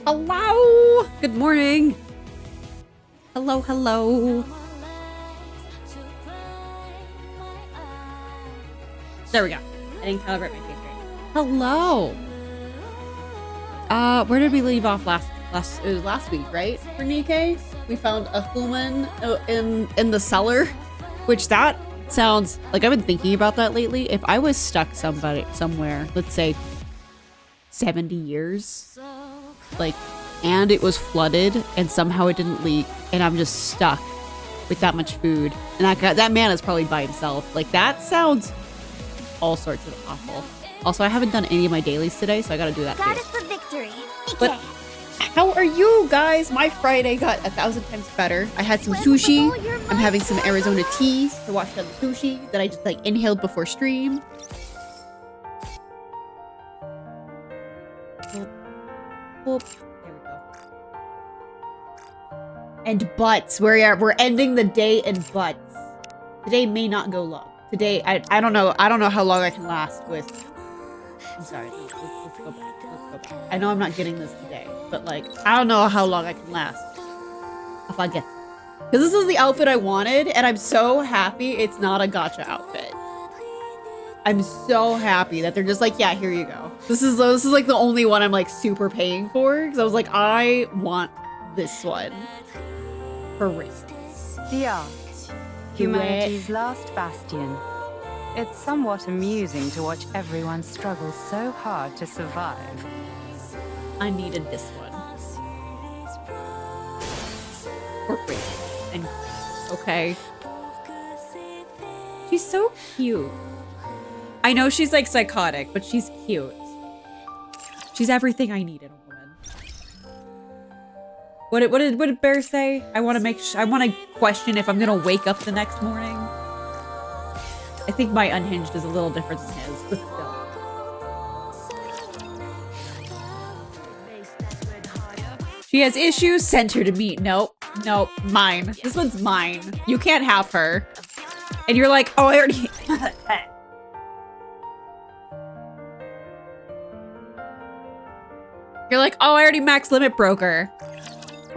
Hello! Good morning! Hello, hello. There we go. I didn't calibrate my face right. Hello! Where did we leave off it was last week, right? For Nikke? We found a human in the cellar, which that sounds like I've been thinking about that lately. If I was stuck somewhere, let's say 70 years, like, and it was flooded and somehow it didn't leak and I'm just stuck with that much food and that man is probably by himself. Like, that sounds all sorts of awful. Also, I haven't done any of my dailies today, so I gotta do that That too. is the victory. But how are you guys? My Friday got 1,000 times better. I had some sushi. I'm having some Arizona tea to wash down the sushi that I just like inhaled before stream. Whoop. There we go. And butts. We're ending the day in butts. Today may not go long. Today, I don't know. I don't know how long I can last with. I'm sorry. Let's go back. Let's go back. I know I'm not getting this today, but like, I don't know how long I can last if I get. Because this is the outfit I wanted, and I'm so happy it's not a gacha outfit. I'm so happy that they're just like, yeah, here you go. This is like the only one I'm like super paying for, because I was like, I want this one for reasons. The art, humanity's last bastion. It's somewhat amusing to watch everyone struggle so hard to survive. I needed this one. For free. And okay. She's so cute. I know she's like psychotic, but she's cute. She's everything I need in a woman. What did Bear say? I want to question if I'm gonna wake up the next morning. I think my unhinged is a little different than his, but still. She has issues, send her to me. Nope, nope, mine. This one's mine. You can't have her. And you're like, oh, I already... You're like, oh, I already max limit broke her.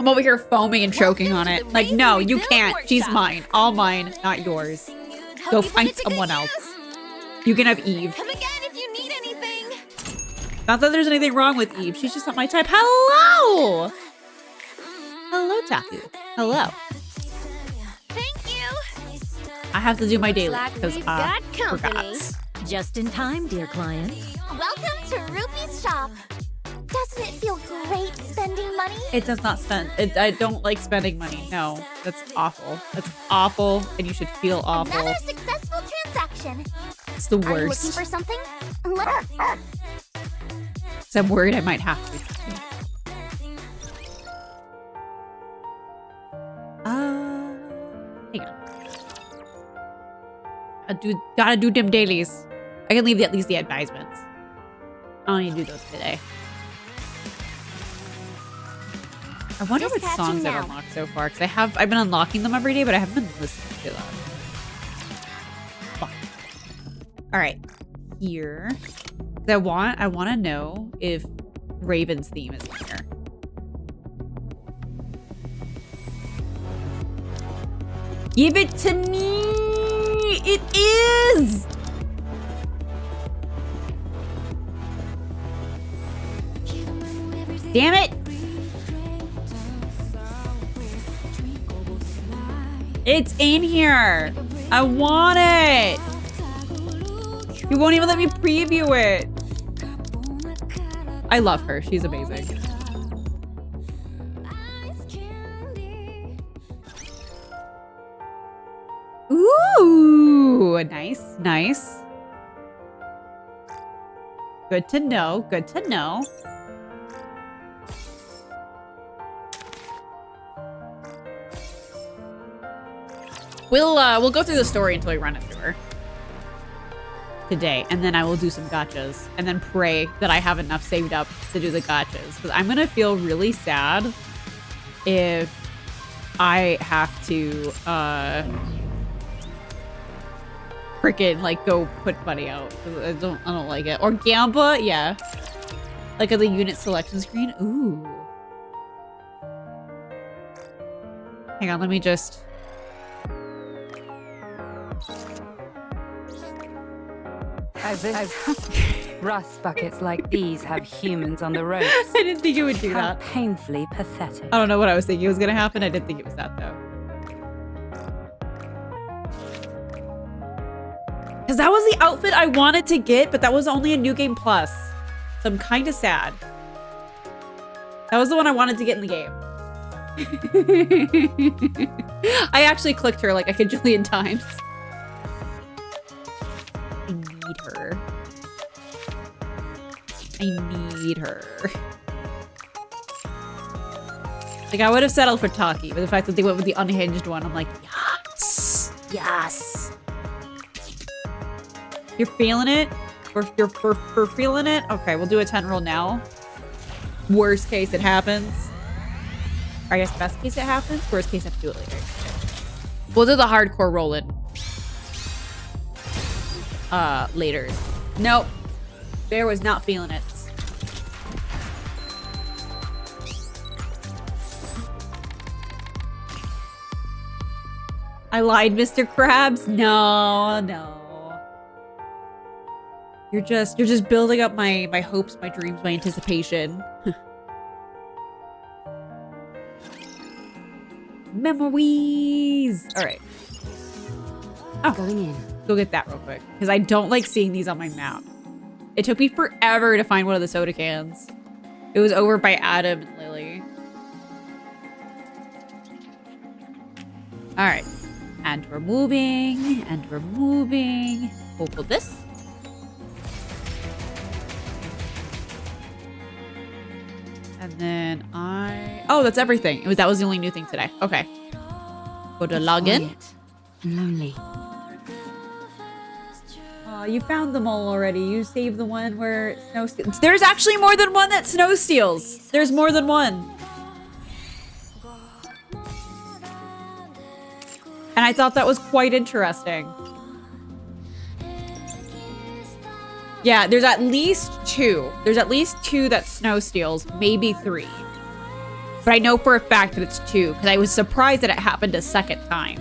I'm over here foaming and choking on it. Like, no, you can't. She's mine. All mine, not yours. Go find someone else. You can have Eve. Come again if you need anything. Not that there's anything wrong with Eve. She's just not my type. Hello! Hello, Taku. Hello. Thank you. I have to do my daily Like because we've I got company. forgot. Just in time, dear client. Welcome to Rupee's shop. Doesn't it feel great spending money? It does not spend. I don't like spending money. No, that's awful. That's awful, and you should feel awful. Another successful transaction. It's the Are you looking worst. for something? So I'm worried I might have to. Hang on. Gotta do them dailies. I can leave at least the advisements. I don't need to do those today. I wonder what Dispatching songs I've now. unlocked so far, because I've been unlocking them every day, but I haven't been listening to them. Fuck. All right, here. I want to know if Raven's theme is in here. Give it to me! It is! Damn it! It's in here! I want it! You won't even let me preview it! I love her. She's amazing. Ooh! Nice, nice. Good to know, good to know. We'll go through the story until we run it through her today, and then I will do some gachas, and then pray that I have enough saved up to do the gachas, because I'm gonna feel really sad if I have to freaking like go put money out. I don't like it. Or Gamba, yeah. Like on the unit selection screen. Ooh, Hang on, let me just... As rust buckets like these have humans on the ropes. I didn't think it would do How that. painfully pathetic. I don't know what I was thinking was gonna happen. I didn't think it was that, though. Because that was the outfit I wanted to get, but that was only a New Game Plus. So I'm kind of sad. That was the one I wanted to get in the game. I actually clicked her like a kajillion times. I need her. I need her. Like, I would have settled for Taki, but the fact that they went with the unhinged one, I'm like, yes! Yes! You're feeling it? We're feeling it? Okay, we'll do a 10 roll now. Worst case, it happens. Or I guess best case, it happens. Worst case, I have to do it later. We'll do the hardcore roll in. Later. Nope. Bear was not feeling it. I lied, Mr. Krabs. No, no. You're just building up my hopes, my dreams, my anticipation. Memories. All right. Oh, Going in. go get that real quick because I don't like seeing these on my map. It took me forever to find one of the soda cans. It was over by Adam and Lily. All right. And we're moving, and we're moving. We'll put this. And then oh, that's everything. That was the only new thing today. Okay. Go to login. Quiet and lonely. You found them all already. You saved the one where Snow steals. There's actually more than one that Snow steals. There's more than one. And I thought that was quite interesting. Yeah, there's at least two. There's at least two that Snow steals, maybe three. But I know for a fact that it's two, because I was surprised that it happened a second time.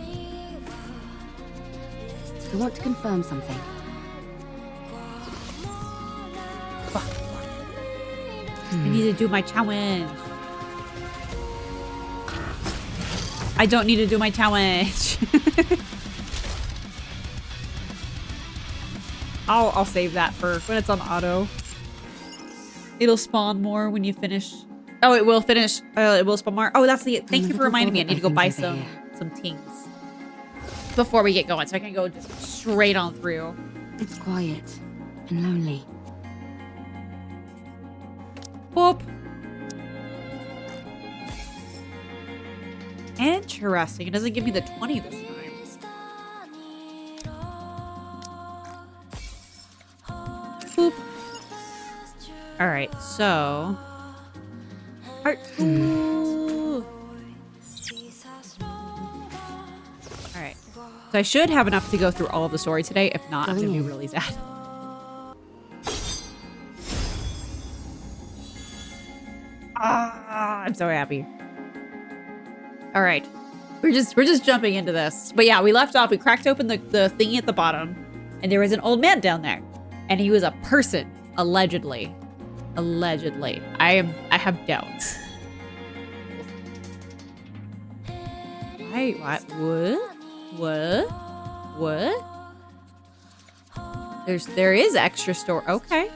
I want to confirm something. I need to do my challenge. I don't need to do my challenge. I'll save that for when it's on auto. It'll spawn more when you finish. Oh, it will finish. It will spawn more. Oh, that's the. Thank you for reminding me. I need to go buy some things before we get going, so I can go just straight on through. It's quiet and lonely. Boop. Interesting. It doesn't give me the 20 this time. Boop. All right, so. All right. So I should have enough to go through all of the story today. If not, I'm gonna be really sad. I'm so happy. All right, we're just jumping into this. But yeah, we left off. We cracked open the thingy at the bottom, and there was an old man down there, and he was a person, allegedly. Allegedly, I have doubts. Wait, what? There is extra store. Okay.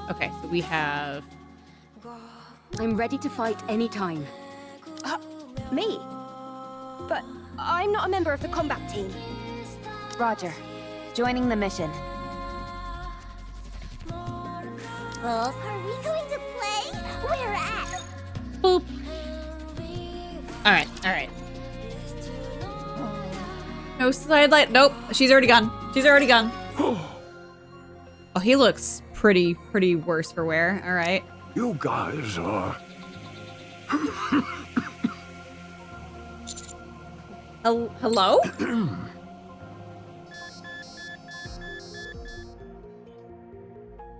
Okay, so we have... I'm ready to fight anytime. Me? But I'm not a member of the combat team. Roger. Joining the mission. Are we going to play? Where at? Boop. All right. No sidelight. Nope, she's already gone. Oh, he looks pretty worse for wear. All right. You guys are... Hello?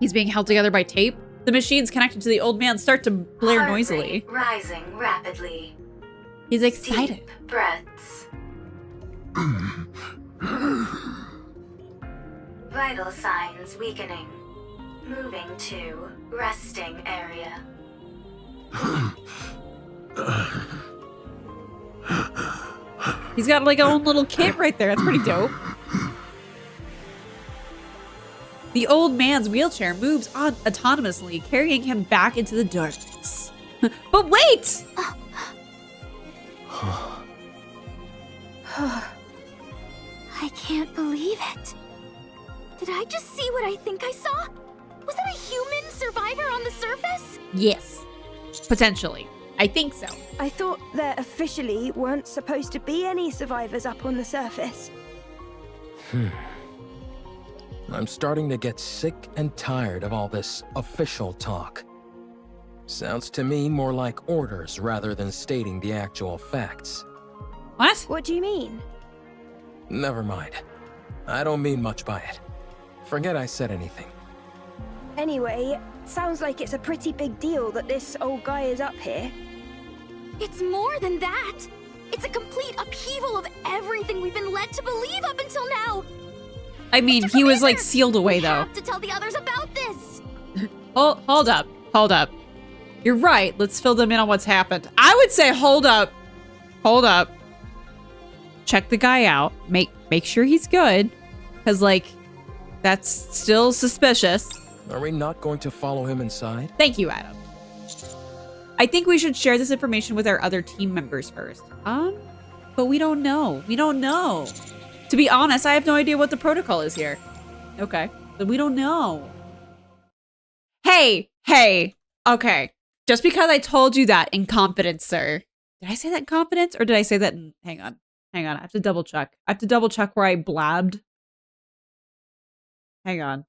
He's being held together by tape. The machines connected to the old man start to blare Heart noisily. rate rising rapidly. He's excited. Deep breaths. Vital signs weakening. Moving to resting area. He's got like a own little kit right there. That's pretty dope. The old man's wheelchair moves on autonomously, carrying him back into the darkness. But wait! I can't believe it. Did I just see what I think I saw? Was that a human survivor on the surface? Yes. Potentially. I think so. I thought there officially weren't supposed to be any survivors up on the surface. I'm starting to get sick and tired of all this official talk. Sounds to me more like orders rather than stating the actual facts. What? What do you mean? Never mind. I don't mean much by it. Forget I said anything. Anyway, sounds like it's a pretty big deal that this old guy is up here. It's more than that. It's a complete upheaval of everything we've been led to believe up until now. I mean, Mr. he was like Commander, sealed away we though. have to tell the others about this. Hold up. Hold up. You're right. Let's fill them in on what's happened. I would say hold up. Hold up. Check the guy out. Make sure he's good. Cause like, that's still suspicious. Are we not going to follow him inside? Thank you, Adam. I think we should share this information with our other team members first. But we don't know. We don't know. To be honest, I have no idea what the protocol is here. Okay. But we don't know. Hey. Okay. Just because I told you that in confidence, sir. Did I say that in confidence or did I say that in... Hang on. I have to double check. I have to double check where I blabbed. Hang on.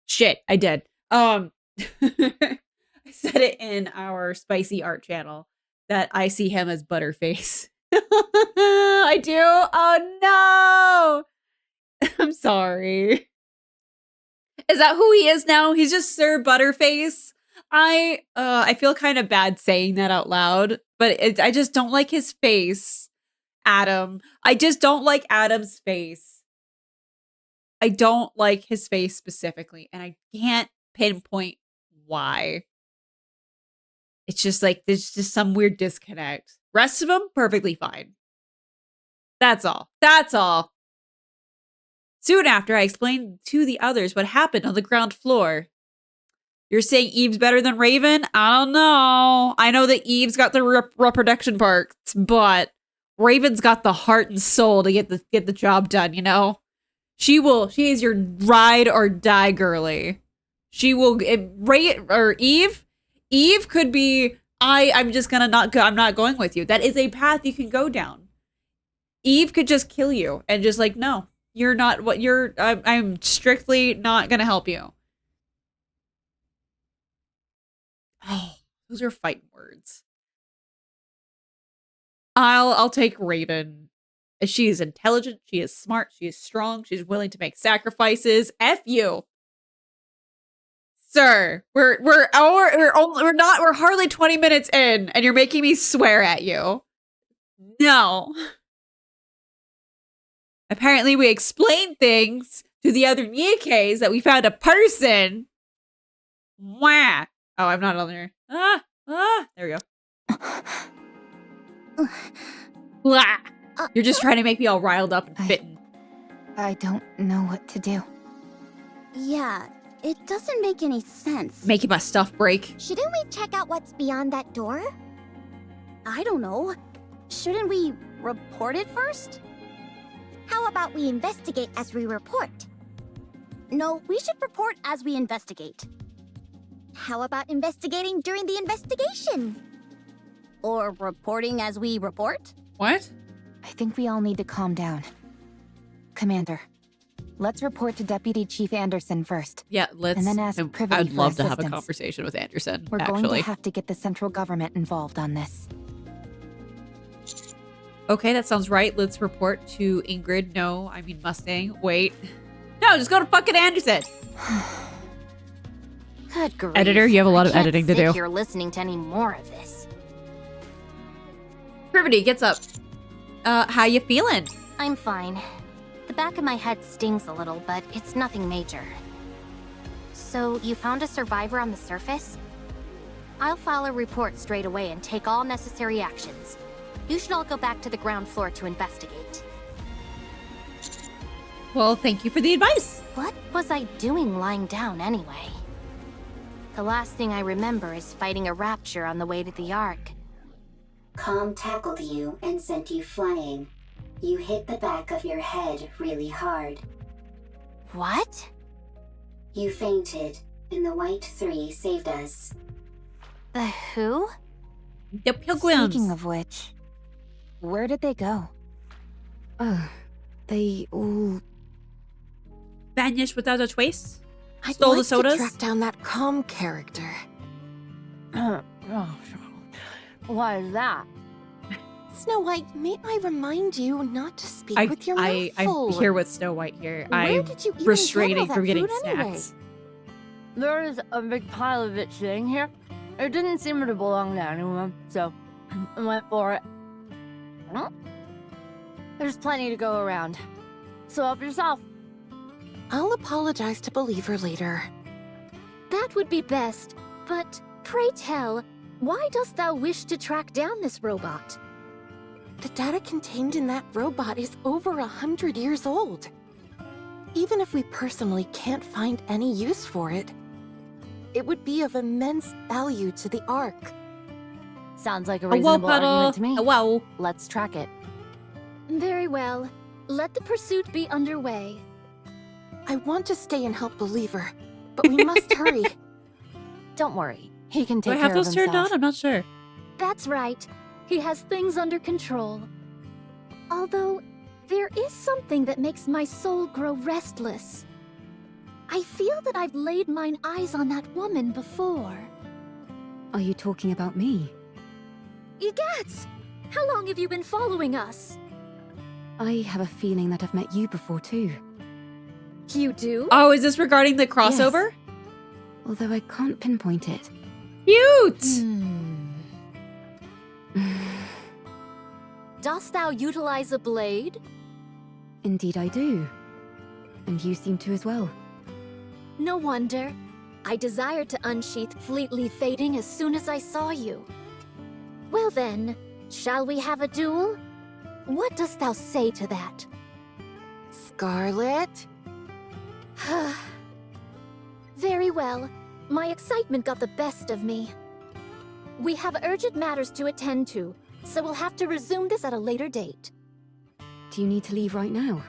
Shit, I did. I said it in our spicy art channel that I see him as Butterface. I do? Oh no! I'm sorry. Is that who he is now? He's just Sir Butterface. I feel kind of bad saying that out loud, but I just don't like his face, Adam. I just don't like Adam's face. I don't like his face specifically, and I can't pinpoint why. It's just like, there's just some weird disconnect. Rest of them, perfectly fine. That's all. That's all. Soon after, I explained to the others what happened on the ground floor. You're saying Eve's better than Raven? I don't know. I know that Eve's got the reproduction parts, but Raven's got the heart and soul to get the job done, you know? She is your ride or die girly. She will, Eve could be, I'm just gonna not go, I'm not going with you. That is a path you can go down. Eve could just kill you and just like, no, you're not what you're, I'm strictly not gonna help you. Oh, those are fighting words. I'll take Raven. She is intelligent, she is smart, she is strong, she's willing to make sacrifices. F you. Sir, we're hardly 20 minutes in and you're making me swear at you. No. Apparently we explained things to the other Nikkes that we found a person. Wah. Oh, I'm not on there. There we go. Blah. You're just trying to make me all riled up and bitten. I don't know what to do. Yeah, it doesn't make any sense. Making my stuff break. Shouldn't we check out what's beyond that door? I don't know. Shouldn't we report it first? How about we investigate as we report? No, we should report as we investigate. How about investigating during the investigation? Or reporting as we report? What? I think we all need to calm down. Commander, let's report to Deputy Chief Anderson first. Yeah, let's. And then ask Privity I'd love for to have a assistance. conversation with Anderson. We're actually going to have to get the central government involved on this. Okay, that sounds right. Let's report to Ingrid. No, I mean Mustang. Wait. No, No, just go to fucking Anderson. Good grief. Editor, you have a lot of editing to do. I can't sit here listening to any more of this. Privity gets up. How you feeling? I'm fine. The back of my head stings a little, but it's nothing major. So, you found a survivor on the surface? I'll file a report straight away and take all necessary actions. You should all go back to the ground floor to investigate. Well, thank you for the advice. What was I doing lying down anyway? The last thing I remember is fighting a rapture on the way to the Ark. Calm tackled you and sent you flying. You hit the back of your head really hard. What? You fainted, and the White Three saved us. The who? The pilgrims. Speaking of which, where did they go? They all Vanished without a trace? I'd Stole like the sodas? to track down that calm character. Why is that? Snow White, may I remind you not to speak with your mouth I'm full. here with Snow White here. Where I'm did you even restraining get all from that getting food anyway? snacks. There is a big pile of it sitting here. It didn't seem to belong to anyone, so I went for it. There's plenty to go around. So help yourself. I'll apologize to Believer later. That would be best, but pray tell, why dost thou wish to track down this robot? The data contained in that robot is over 100 years old. Even if we personally can't find any use for it, it would be of immense value to the Ark. Sounds like a A whoa, reasonable argument to me. A whoa. Let's track it. Very well. Let the pursuit be underway. I want to stay and help Believer, but we must hurry. Don't worry. He can Do take I have care of those turned himself. on? I'm not sure. That's right. He has things under control. Although, there is something that makes my soul grow restless. I feel that I've laid mine eyes on that woman before. Are you talking about me? Egads! How long have you been following us? I have a feeling that I've met you before too. You do? Oh, is this regarding the crossover? Although I can't pinpoint it. Cute! Dost thou utilize a blade? Indeed I do. And you seem to as well. No wonder. I desired to unsheath fleetly fading as soon as I saw you. Well then, shall we have a duel? What dost thou say to that? Scarlet? Very well. My excitement got the best of me. We have urgent matters to attend to, so we'll have to resume this at a later date. Do you need to leave right now?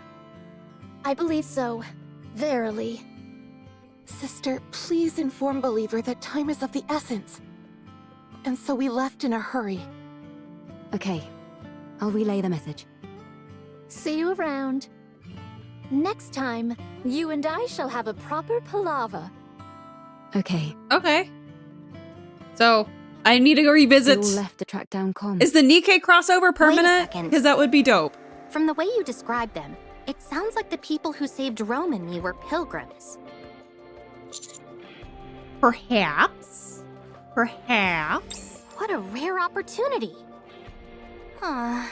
I believe so. Verily. Sister, please inform Believer that time is of the essence. And so we left in a hurry. Okay. I'll relay the message. See you around. Next time, you and I shall have a proper palaver. Okay. Okay. So, I need to go revisit. We all left to track down Com. Is the Nikke crossover permanent? second. Because that would be dope. From the way you described them, it sounds like the people who saved Rome and me were pilgrims. Perhaps. Perhaps. What a rare opportunity. Huh.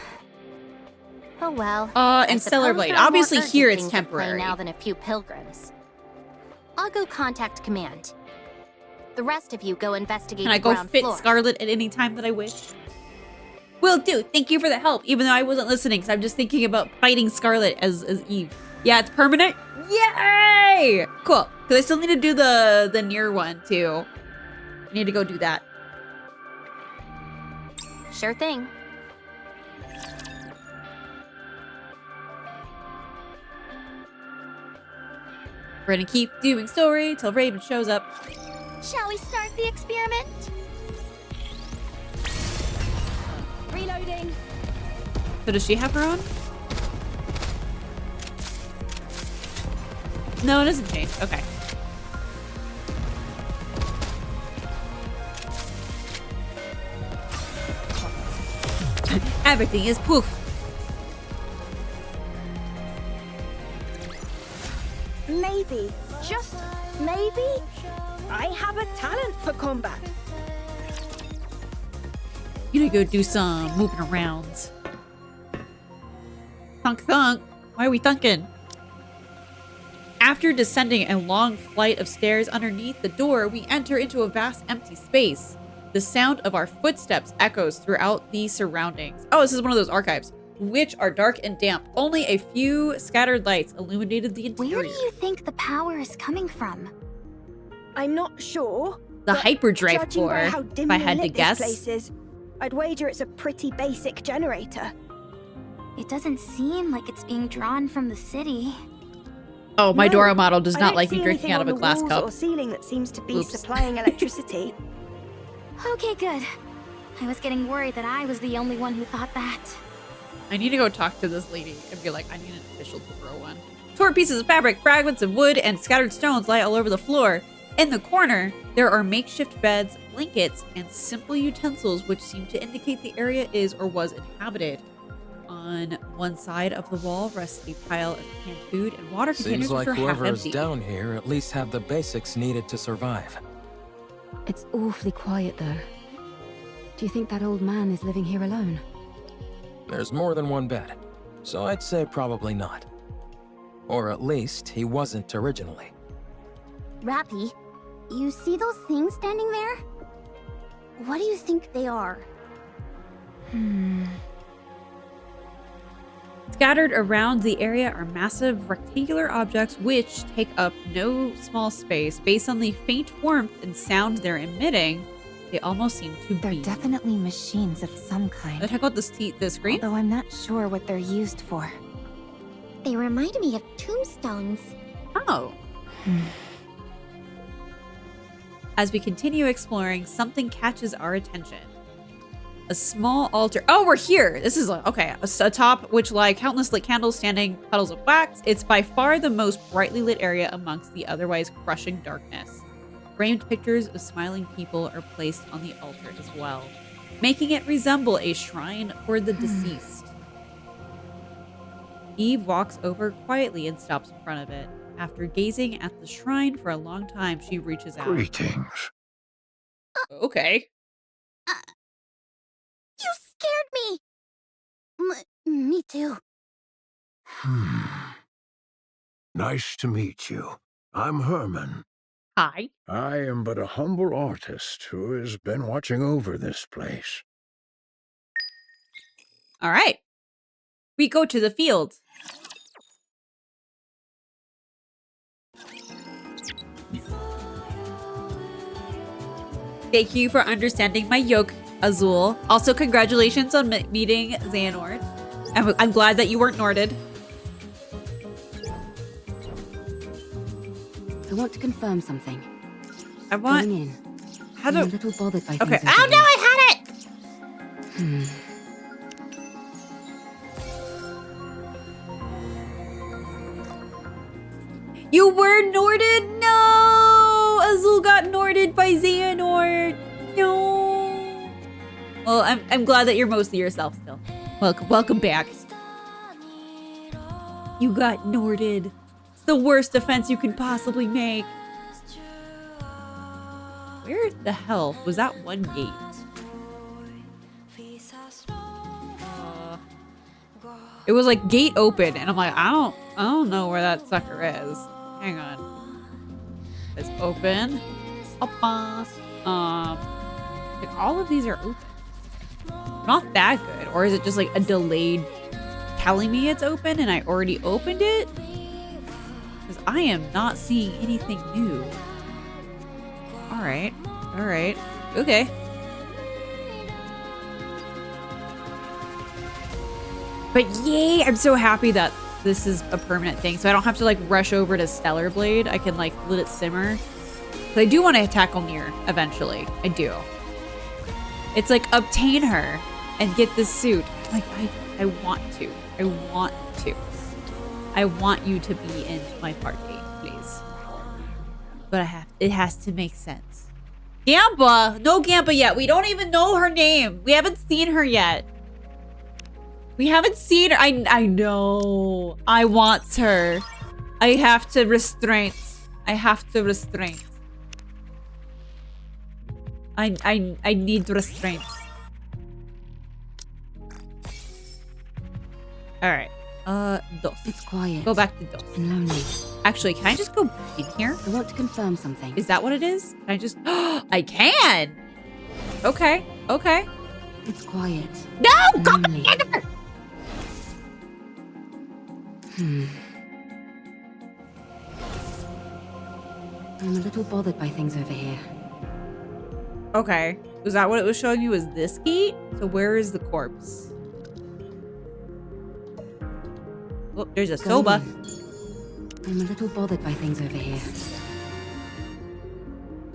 Oh well. And Stellar Blade. Obviously here it's temporary temporary. now than a few pilgrims. I'll go contact command. The rest of you go investigate Can I the go ground fit floor. Scarlet at any time that I wish? Will do. Thank you for the help, even though I wasn't listening, because I'm just thinking about fighting Scarlet as Eve. Yeah, it's permanent? Yay! Cool. Because I still need to do the near one, too. I need to go do that. Sure thing. We're gonna keep doing story till Raven shows up. Shall we start the experiment? Reloading. So does she have her own? No, it doesn't change. Okay. Everything is poof. maybe, just maybe, I have a talent for combat. You need to go do some moving around. Thunk thunk. Why are we thunking? After descending a long flight of stairs underneath the door, we enter into a vast empty space. The sound of our footsteps echoes throughout the surroundings. Oh, this is one of those archives, which are dark and damp. Only a few scattered lights illuminated the interior. Where do you think the power is coming from? I'm not sure. The hyperdrive judging by core, how if dimly I had to lit this guess. place is, I'd wager it's a pretty basic generator. It doesn't seem like it's being drawn from the city. Oh, my No, Dora model does I not don't like see me drinking anything out of on a the glass walls cup. or ceiling that seems to be Oops. supplying electricity. Okay, good. I was getting worried that I was the only one who thought that. I need to go talk to this lady and be like, I need an official to throw one. Torn pieces of fabric, fragments of wood, and scattered stones lie all over the floor. In the corner, there are makeshift beds, blankets, and simple utensils which seem to indicate the area is or was inhabited. On one side of the wall rests a pile of canned food and water containers Seems like which are half whoever is empty. down here at least have the basics needed to survive. It's awfully quiet, though. Do you think that old man is living here alone? There's more than one bed, so I'd say probably not. Or at least he wasn't originally. Rappy, you see those things standing there? What do you think they are? Scattered around the area are massive rectangular objects which take up no small space. Based on the faint warmth and sound they're emitting, they almost seem to They're be... definitely machines of some kind. Check out the screen. Although I'm not sure what they're used for. They remind me of tombstones. Oh. As we continue exploring, something catches our attention. A small altar. Oh, we're here. This is okay. A top which lie countless lit candles standing puddles of wax. It's by far the most brightly lit area amongst the otherwise crushing darkness. Framed pictures of smiling people are placed on the altar as well, making it resemble a shrine for the deceased. Eve walks over quietly and stops in front of it. After gazing at the shrine for a long time, she reaches out. Greetings. Okay. You scared me! Me too. Nice to meet you. I'm Herman. Hi. I am but a humble artist who has been watching over this place. All right. We go to the field. Thank you for understanding my yoke, Azul. Also, congratulations on meeting Xehanort. I'm glad that you weren't Norded. I want to confirm something. I want... Going in. How I'm do... a little bothered by Okay. things Oh, over no, here. I had it! You were Norded? No! Azul got Norded by Xehanort. No. Well, I'm glad that you're mostly yourself still. Welcome back. You got Norded. It's the worst defense you can possibly make. Where the hell was that one gate? It was like gate open, and I'm like, I don't know where that sucker is. Hang on. It's open. Like all of these are open. Not that good, or is it just like a delayed telling me it's open and I already opened it? Because I am not seeing anything new. All right, okay. But yay, I'm so happy that this is a permanent thing, so I don't have to like rush over to Stellar Blade. I can like let it simmer. But I do want to tackle Nier eventually. I do. It's like obtain her and get this suit. Like I want to. I want you to be in my party, please. But it has to make sense. Gampa! No Gampa yet. We don't even know her name. We haven't seen her yet. We haven't seen her. I know. I want her. I have to restraint. I have to restraint. I need restraint. Alright. Dos. It's quiet. Go back to dos. And lonely. Actually, can I just go in here? I want to confirm something. Is that what it is? Can I just... I can! Okay. Okay. It's quiet. No! Go Lonely. I'm a little bothered by things over here. Okay. Was that what it was showing you? Was this gate? So where is the corpse? Oh, there's a soba. I'm a little bothered by things over here.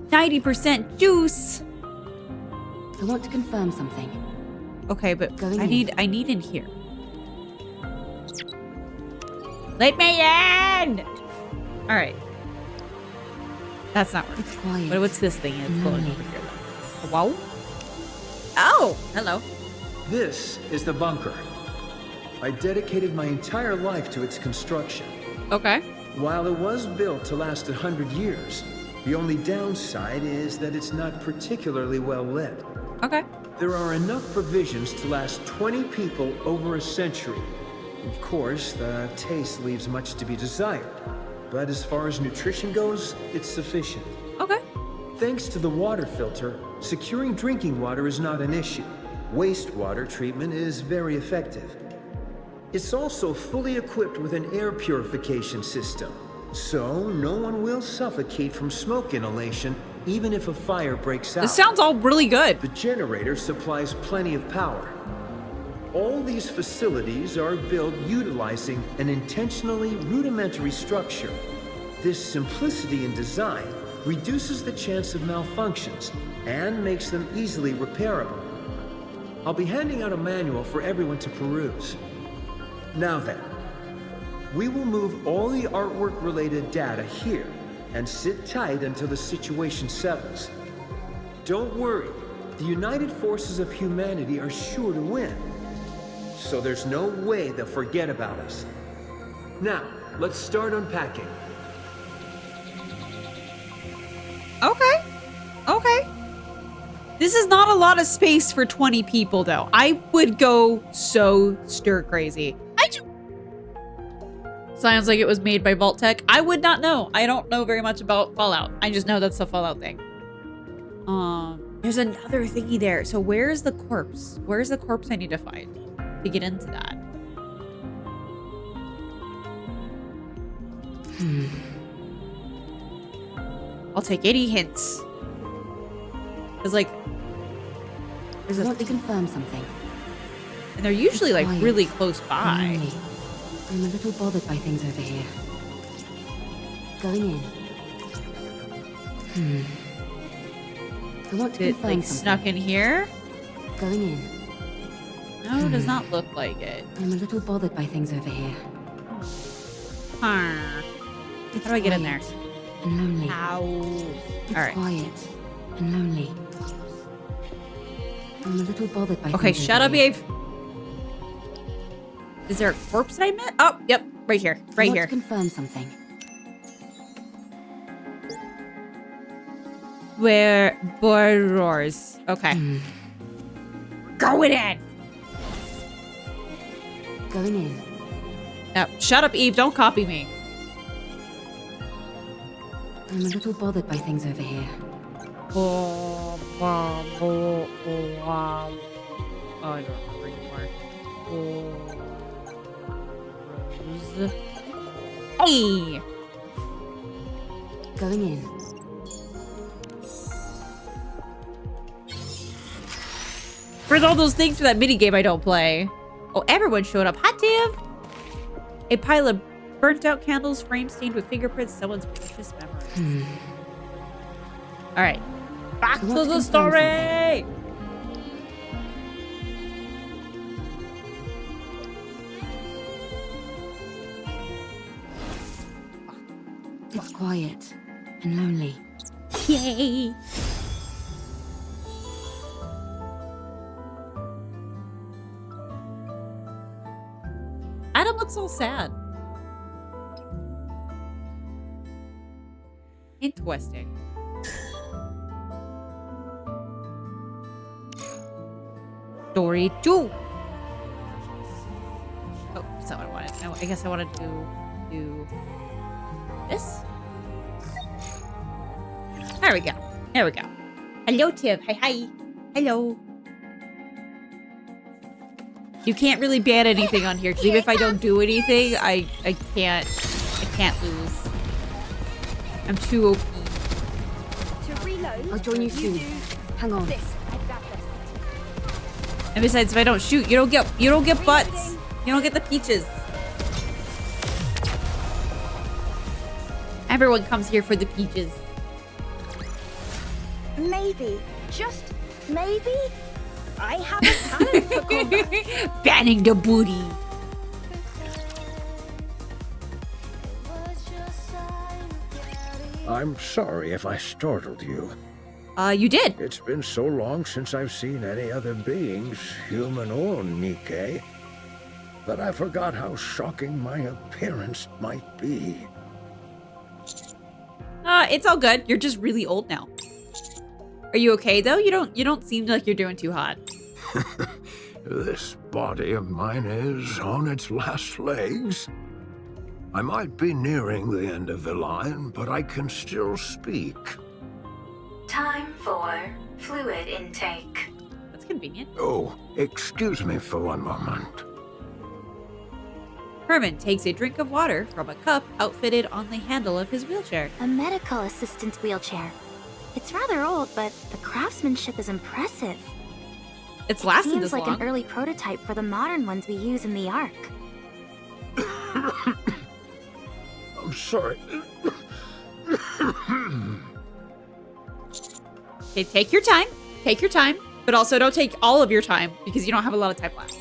90% juice. I want to confirm something. Okay, but Going I in. need in here. Let me in! Alright. That's not working. It's quiet. But what's this thing? It's and going lonely. over here. Though. Wow. Oh! Hello. This is the bunker. I dedicated my entire life to its construction. Okay. While it was built to last 100 years, the only downside is that it's not particularly well lit. Okay. There are enough provisions to last 20 people over a century. Of course, the taste leaves much to be desired. But as far as nutrition goes, it's sufficient. Okay. Thanks to the water filter, securing drinking water is not an issue. Wastewater treatment is very effective. It's also fully equipped with an air purification system, so no one will suffocate from smoke inhalation even if a fire breaks out. This sounds all really good. The generator supplies plenty of power. All these facilities are built utilizing an intentionally rudimentary structure. This simplicity in design reduces the chance of malfunctions and makes them easily repairable. I'll be handing out a manual for everyone to peruse. Now then, we will move all the artwork-related data here and sit tight until the situation settles. Don't worry, the United Forces of Humanity are sure to win. So there's no way they'll forget about us. Now, let's start unpacking. Okay. Okay. This is not a lot of space for 20 people, though. I would go so stir crazy. Sounds like it was made by Vault Tech. I would not know. I don't know very much about Fallout. I just know that's the Fallout thing. There's another thingy there. So where's the corpse? Where's the corpse I need to find to get into that? I'll take any hints. Cause like, there's I a want to thing, confirm something. and they're usually like Quiet. really close by. Lonely. I'm a little bothered by things over here. Going in. I want to It confirm like something. snuck in here? Going in. No, it does not look like it. I'm a little bothered by things over here. Huh. It's How do I get in there? quiet and lonely. Ow. It's All right. quiet and lonely. I'm a little bothered by Okay, things shut over up, here. Eve. Is there a corpse that I met? Oh, yep, right here, I right want here. to confirm something. Where borrowers? Okay, going in. Going in. No, shut up, Eve. Don't copy me. I'm a little bothered by things over here. Oh, I don't remember anymore. Rose. Hey. Going in. Where's all those things for that minigame I don't play? Oh, everyone showed up. Hot damn! A pile of burnt out candles, frame stained with fingerprints, someone's precious memory. Alright. Back to the story! It's quiet and lonely. Yay! Adam looks all sad. Interesting. Story 2. Oh, that's not what I wanted. I guess I wanted to do this. There we go. There we go. Hello, Tim. Hi, hi. Hello. You can't really ban anything on here because even if I don't do anything, I can't lose. I'm too OP. To reload, I'll join you soon. Hang on. And besides, if I don't shoot, you don't get butts. You don't get the peaches. Everyone comes here for the peaches. Maybe, just maybe, I have a talent for combat. Banning the booty. I'm sorry if I startled you. You did. It's been so long since I've seen any other beings, human or Nikke, that I forgot how shocking my appearance might be. It's all good. You're just really old now. Are you okay though? You don't seem like you're doing too hot. This body of mine is on its last legs. I might be nearing the end of the line, but I can still speak. Time for fluid intake. That's convenient. Oh, excuse me for one moment. Herman takes a drink of water from a cup outfitted on the handle of his wheelchair. A medical assistant's wheelchair. It's rather old, but the craftsmanship is impressive. It's lasted Seems this like long. an early prototype for the modern ones we use in the Ark. I'm sorry. Okay, take your time. Take your time. But also don't take all of your time because you don't have a lot of time left.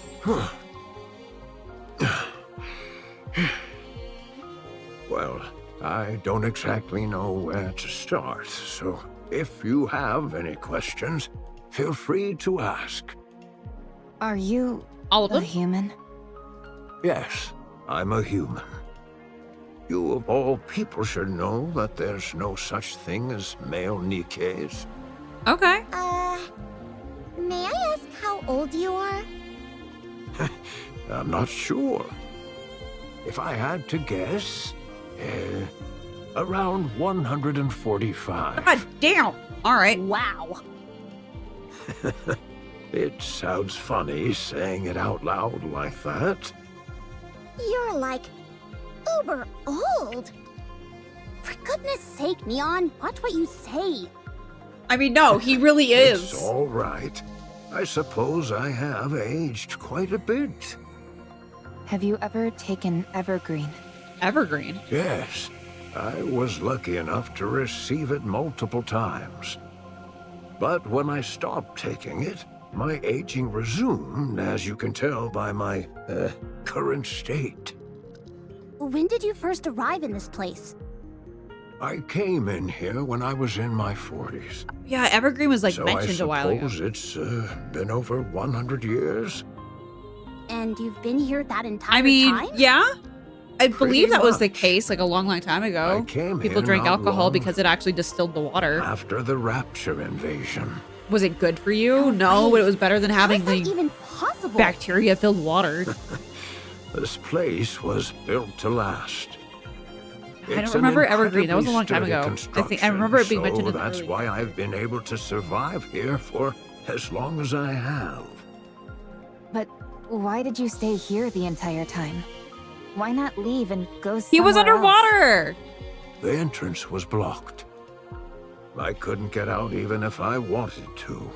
Well, I don't exactly know where to start, so if you have any questions, feel free to ask. Are you all of them? a human? Yes, I'm a human. You of all people should know that there's no such thing as male Nikkes. Okay. May I ask how old you are? I'm not sure. If I had to guess, around 145. God damn. All right. Wow. It sounds funny saying it out loud like that. You're like uber old. For goodness sake, Neon, watch what you say. I mean, no, he really is. It's all right. I suppose I have aged quite a bit. Have you ever taken Evergreen? Evergreen? Yes, I was lucky enough to receive it multiple times. But when I stopped taking it, my aging resumed, as you can tell by my, current state. When did you first arrive in this place? I came in here when I was in my 40s. Yeah, Evergreen was like So mentioned a while ago. I suppose it's been over 100 years. And you've been here that entire I mean, time? yeah. I believe that was the much. case like a long time ago. I came People here drank not alcohol long because it actually distilled the water. after the Rapture invasion. Was it good for you? No, but it was better than having How is that the even possible? bacteria-filled water. This place was built to last. I It's don't an remember Evergreen. That was a long time incredibly ago. sturdy I remember it being mentioned construction, in the so that's early why I've been able to survive here for as long as I have. But why did you stay here the entire time? Why not leave and go somewhere He was else? underwater! The entrance was blocked. I couldn't get out even if I wanted to.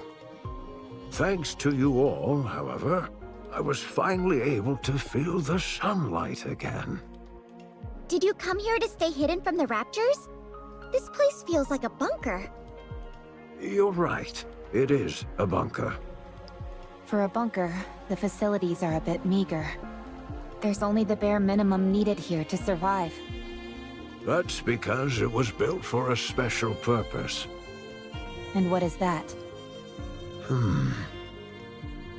Thanks to you all, however, I was finally able to feel the sunlight again. Did you come here to stay hidden from the Raptors? This place feels like a bunker. You're right. It is a bunker. For a bunker, the facilities are a bit meager. There's only the bare minimum needed here to survive. That's because it was built for a special purpose. And what is that?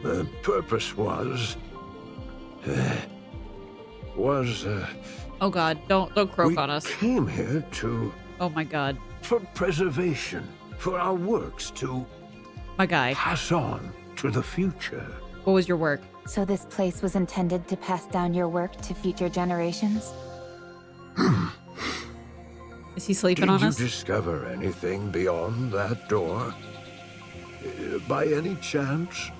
The purpose was... Oh god, don't croak we on us. came here to Oh my god. for preservation, for our works to My guy. pass on to the future. What was your work? So this place was intended to pass down your work to future generations? Is he sleeping on us? Did you discover anything beyond that door? By any chance?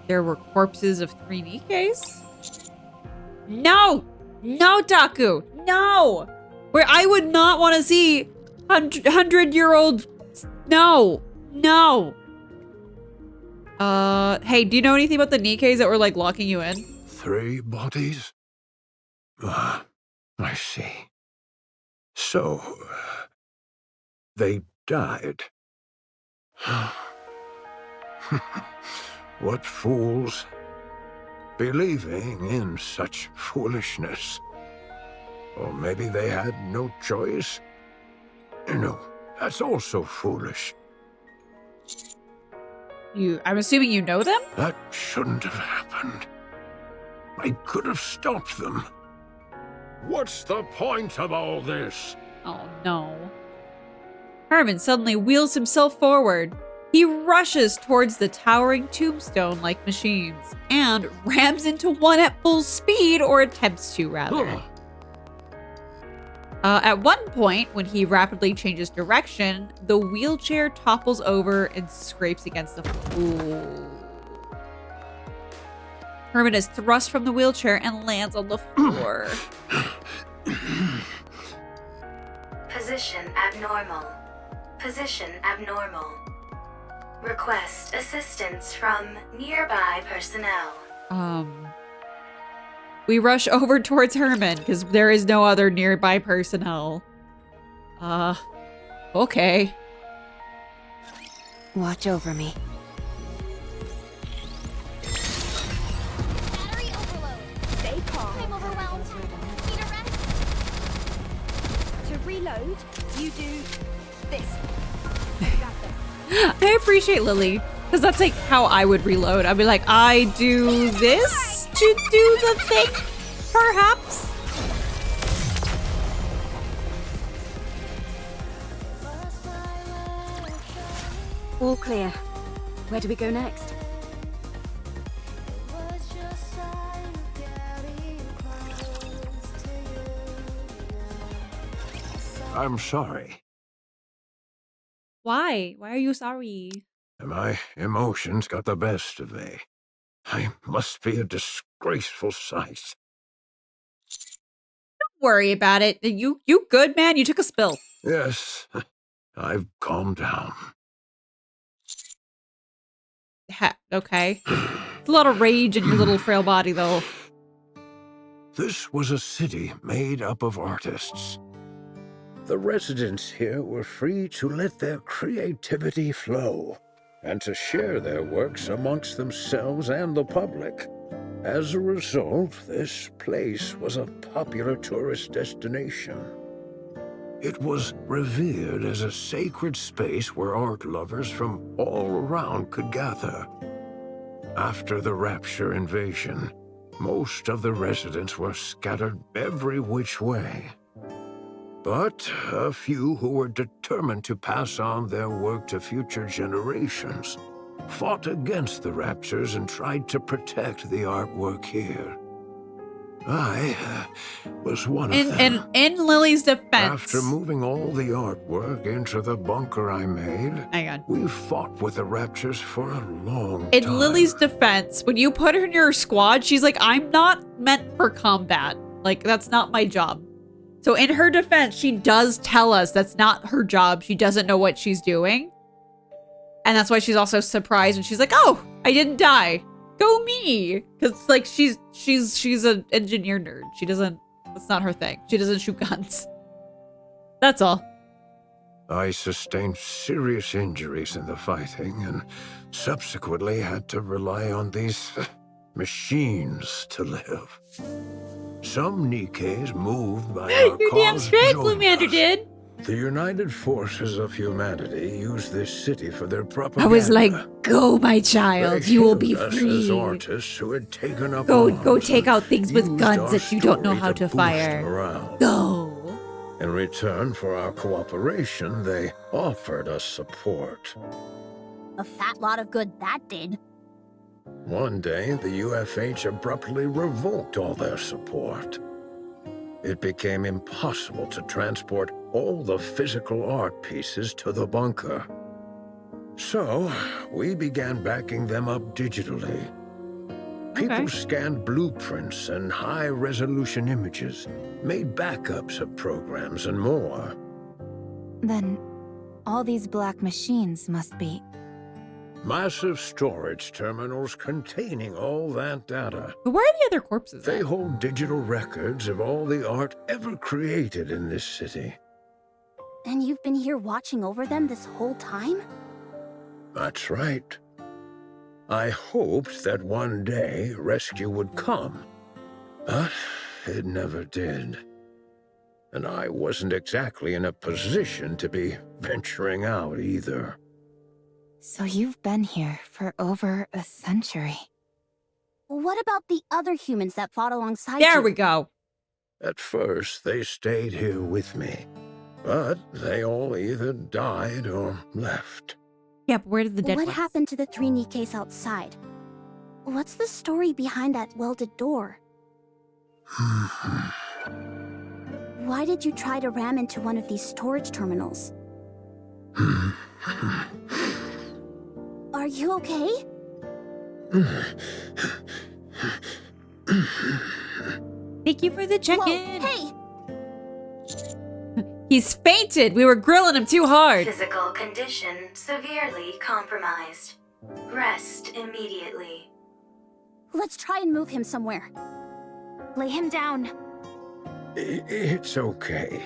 There were corpses of 3 Nikkes? No! No, Taku! No! Where I would not want to see 100-year-old... No! No! Hey, do you know anything about the Nikkes that were, like, locking you in? 3 bodies? Ah, I see. So, they died. What fools, believing in such foolishness. Or maybe they had no choice. No, that's also foolish. I'm assuming you know them? That shouldn't have happened. I could have stopped them. What's the point of all this? Oh, no. Herman suddenly wheels himself forward. He rushes towards the towering tombstone-like machines and rams into one at full speed, or attempts to, rather. At one point, when he rapidly changes direction, the wheelchair topples over and scrapes against the floor. Herman is thrust from the wheelchair and lands on the floor. Position abnormal. Position abnormal. Request assistance from nearby personnel. We rush over towards Herman because there is no other nearby personnel. Okay. Watch over me. Battery overload. Stay calm. I'm overwhelmed. Need a rest? To reload, you do this. I appreciate Lily, because that's like how I would reload. I'd be like, I do this to do the thing, perhaps? All clear. Where do we go next? I'm sorry. Why? Why are you sorry? My emotions got the best of me. I must be a disgraceful sight. Don't worry about it. You good, man? You took a spill. Yes, I've calmed down. Okay. It's a lot of rage in your little frail body, though. This was a city made up of artists. The residents here were free to let their creativity flow and to share their works amongst themselves and the public. As a result, this place was a popular tourist destination. It was revered as a sacred space where art lovers from all around could gather. After the Rapture invasion, most of the residents were scattered every which way. But a few who were determined to pass on their work to future generations fought against the Raptures and tried to protect the artwork here. I was one of them. In Lily's defense. After moving all the artwork into the bunker I made, we fought with the Raptures for a long time. In Lily's defense, when you put her in your squad, she's like, I'm not meant for combat. Like, that's not my job. So in her defense, she does tell us that's not her job. She doesn't know what she's doing. And that's why she's also surprised when she's like, oh, I didn't die. Go me. Because like she's an engineer nerd. She doesn't, that's not her thing. She doesn't shoot guns. That's all. I sustained serious injuries in the fighting and subsequently had to rely on these machines to live. Some Nikkes moved by our You're damn cause straight, joined Blumander us. did. The United Forces of Humanity used this city for their propaganda. I was like, go, my child. They You will be hailed us free. as artists who had taken up Go arms take out things with used guns our that you don't know story how to boost fire. morale. Go. In return for our cooperation, they offered us support. A fat lot of good that did. One day, the UFH abruptly revoked all their support. It became impossible to transport all the physical art pieces to the bunker. So, we began backing them up digitally. People scanned blueprints and high-resolution images, made backups of programs and more. Then, all these black machines must be... Massive storage terminals containing all that data. But where are the other corpses? They hold digital records of all the art ever created in this city. And you've been here watching over them this whole time? That's right. I hoped that one day rescue would come, but it never did. And I wasn't exactly in a position to be venturing out either. So you've been here for over a century. What about the other humans that fought alongside you? There we go. At first, they stayed here with me, but they all either died or left. Yeah, but where did the dead What ones? happened to the 3 Nikkes outside? What's the story behind that welded door? Why did you try to ram into one of these storage terminals? Are you okay? Thank you for the check-in. Hey! He's fainted. We were grilling him too hard. Physical condition severely compromised. Rest immediately. Let's try and move him somewhere. Lay him down. It's okay.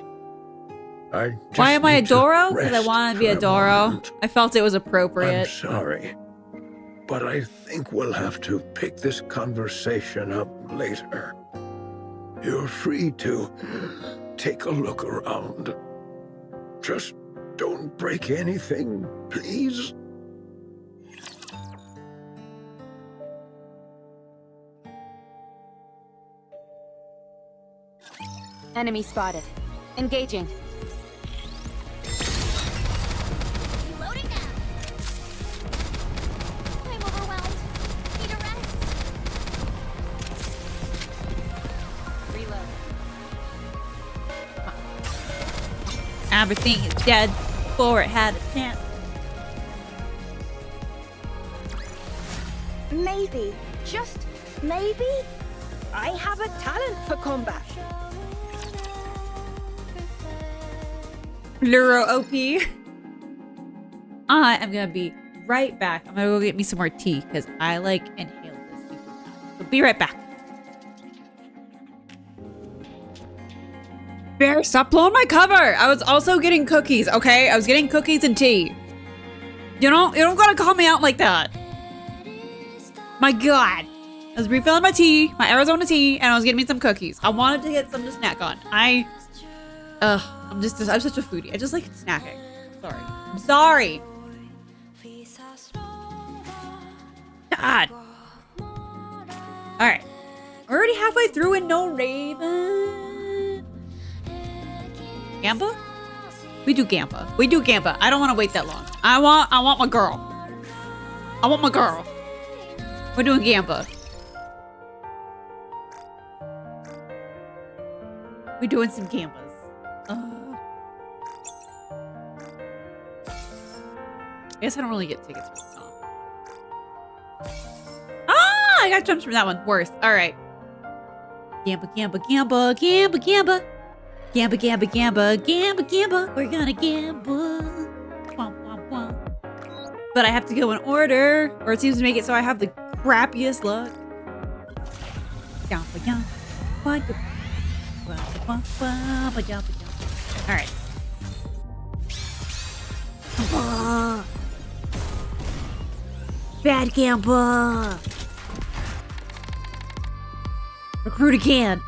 Why am I a Doro? Because I rest want to be for a a Doro. moment. I felt it was I'm appropriate. sorry, but I think we'll have to pick this conversation up later. You're free to take a look around. Just don't break anything, please. Enemy spotted. Engaging. Loading now. I'm overwhelmed. Need a rest. Reload. Everything is dead before it had a chance. Maybe, just maybe, I have a talent for combat. Luro OP. I am gonna be right back. I'm gonna go get me some more tea because I like inhale this super fast. So be right back. Bear, stop blowing my cover. I was also getting cookies, okay? I was getting cookies and tea. You don't gotta call me out like that. My God. I was refilling my tea, my Arizona tea, and I was getting me some cookies. I wanted to get some to snack on. I'm such a foodie. I just like snacking. Sorry. I'm sorry. God. Alright. We're already halfway through and no Raven. Gamba? We do Gamba. We do Gamba. I don't want to wait that long. I want my girl. I want my girl. We're doing Gamba. We're doing some Gambas. I guess I don't really get tickets for this song. Ah! I got jumps from that one. Worse. Alright. Gamba, Gamba, Gamba, Gamba, Gamba. Gamba, Gamba, Gamba, Gamba, Gamba. We're gonna gamble. Womp, womp, womp. But I have to go in order, or it seems to make it so I have the crappiest luck. Gamba, Gamba, Gamba, Gamba, Gamba. Alright. Bad Gamba. Recruit again.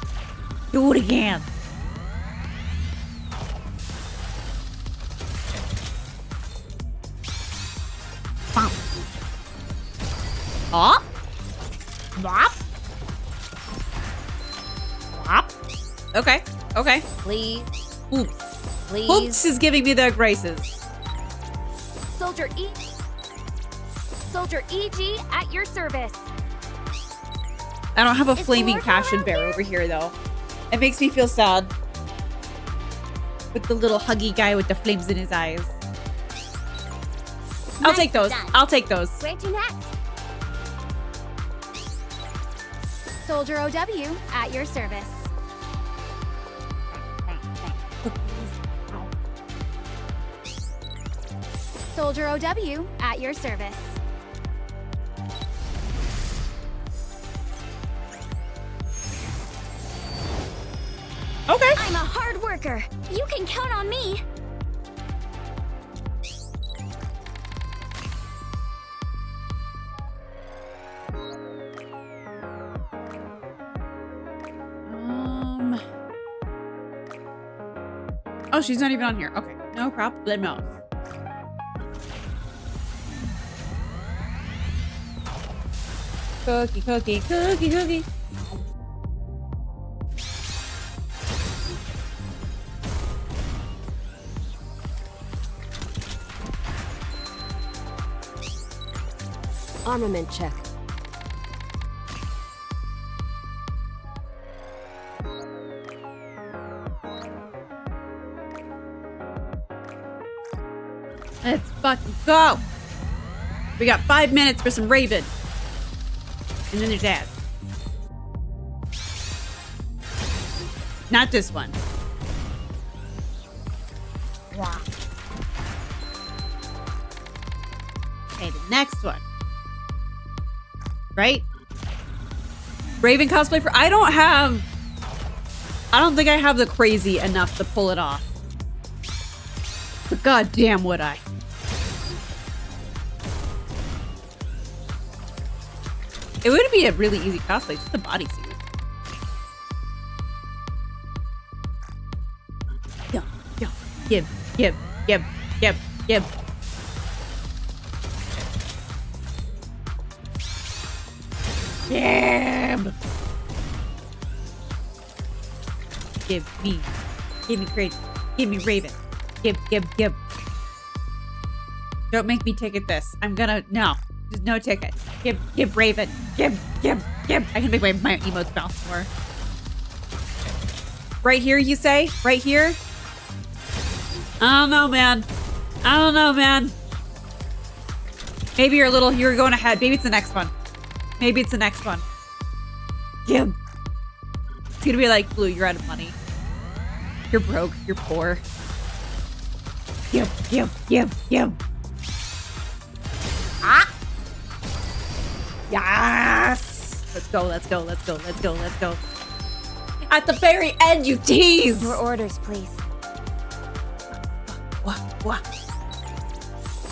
Do it again. Bop. Bop. Bop. Bop. Okay. Okay. Please. Oops. Please. Oops is giving me the graces. Soldier EG at your service. I don't have a Is flaming Lord passion around bear here? over here, though. It makes me feel sad. With the little huggy guy with the flames in his eyes. I'll take those. Done. I'll take those. Where to next? Soldier OW at your service. Soldier OW at your service. Okay. I'm a hard worker. You can count on me. Oh, she's not even on here. Okay. No problem. No. Cookie, cookie, cookie, cookie. Armament check. Let's fucking go. We got 5 minutes for some Raven. And then there's Dad. Not this one. Wow. Okay, the next one. Right? Raven cosplay for... I don't think I have the crazy enough to pull it off. But goddamn would I. It would be a really easy cosplay, just a bodysuit. Yo, yo, give. Damn! Give me crazy. Give me Raven. Give. Don't make me ticket this. I'm gonna, no. There's no ticket. Give Raven. Give. I can make my emotes bounce more. Right here, you say? Right here? I don't know, man. Maybe you're going ahead. Maybe it's the next one. Give. It's gonna be like, Blue, you're out of money. You're broke. You're poor. Give. Ah! Yes! Let's go. At the very end, you tease! Your orders, please. What?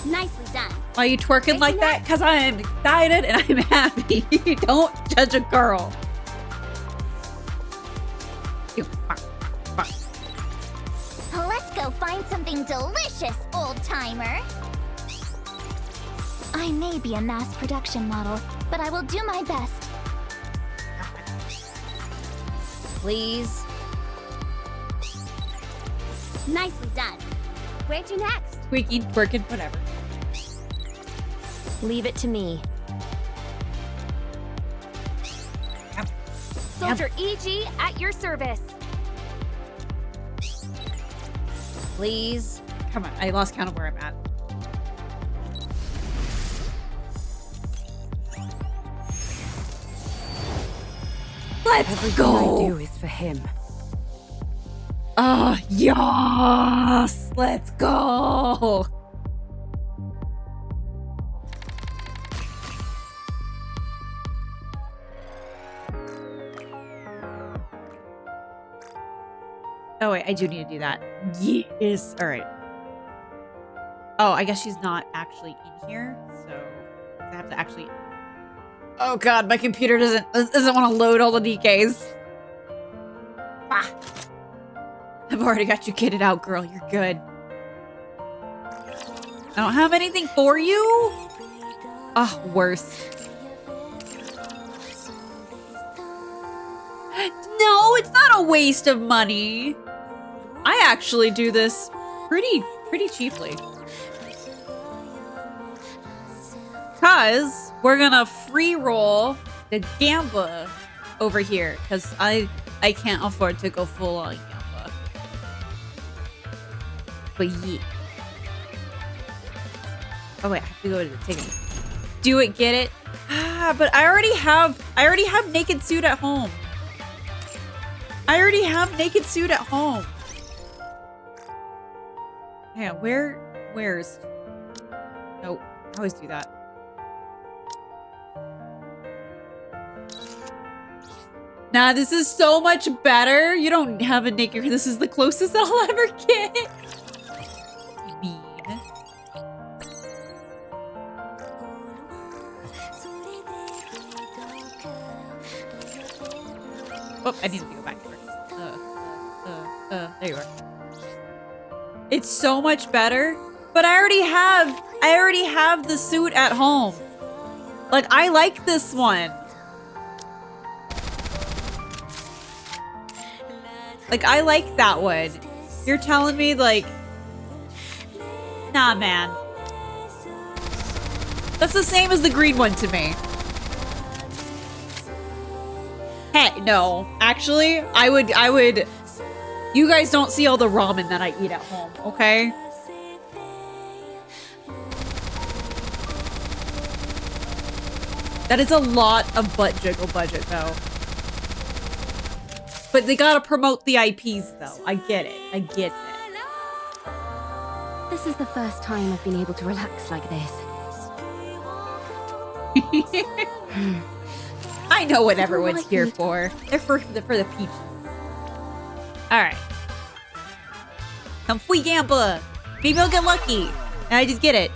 Nicely done. Why are you twerking like that? Because I am excited and I'm happy. Don't judge a girl. Let's go find something delicious, old-timer. I may be a mass production model, but I will do my best. Please. Nicely done. Where to next? Squeaky, twerking, whatever. Leave it to me. Soldier EG at your service. Please. Come on, I lost count of where I'm at. Let's go. Everything I do is for him. Yes! Let's go! Oh wait, I do need to do that. Yes! Alright. Oh, I guess she's not actually in here, so I have to actually... Oh god, my computer doesn't want to load all the Nikkes. Ah. I've already got you kitted out, girl. You're good. I don't have anything for you? Oh, worse. No, it's not a waste of money. I actually do this pretty cheaply. Cause we're gonna free roll the Gamba over here, cause I can't afford to go full on Gamba. But yeah. Oh wait, I have to go to the ticket. Do it, get it? Ah, but I already have naked suit at home. I already have naked suit at home. Yeah, where's? Nope, I always do that. Nah, this is so much better. You don't have a naked. This is the closest I'll ever get. Mean. Oh, I need to go back first. There you are. It's so much better, but I already have the suit at home. Like, I like this one. Like, I like that one. You're telling me, like... Nah, man. That's the same as the green one to me. Hey, no. Actually, I would... You guys don't see all the ramen that I eat at home, okay? That is a lot of butt jiggle budget, though. But they gotta promote the IPs, though. I get it. I get it. This is the first time I've been able to relax like this. I know what everyone's here for. They're for the peaches. Alright. Come free Gamba. Maybe I'll get lucky. And I just get it.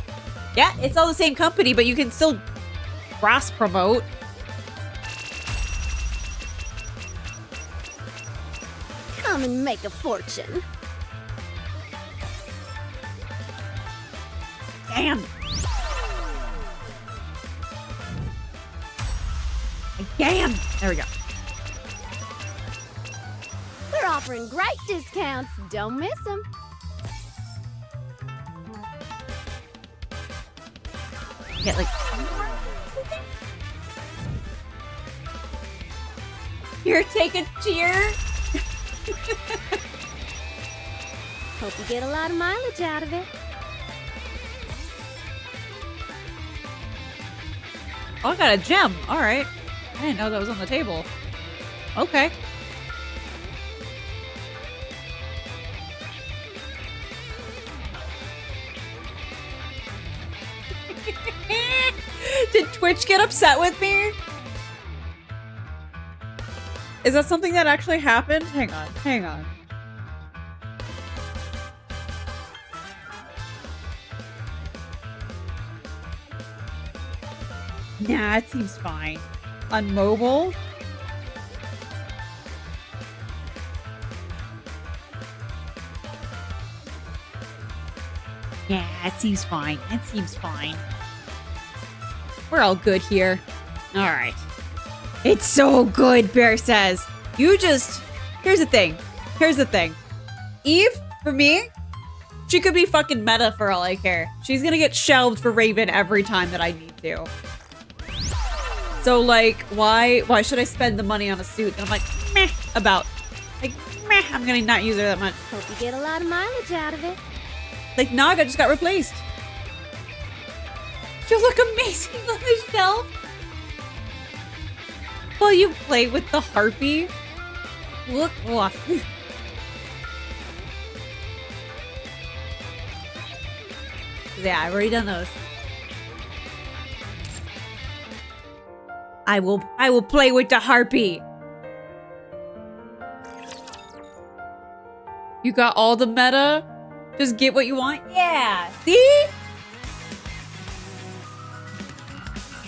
Yeah, it's all the same company, but you can still cross promote. Come and make a fortune. Damn. Damn. There we go. We're offering great discounts. Don't miss them. Get like... Here, take a cheer. Hope you get a lot of mileage out of it. Oh, I got a gem. All right. I didn't know that was on the table. Okay. Did Twitch get upset with me? Is that something that actually happened? Hang on. Hang on. Nah, it seems fine. On mobile? Yeah, it seems fine. It seems fine. We're all good here. Alright. It's so good, Bear says. You just... Here's the thing. Here's the thing. Eve, for me, she could be fucking meta for all I care. She's gonna get shelved for Raven every time that I need to. So, like, why should I spend the money on a suit that I'm like, meh, about? Like, meh, I'm gonna not use her that much. Hope you get a lot of mileage out of it. Like, Naga just got replaced. She'll look amazing on the shelf. While you play with the harpy. Look off. Yeah, I've already done those. I will play with the harpy. You got all the meta? Just get what you want? Yeah. See?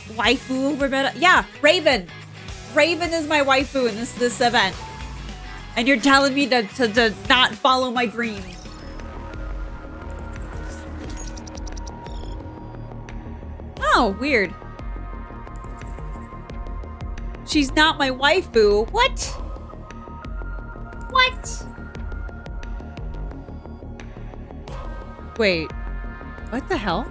Waifu over meta? Yeah, Raven. Raven is my waifu in this event. And you're telling me to not follow my dreams. Oh, weird. She's not my waifu. What? What? Wait. What the hell?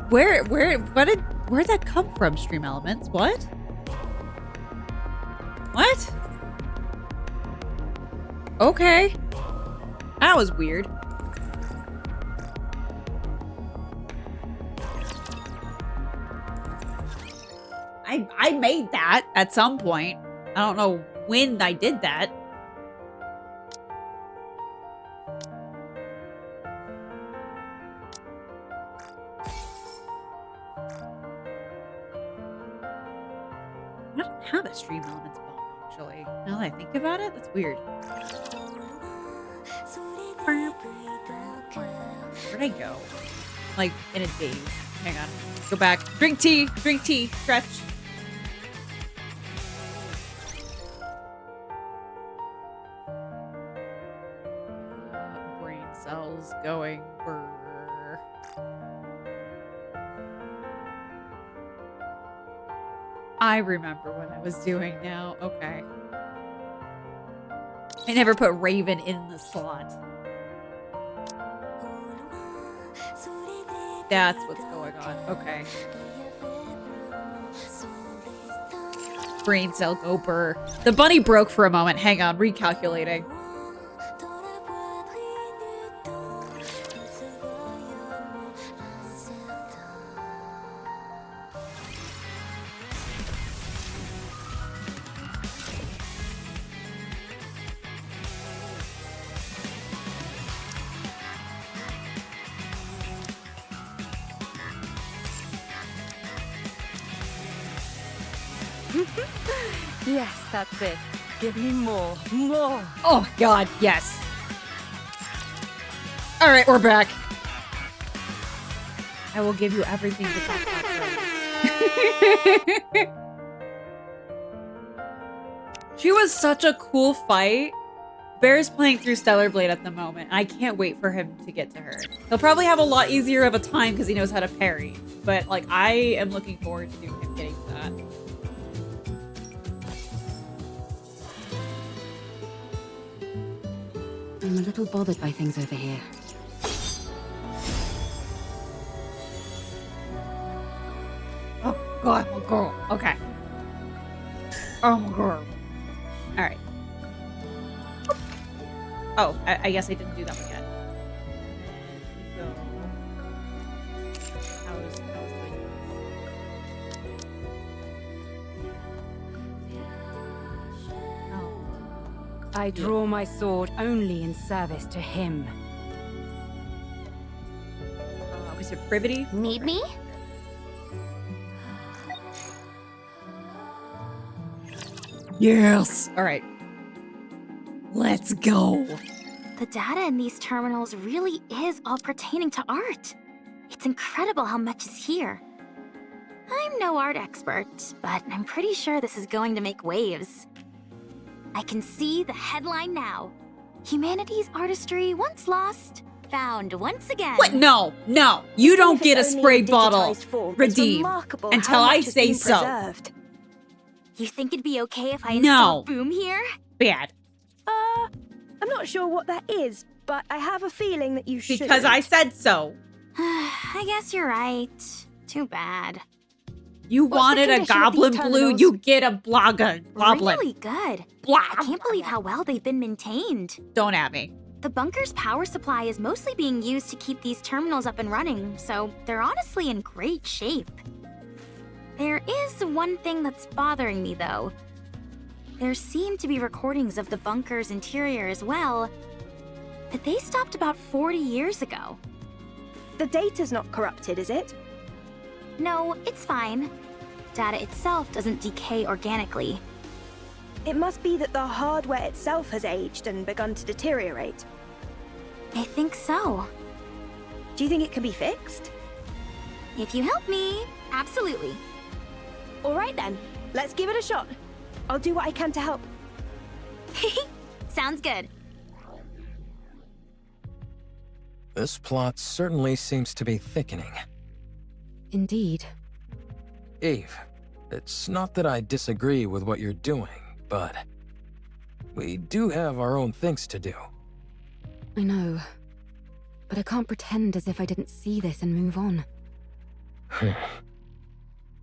Where'd that come from, Stream Elements? What? What? Okay. That was weird. I made that at some point. I don't know when I did that. I don't have a Stream Elements bomb, actually. Now that I think about it, that's weird. Where'd I go? Like, in a daze. Hang on. Go back. Drink tea! Drink tea! Stretch! Brain cells going brrr. I remember what I was doing now. Okay. I never put Raven in the slot. That's what's going on. Okay. Brain cell go burr. The bunny broke for a moment. Hang on. Recalculating. Yes, that's it. Give me more. More. Oh, God. Yes. All right, we're back. I will give you everything to talk about. She was such a cool fight. Bear's playing through Stellar Blade at the moment. I can't wait for him to get to her. He'll probably have a lot easier of a time because he knows how to parry. But, like, I am looking forward to him getting to that. I'm a little bothered by things over here. Oh, God. Oh, girl. Okay. Oh, girl. All right. Oh, I guess I didn't do that one yet. So, how's I draw my sword only in service to him. was it Privity? Need me? Yes. All right. Let's go. The data in these terminals really is all pertaining to art. It's incredible how much is here. I'm no art expert, but I'm pretty sure this is going to make waves. I can see the headline now. Humanity's artistry once lost, found once again. What? No, no. You don't get a spray bottle redeemed until I say so. Preserved. You think it'd be okay if I install Boom here? Bad. I'm not sure what that is, but I have a feeling that you should. Because I said so. I guess you're right. Too bad. You wanted a goblin blue, you get a goblin. Really good. I can't believe how well they've been maintained. Don't at me. The bunker's power supply is mostly being used to keep these terminals up and running, so they're honestly in great shape. There is one thing that's bothering me, though. There seem to be recordings of the bunker's interior as well, but they stopped about 40 years ago. The data's not corrupted, is it? No, it's fine. Data itself doesn't decay organically. It must be that the hardware itself has aged and begun to deteriorate. I think so. Do you think it can be fixed? If you help me, absolutely. All right then, let's give it a shot. I'll do what I can to help. Sounds good. This plot certainly seems to be thickening. Indeed. Eve, it's not that I disagree with what you're doing, but We do have our own things to do. I know. But I can't pretend as if I didn't see this and move on.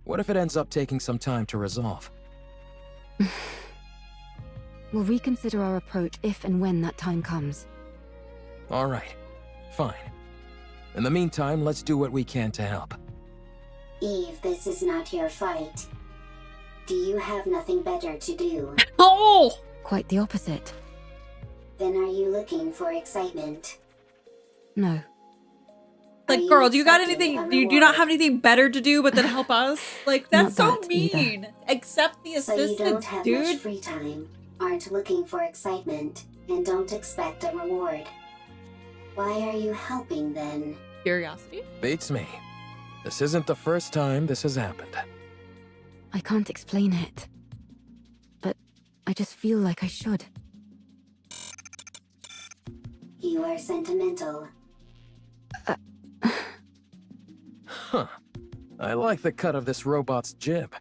What if it ends up taking some time to resolve? We'll reconsider our approach if and when that time comes. All right. Fine. In the meantime, let's do what we can to help. Eve, this is not your fight. Do you have nothing better to do? Oh! Quite the opposite. Then are you looking for excitement? No. Like, girl, do you got anything? Do you not have anything better to do but than help us? Like, that's so mean. Accept the assistance, so you don't have dude. much free time, aren't looking for excitement, and don't expect a reward. Why are you helping then? Curiosity? Beats me. This isn't the first time this has happened. I can't explain it. But I just feel like I should. You are sentimental. Huh. I like the cut of this robot's jib.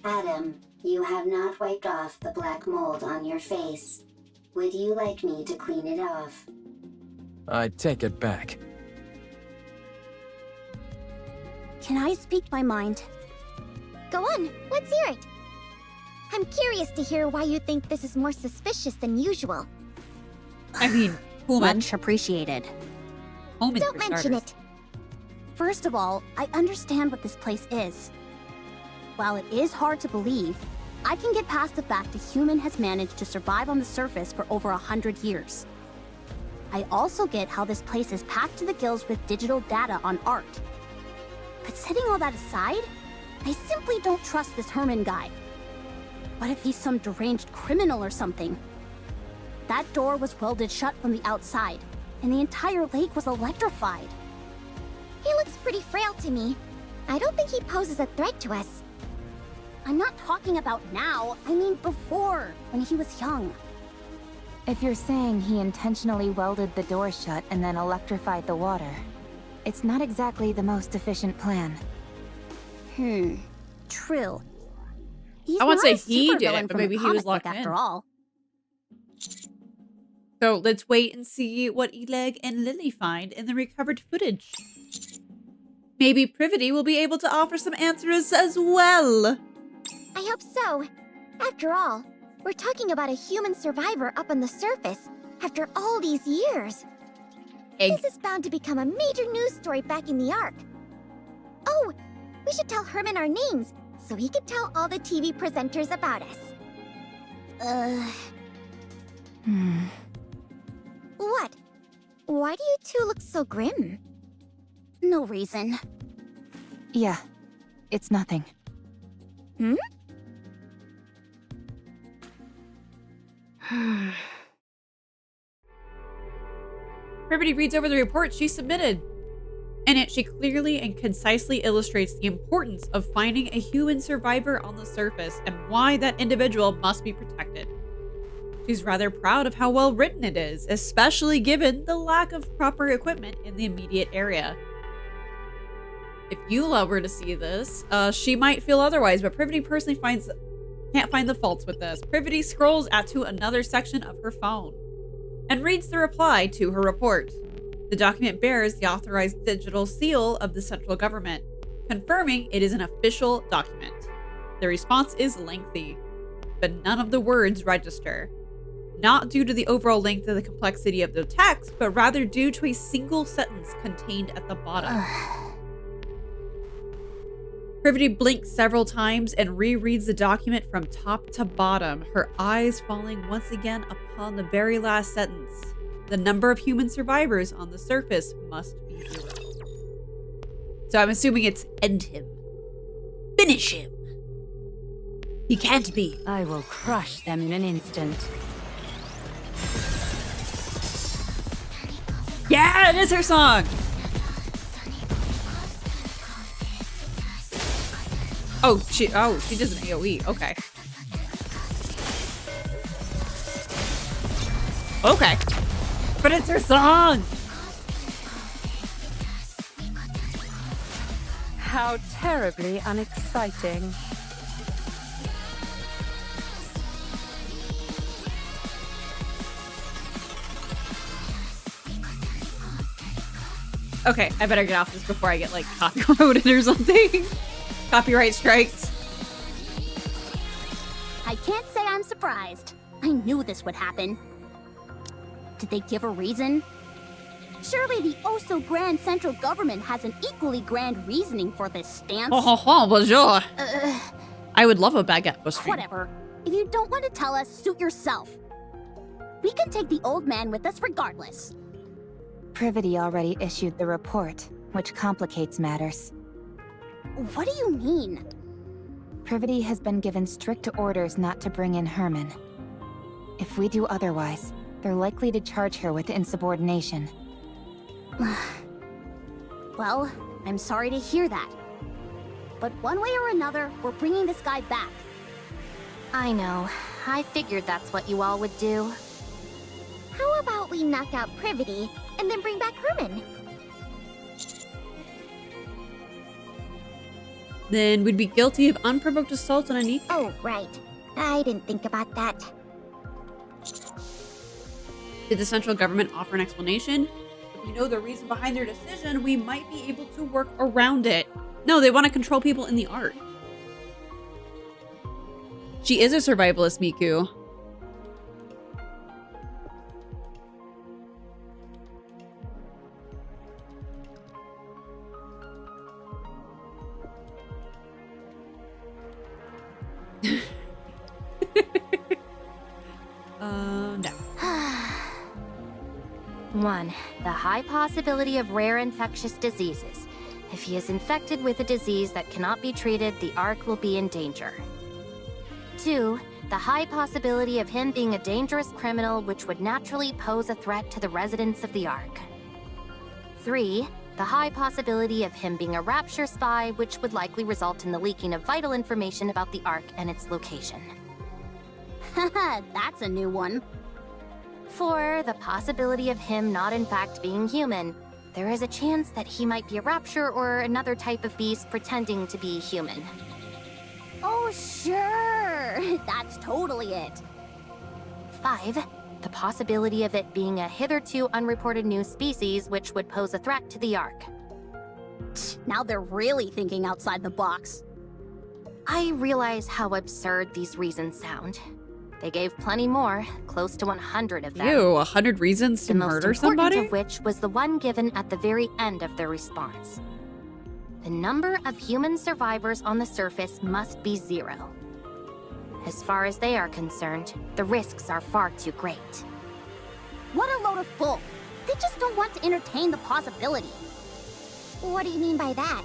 Adam, you have not wiped off the black mold on your face. Would you like me to clean it off? I'd take it back. Can I speak my mind? Go on, let's hear it. I'm curious to hear why you think this is more suspicious than usual. I mean, Pullman. Much appreciated. Pullman Don't for mention starters. it. First of all, I understand what this place is. While it is hard to believe, I can get past the fact a human has managed to survive on the surface for over 100 years. I also get how this place is packed to the gills with digital data on art. But setting all that aside, I simply don't trust this Herman guy. What if he's some deranged criminal or something? That door was welded shut from the outside, and the entire lake was electrified. He looks pretty frail to me. I don't think he poses a threat to us. I'm not talking about now, I mean before, when he was young. If you're saying he intentionally welded the door shut and then electrified the water, it's not exactly the most efficient plan. True. He's I wouldn't not say he a did supervillain it, but from the maybe he comic was book locked after in. all. So let's wait and see what Oleg and Lily find in the recovered footage. Maybe Privity will be able to offer some answers as well. I hope so. After all, we're talking about a human survivor up on the surface after all these years. This is bound to become a major news story back in the Ark. Oh, we should tell Herman our names so he can tell all the TV presenters about us. What? Why do you two look so grim? No reason. Yeah, it's nothing. Privity reads over the report she submitted. In it, she clearly and concisely illustrates the importance of finding a human survivor on the surface and why that individual must be protected. She's rather proud of how well written it is, especially given the lack of proper equipment in the immediate area. If Eula were to see this, she might feel otherwise, but Privity personally can't find the faults with this. Privity scrolls to another section of her phone and reads the reply to her report. The document bears the authorized digital seal of the central government, confirming it is an official document. The response is lengthy, but none of the words register. Not due to the overall length of the complexity of the text, but rather due to a single sentence contained at the bottom. Privity blinks several times and rereads the document from top to bottom, her eyes falling once again upon the very last sentence. The number of human survivors on the surface must be 0. So I'm assuming it's end him. Finish him. He can't be. I will crush them in an instant. Yeah, it is her song. Oh, she does an AoE. Okay. Okay. But it's her song. How terribly unexciting. Okay, I better get off this before I get, like, copyrighted or something. Copyright strikes. I can't say I'm surprised. I knew this would happen. Did they give a reason? Surely the oh-so-grand central government has an equally grand reasoning for this stance. Oh, bonjour. I would love a baguette for stream. Whatever. If you don't want to tell us, suit yourself. We can take the old man with us regardless. Privity already issued the report, which complicates matters. What do you mean? Privity has been given strict orders not to bring in Herman. If we do otherwise, they're likely to charge her with insubordination. Well, I'm sorry to hear that. But one way or another, we're bringing this guy back. I know. I figured that's what you all would do. How about we knock out Privity and then bring back Herman? Then we'd be guilty of unprovoked assault on a Nikke. Oh, right. I didn't think about that. Did the central government offer an explanation? If we know the reason behind their decision, we might be able to work around it. No, they want to control people in the art. She is a survivalist, Miku. No. 1. The high possibility of rare infectious diseases. If he is infected with a disease that cannot be treated, the Ark will be in danger. 2. The high possibility of him being a dangerous criminal which would naturally pose a threat to the residents of the Ark. 3. The high possibility of him being a Rapture spy which would likely result in the leaking of vital information about the Ark and its location. Haha, that's a new one. 4. The possibility of him not in fact being human. There is a chance that he might be a Rapture or another type of beast pretending to be human. Oh, sure. That's totally it. 5. The possibility of it being a hitherto unreported new species which would pose a threat to the Ark. Now they're really thinking outside the box. I realize how absurd these reasons sound. They gave plenty more, close to 100 of them. Ew, 100 reasons to murder somebody? The most important of which was the one given at the very end of their response. The number of human survivors on the surface must be 0. As far as they are concerned, the risks are far too great. What a load of bull! They just don't want to entertain the possibility. What do you mean by that?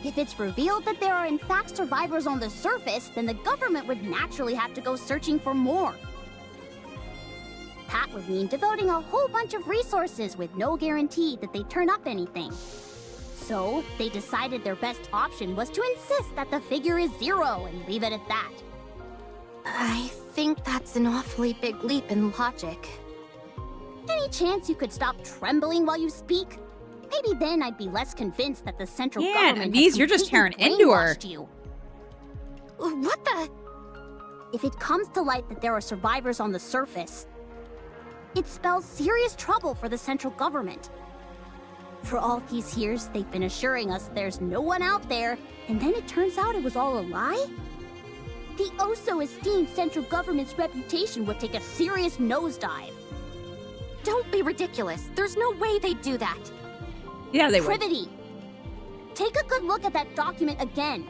If it's revealed that there are in fact survivors on the surface, then the government would naturally have to go searching for more. That would mean devoting a whole bunch of resources with no guarantee that they turn up anything. So, they decided their best option was to insist that the figure is 0 and leave it at that. I think that's an awfully big leap in logic. Any chance you could stop trembling while you speak? Maybe then I'd be less convinced that the central government has you're just tearing into her. You. What the? If it comes to light that there are survivors on the surface, it spells serious trouble for the central government. For all these years, they've been assuring us there's no one out there, and then it turns out it was all a lie? The oh-so-esteemed central government's reputation would take a serious nosedive. Don't be ridiculous. There's no way they'd do that. Yeah, they would. Privity. Take a good look at that document again.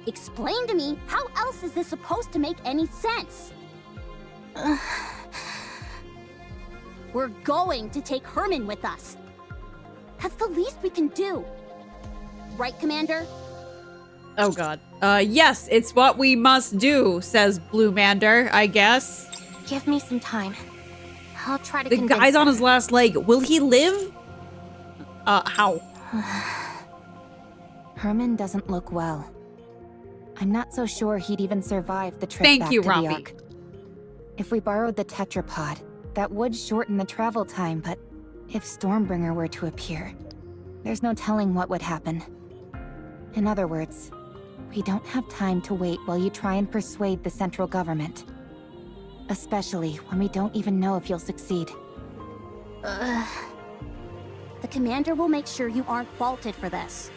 Explain to me, how else is this supposed to make any sense? We're going to take Herman with us. That's the least we can do. Right, Commander? Oh god. Yes, it's what we must do, says Blumander, I guess. Give me some time. I'll try to The convince guy's them. on his last leg. Will he live? How? Herman doesn't look well. I'm not so sure he'd even survive the trip Thank back you, to Robbie. the Ark. If we borrowed the tetrapod, that would shorten the travel time, but if Stormbringer were to appear, there's no telling what would happen. In other words, we don't have time to wait while you try and persuade the central government. Especially when we don't even know if you'll succeed. The commander will make sure you aren't faulted for this.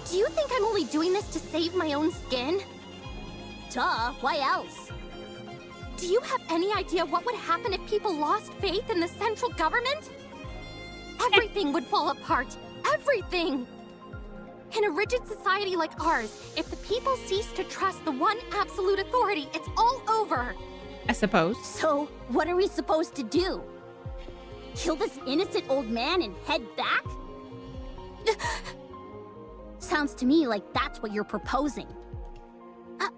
Do you think I'm only doing this to save my own skin? Duh, why else? Do you have any idea what would happen if people lost faith in the central government? Everything would fall apart. Everything! In a rigid society like ours, if the people cease to trust the one absolute authority, it's all over. I suppose. So, what are we supposed to do? Kill this innocent old man and head back? Sounds to me like that's what you're proposing.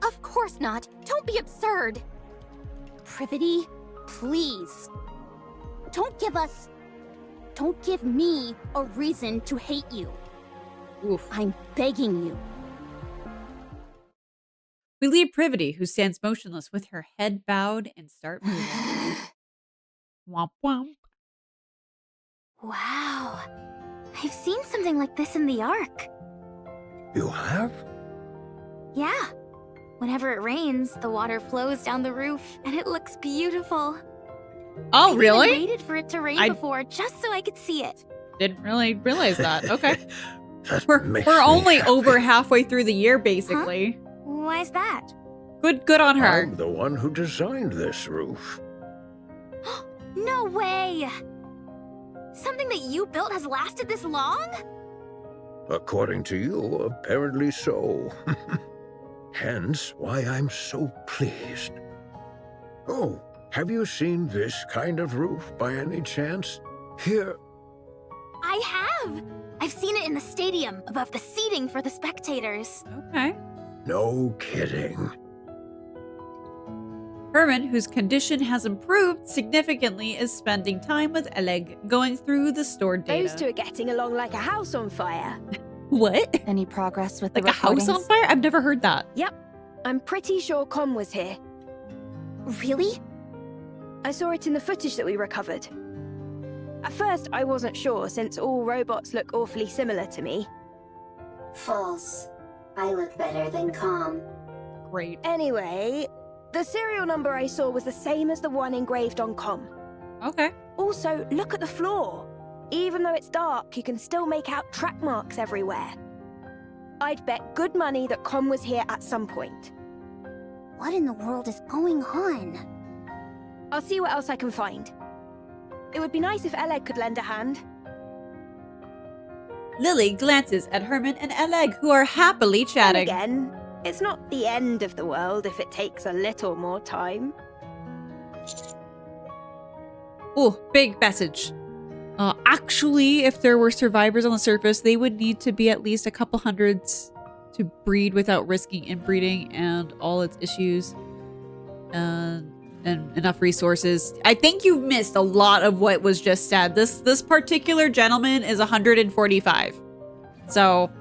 Of course not. Don't be absurd. Privity, please. Don't give me a reason to hate you. Oof. I'm begging you. We leave Privity, who stands motionless with her head bowed, and start moving. Womp womp. Wow. I've seen something like this in the Ark. You have? Yeah. Whenever it rains, the water flows down the roof, and it looks beautiful. Oh, really? I waited for it to rain before, just so I could see it. Didn't really realize that. Okay. That We're only over halfway through the year, basically. Huh? Why's that? Good on her. I'm the one who designed this roof. No way! Something that you built has lasted this long? According to you, apparently so. Hence why I'm so pleased. Oh, have you seen this kind of roof by any chance? Here. I have! I've seen it in the stadium, above the seating for the spectators. Okay. No kidding. Herman, whose condition has improved significantly, is spending time with Oleg, going through the stored data. Those two are getting along like a house on fire. What? Any progress with the Like a house on fire? I've never heard that. Yep. I'm pretty sure Com was here. Really? I saw it in the footage that we recovered. At first, I wasn't sure, since all robots look awfully similar to me. False. I look better than Com. Great. Anyway, the serial number I saw was the same as the one engraved on Com. Okay. Also, look at the floor. Even though it's dark, you can still make out track marks everywhere. I'd bet good money that Com was here at some point. What in the world is going on? I'll see what else I can find. It would be nice if Oleg could lend a hand. Lily glances at Herman and Oleg, who are happily chatting. And again, it's not the end of the world if it takes a little more time. Oh, big message. Actually, if there were survivors on the surface, they would need to be at least a couple hundreds to breed without risking inbreeding and all its issues. And enough resources. I think you've missed a lot of what was just said. This particular gentleman is 145. So,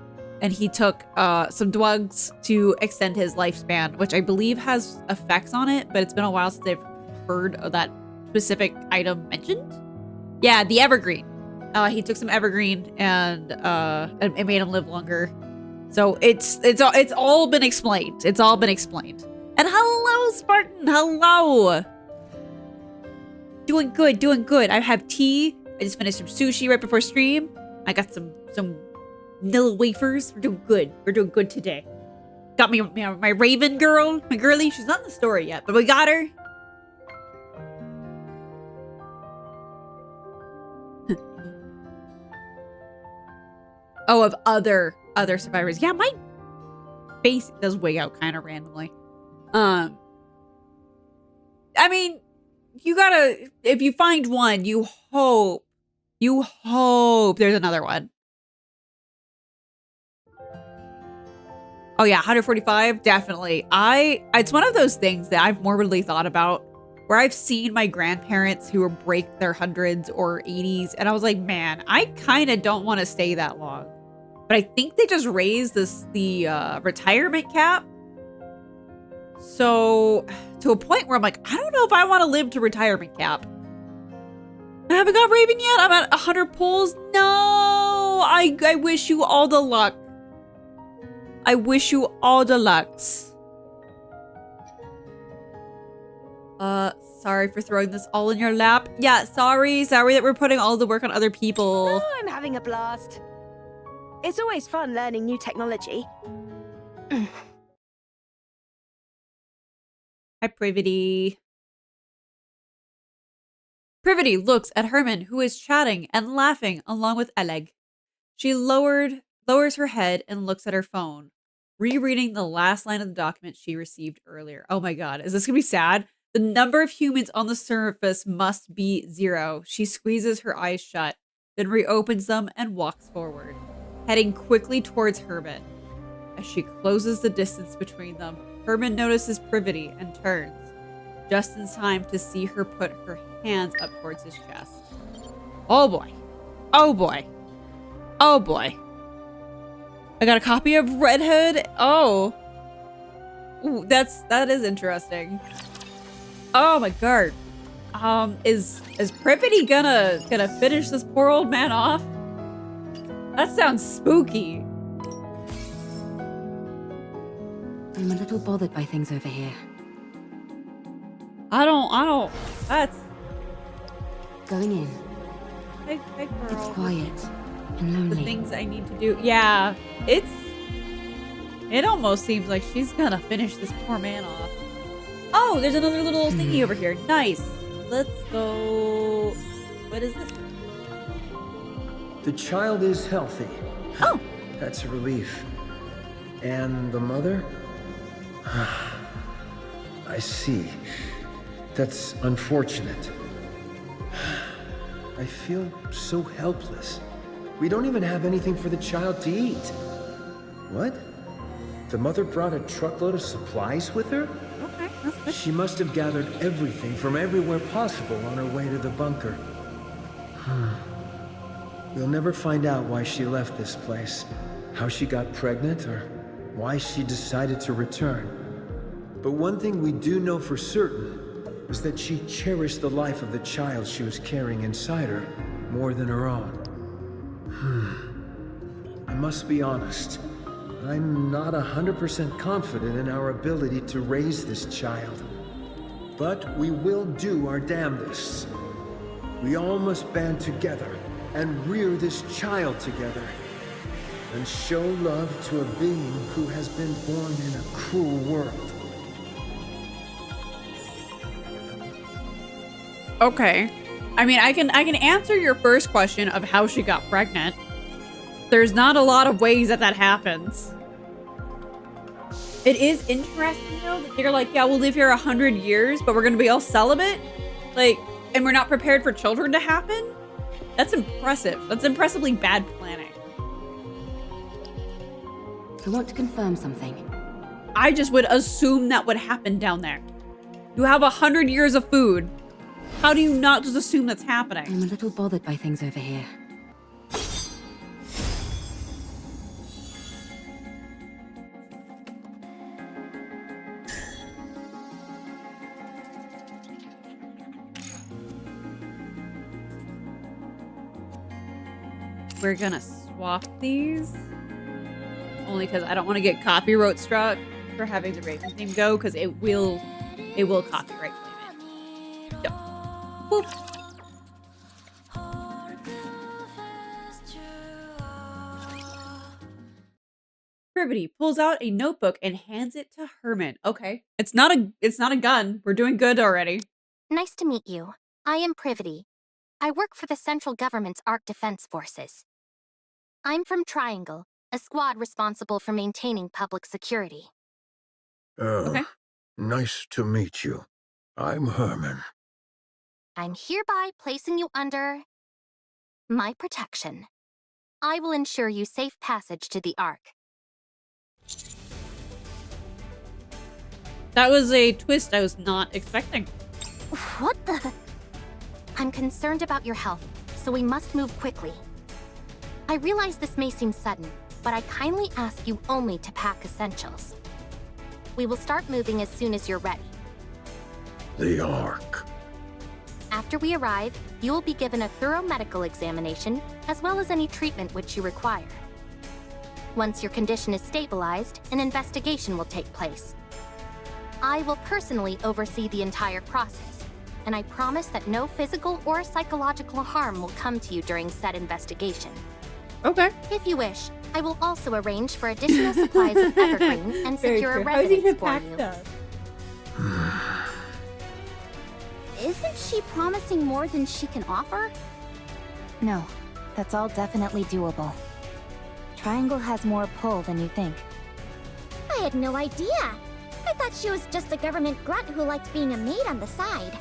and he took some drugs to extend his lifespan, which I believe has effects on it, but it's been a while since I've heard of that specific item mentioned. Yeah, the evergreen. He took some evergreen and it made him live longer. So it's all been explained. It's all been explained. And hello, Spartan. Hello. Doing good, doing good. I have tea. I just finished some sushi right before stream. I got some vanilla wafers. We're doing good. We're doing good today. Got me my Raven girl, my girlie. She's not in the story yet, but we got her. Oh, of other survivors. Yeah, my face does wig out kind of randomly. I mean, you gotta, if you find one, you hope there's another one. Oh yeah, 145, definitely. It's one of those things that I've morbidly thought about, where I've seen my grandparents who break their hundreds or 80s, and I was like, man, I kind of don't want to stay that long. But I think they just raised the retirement cap. So, to a point where I'm like, I don't know if I want to live to retirement cap. I haven't got Raven yet. I'm at 100 pulls. No, I wish you all the luck. I wish you all the lucks. Sorry for throwing this all in your lap. Yeah, sorry that we're putting all the work on other people. Oh, I'm having a blast. It's always fun learning new technology. Hi, Privity. Privity looks at Herman, who is chatting and laughing along with Oleg. She lowers her head and looks at her phone, rereading the last line of the document she received earlier. Oh my god, is this gonna be sad? The number of humans on the surface must be 0. She squeezes her eyes shut, then reopens them and walks forward, heading quickly towards Herman. As she closes the distance between them, Herman notices Privity and turns, just in time to see her put her hands up towards his chest. Oh boy. Oh boy. Oh boy. I got a copy of Red Hood. Oh. Ooh, that is interesting. Oh my god. Is Privity gonna finish this poor old man off? That sounds spooky. I'm a little bothered by things over here. I don't. That's going in. Hey girl. It's quiet and lonely. The things I need to do. Yeah, it almost seems like she's gonna finish this poor man off. Oh, there's another little thingy over here. Nice. Let's go. What is this? The child is healthy. Oh. That's a relief. And the mother? I see. That's unfortunate. I feel so helpless. We don't even have anything for the child to eat. What? The mother brought a truckload of supplies with her? Okay, that's good. She must have gathered everything from everywhere possible on her way to the bunker. We'll never find out why she left this place, how she got pregnant, or why she decided to return. But one thing we do know for certain is that she cherished the life of the child she was carrying inside her more than her own. I must be honest. I'm not 100% confident in our ability to raise this child. But we will do our damnedest. We all must band together and rear this child together. And show love to a being who has been born in a cruel world. Okay. I mean, I can answer your first question of how she got pregnant. There's not a lot of ways that happens. It is interesting though that they're like, yeah, we'll live here 100 years, but we're gonna be all celibate, like, and we're not prepared for children to happen. That's impressive. That's impressively bad planning. I want to confirm something. I just would assume that would happen down there. You have 100 years of food. How do you not just assume that's happening? I'm a little bothered by things over here. We're gonna swap these. Only because I don't want to get copyright struck for having the Raven theme go, because it will copyright claim it. So, boop. Privity pulls out a notebook and hands it to Herman. Okay. It's not a gun. We're doing good already. Nice to meet you. I am Privity. I work for the central government's Ark Defense Forces. I'm from Triangle, a squad responsible for maintaining public security. Okay. Nice to meet you. I'm Herman. I'm hereby placing you under my protection. I will ensure you safe passage to the Ark. That was a twist I was not expecting. What the? I'm concerned about your health, so we must move quickly. I realize this may seem sudden, but I kindly ask you only to pack essentials. We will start moving as soon as you're ready. The Ark. After we arrive, you will be given a thorough medical examination, as well as any treatment which you require. Once your condition is stabilized, an investigation will take place. I will personally oversee the entire process, and I promise that no physical or psychological harm will come to you during said investigation. Okay. If you wish, I will also arrange for additional supplies of evergreen and secure a residence for you. Isn't she promising more than she can offer? No, that's all definitely doable. Triangle has more pull than you think. I had no idea. I thought she was just a government grunt who liked being a maid on the side.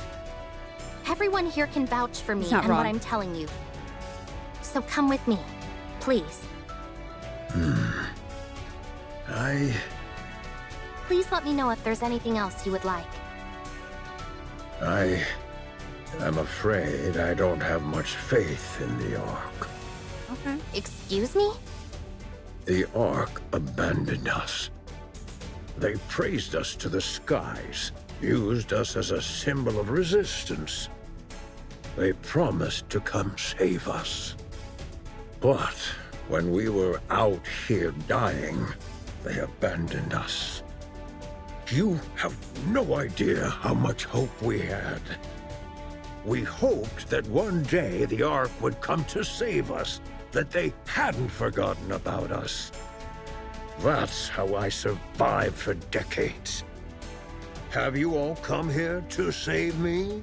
Everyone here can vouch for me He's not and wrong. what I'm telling you. So come with me, please. Please let me know if there's anything else you would like. I'm afraid I don't have much faith in the Ark. Okay. Excuse me? The Ark abandoned us. They praised us to the skies, used us as a symbol of resistance. They promised to come save us. But when we were out here dying, they abandoned us. You have no idea how much hope we had. We hoped that one day the Ark would come to save us, that they hadn't forgotten about us. That's how I survived for decades. Have you all come here to save me?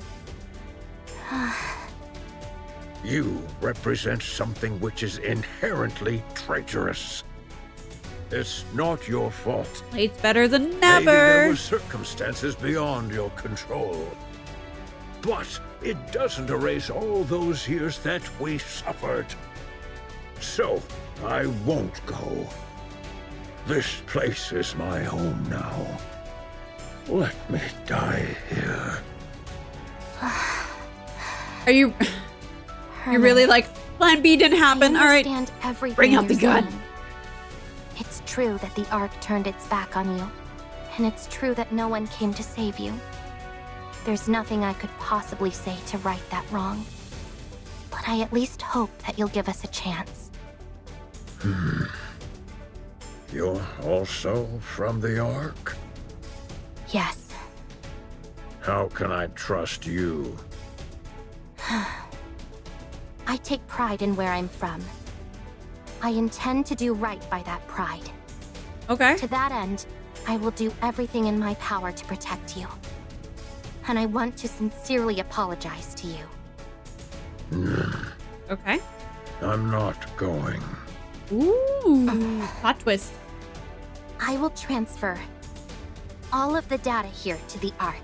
You represent something which is inherently traitorous. It's not your fault. It's better than Maybe there never. were circumstances beyond your control. But it doesn't erase all those years that we suffered. So, I won't go. This place is my home now. Let me die here. Are you... You're really like, Plan B didn't happen, alright. Bring out the gun. It's true that the Ark turned its back on you. And it's true that no one came to save you. There's nothing I could possibly say to right that wrong. But I at least hope that you'll give us a chance. You're also from the Ark? Yes. How can I trust you? I take pride in where I'm from. I intend to do right by that pride. Okay. To that end, I will do everything in my power to protect you. And I want to sincerely apologize to you. Okay. I'm not going. Ooh, plot twist. I will transfer all of the data here to the Ark.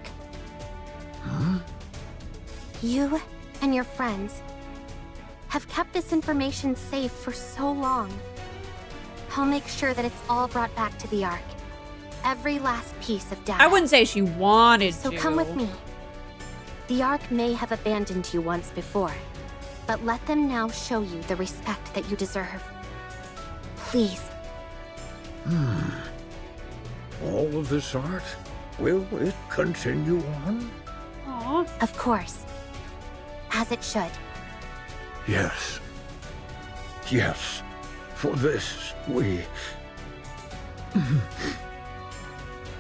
You and your friends have kept this information safe for so long. I'll make sure that it's all brought back to the Ark. Every last piece of data. I wouldn't say she wanted So to. come with me. The Ark may have abandoned you once before, but let them now show you the respect that you deserve. Please. All of this art? Will it continue on? Aww. Of course. As it should. Yes. Yes. For this, we...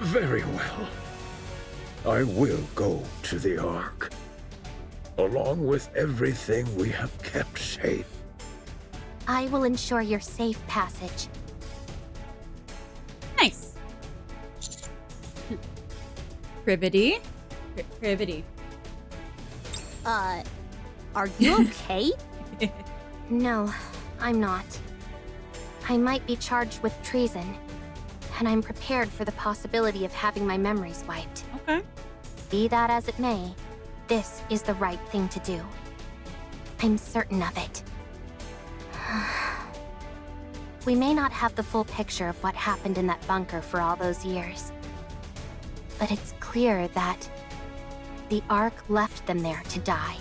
Very well. I will go to the Ark. Along with everything we have kept safe. I will ensure your safe passage. Nice. Privity. Privity. Are you okay? No, I'm not. I might be charged with treason, and I'm prepared for the possibility of having my memories wiped. Okay. Be that as it may, this is the right thing to do. I'm certain of it. We may not have the full picture of what happened in that bunker for all those years, but it's clear that the Ark left them there to die.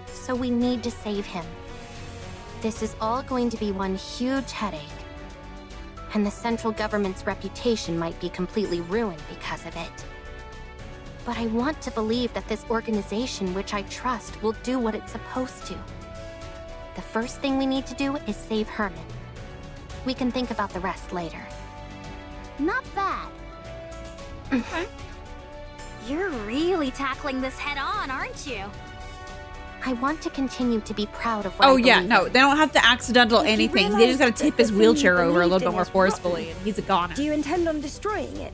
So we need to save him. This is all going to be one huge headache, and the central government's reputation might be completely ruined because of it. But I want to believe that this organization, which I trust, will do what it's supposed to. The first thing we need to do is save Herman. We can think about the rest later. Not bad. Okay. You're really tackling this head on, aren't you? I want to continue to be proud of what Oh I yeah, believe no, in. they don't have to accidental If you anything. They realise just gotta that tip the his thing wheelchair you over a little believed bit in more is forcefully, rotten, and he's a goner. do you intend on destroying it?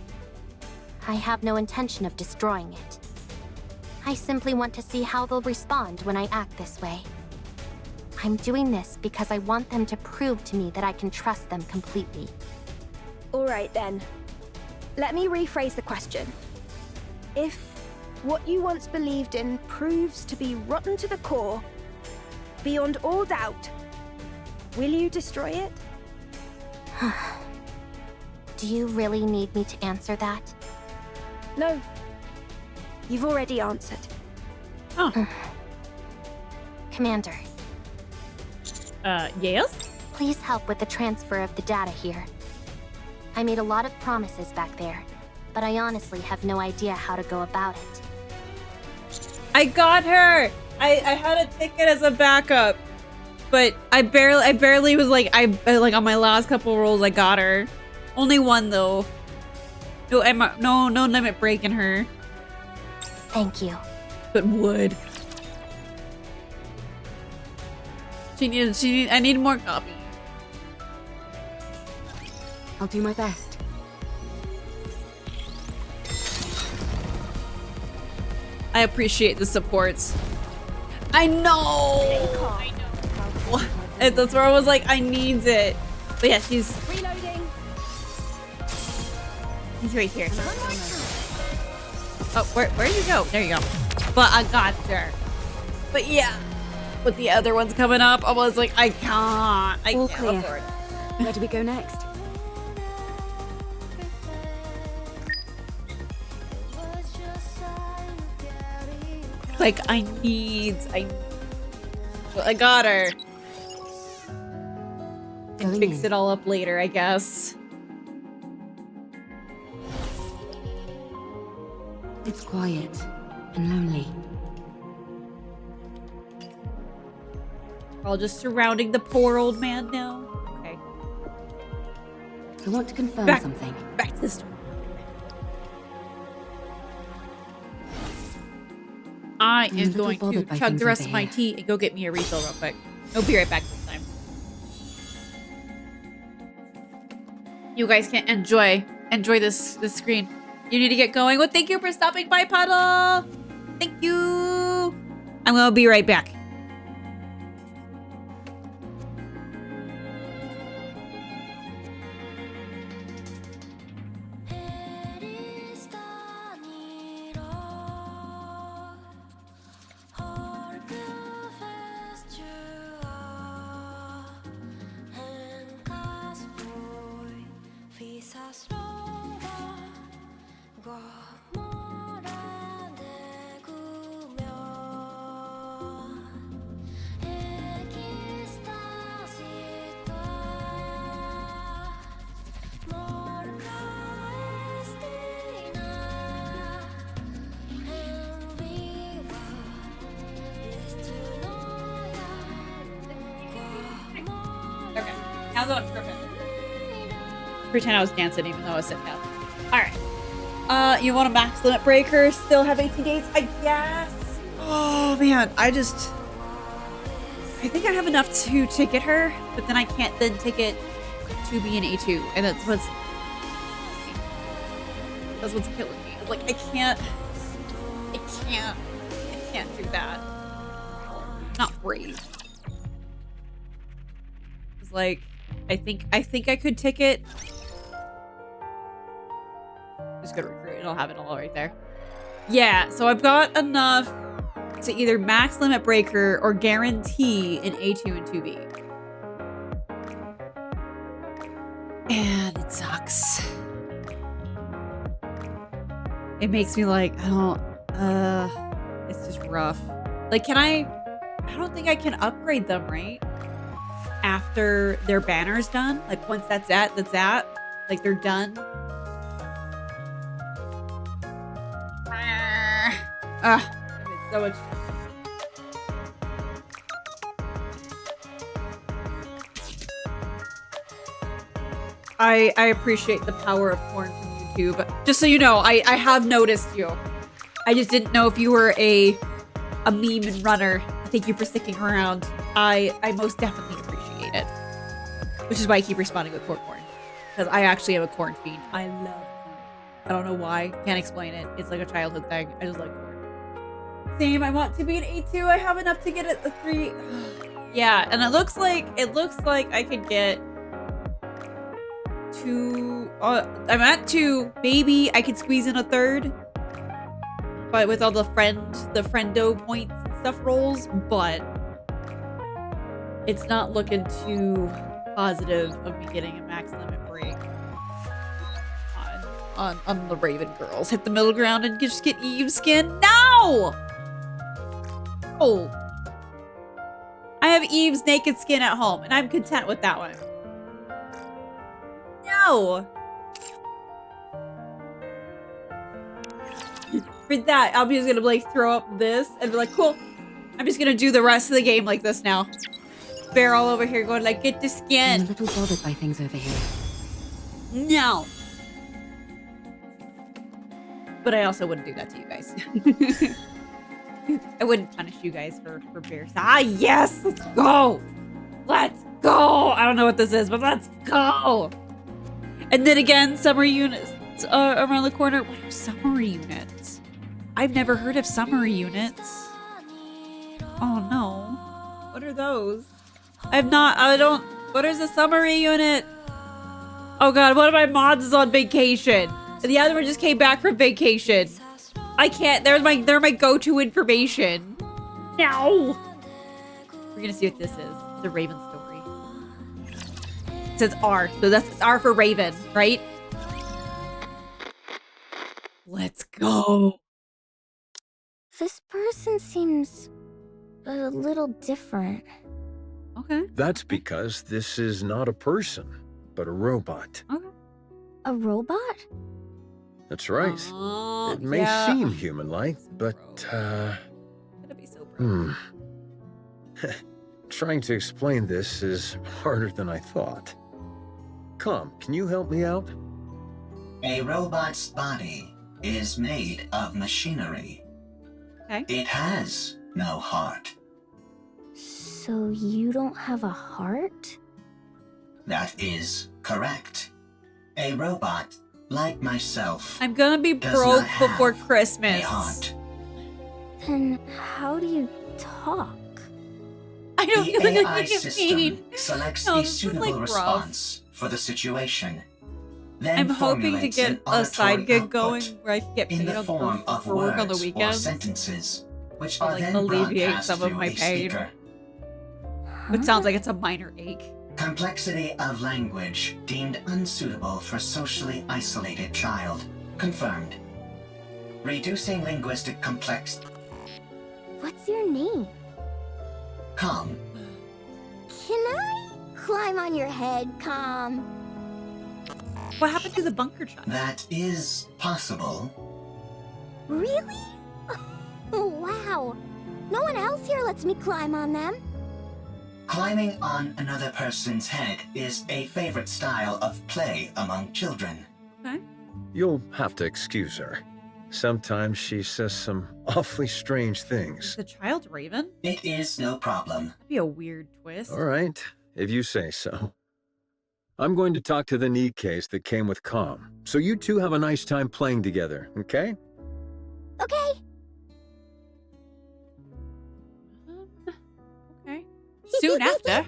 I have no intention of destroying it. I simply want to see how they'll respond when I act this way. I'm doing this because I want them to prove to me that I can trust them completely. All right then. Let me rephrase the question. If what you once believed in proves to be rotten to the core, beyond all doubt, will you destroy it? Do you really need me to answer that? No. You've already answered. Oh. Commander. Yes? Please help with the transfer of the data here. I made a lot of promises back there, but I honestly have no idea how to go about it. I got her! I had a ticket as a backup, but I barely was like, like on my last couple rolls, I got her. Only one though. No limit break in her. Thank you. But would. I need more copy. I'll do my best. I appreciate the supports. I know! That's where I was like, I needs it. But yeah, she's... Reloading. He's right here. Oh, where did you go? There you go. But I got her. But yeah, with the other ones coming up, I was like, I can't. I All can't clear. afford it. Where do we go next? Like, I got her. And Going fix in. it all up later, I guess. It's quiet and lonely. We're all just surrounding the poor old man now. Okay. I want to confirm Back- something. Back to the store. I I'm a am little going to bothered by chug things the rest over of my here. tea and go get me a refill real quick. I'll be right back this time. You guys can enjoy this screen. You need to get going. Well, thank you for stopping by, Puddle. Thank you. I'm gonna be right back. Okay, now that I'm tripping. Pretend I was dancing even though I was sitting down. Alright. You want a max limit breaker? Still have 18 days? I guess. Oh man, I think I have enough to ticket her, but then I can't then ticket 2B and A2, and that's what's killing me. It's like I can't do that. Not brave. It's like I think I could ticket. Just go to recruit and I'll have it all right there. Yeah, so I've got enough to either max limit breaker or guarantee an A2 and 2B. And it sucks. It makes me like, it's just rough. Like, I don't think I can upgrade them, right? After their banner's done? Like, once that's at. Like, they're done. It's so much. I appreciate the power of porn from YouTube. Just so you know, I have noticed you. I just didn't know if you were a meme and runner. Thank you for sticking around. I most definitely appreciate it. Which is why I keep responding with corn. Because I actually am a corn fiend. I love corn. I don't know why. Can't explain it. It's like a childhood thing. I just like corn. Same. I want to be an A2. I have enough to get it a 3. Yeah, and it looks like I could get 2. I'm at 2. Maybe I could squeeze in a 3rd. But with all the friendo points and stuff rolls, but it's not looking too positive of me getting a max limit break on the Raven girls. Hit the middle ground and just get Eve skin. No! Oh. I have Eve's naked skin at home, and I'm content with that one. No! For that, I'm just gonna like throw up this and be like, cool. I'm just gonna do the rest of the game like this now. Bear all over here going like, get the skin. I'm a little bothered by things over here. No. But I also wouldn't do that to you guys. I wouldn't punish you guys for bears. Ah, yes! Let's go! Let's go! I don't know what this is, but let's go! And then again, summer units around the corner. What are summer units? I've never heard of summer units. Oh no. What are those? What is a summary unit? Oh god, one of my mods is on vacation. And the other one just came back from vacation. I can't, they're my go-to information. No! We're gonna see what this is. The Raven story. It says R, so that's R for Raven, right? Let's go. This person seems a little different. Okay. That's because this is not a person, but a robot. Okay. A robot? That's right. It may seem human-like, but, trying to explain this is harder than I thought. Come, can you help me out? A robot's body is made of machinery. Okay. It has no heart. So you don't have a heart? That is correct. A robot, like myself, I'm gonna be broke before Christmas. a heart. Then how do you talk? I don't The know what AI you system mean. selects No, a this is, suitable like, rough. response for the situation. Then I'm hoping to formulates get an a side auditory gig output going where I can get in paid the form of for work on the words or weekends. sentences, which To, are like, then alleviate broadcast some of through my a pain. speaker. Which sounds like it's a minor ache. Complexity of language deemed unsuitable for socially isolated child. Confirmed. Reducing linguistic complexity. What's your name? Calm. Can I climb on your head, Calm? What happened to the bunker child? That is possible. Really? Wow. No one else here lets me climb on them. Climbing on another person's head is a favorite style of play among children. Okay. You'll have to excuse her. Sometimes she says some awfully strange things. The child Raven? It is no problem. That'd be a weird twist. All right, if you say so. I'm going to talk to the Nikkes that came with Calm, so you two have a nice time playing together, okay? Okay. Okay. Soon after.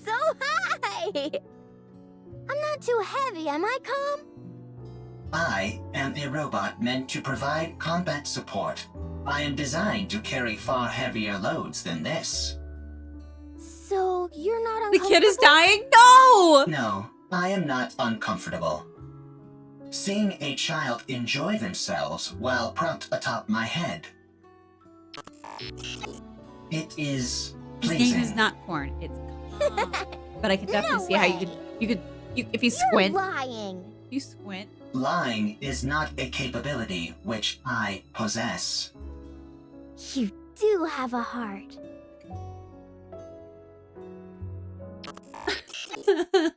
So high! I'm not too heavy, am I, Calm? I am a robot meant to provide combat support. I am designed to carry far heavier loads than this. So you're not The uncomfortable? kid is dying? No! No, I am not uncomfortable. Seeing a child enjoy themselves while propped atop my head. It is His pleasing. name is not Corn, it's Calm. But I can definitely see how you could if you squint. You're lying. You squint. Lying is not a capability which I possess. You do have a heart.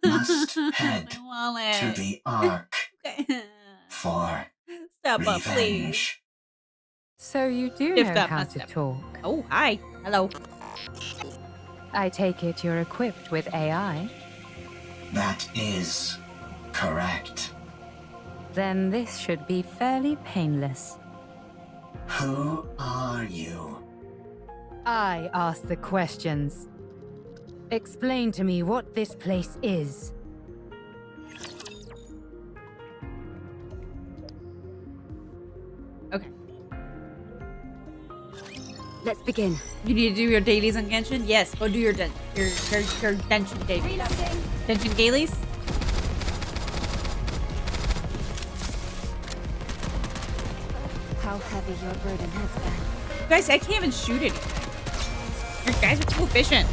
Must head My wallet. to the Ark. Okay. that butt, please. Revenge. So you do Shift know up, how not to step. talk. Oh, hi. Hello. I take it you're equipped with AI. That is correct. Then this should be fairly painless. Who are you? I ask the questions. Explain to me what this place is. Okay. Let's begin. You need to do your dailies on Genshin? Yes, go do your Genshin dailies. Genshin dailies? How heavy your burden has been. Guys, I can't even shoot anything. You guys are too efficient.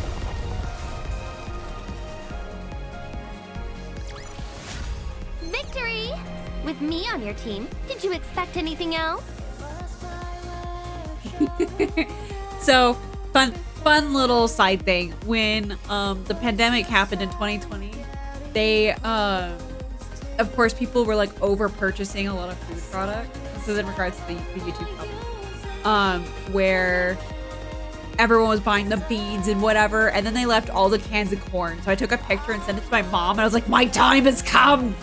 Victory! With me on your team, did you expect anything else? So, fun little side thing. When the pandemic happened in 2020, they of course people were like over purchasing a lot of food products. This is in regards to the YouTube company. Where everyone was buying the beans and whatever, and then they left all the cans of corn. So I took a picture and sent it to my mom, and I was like, my time has come.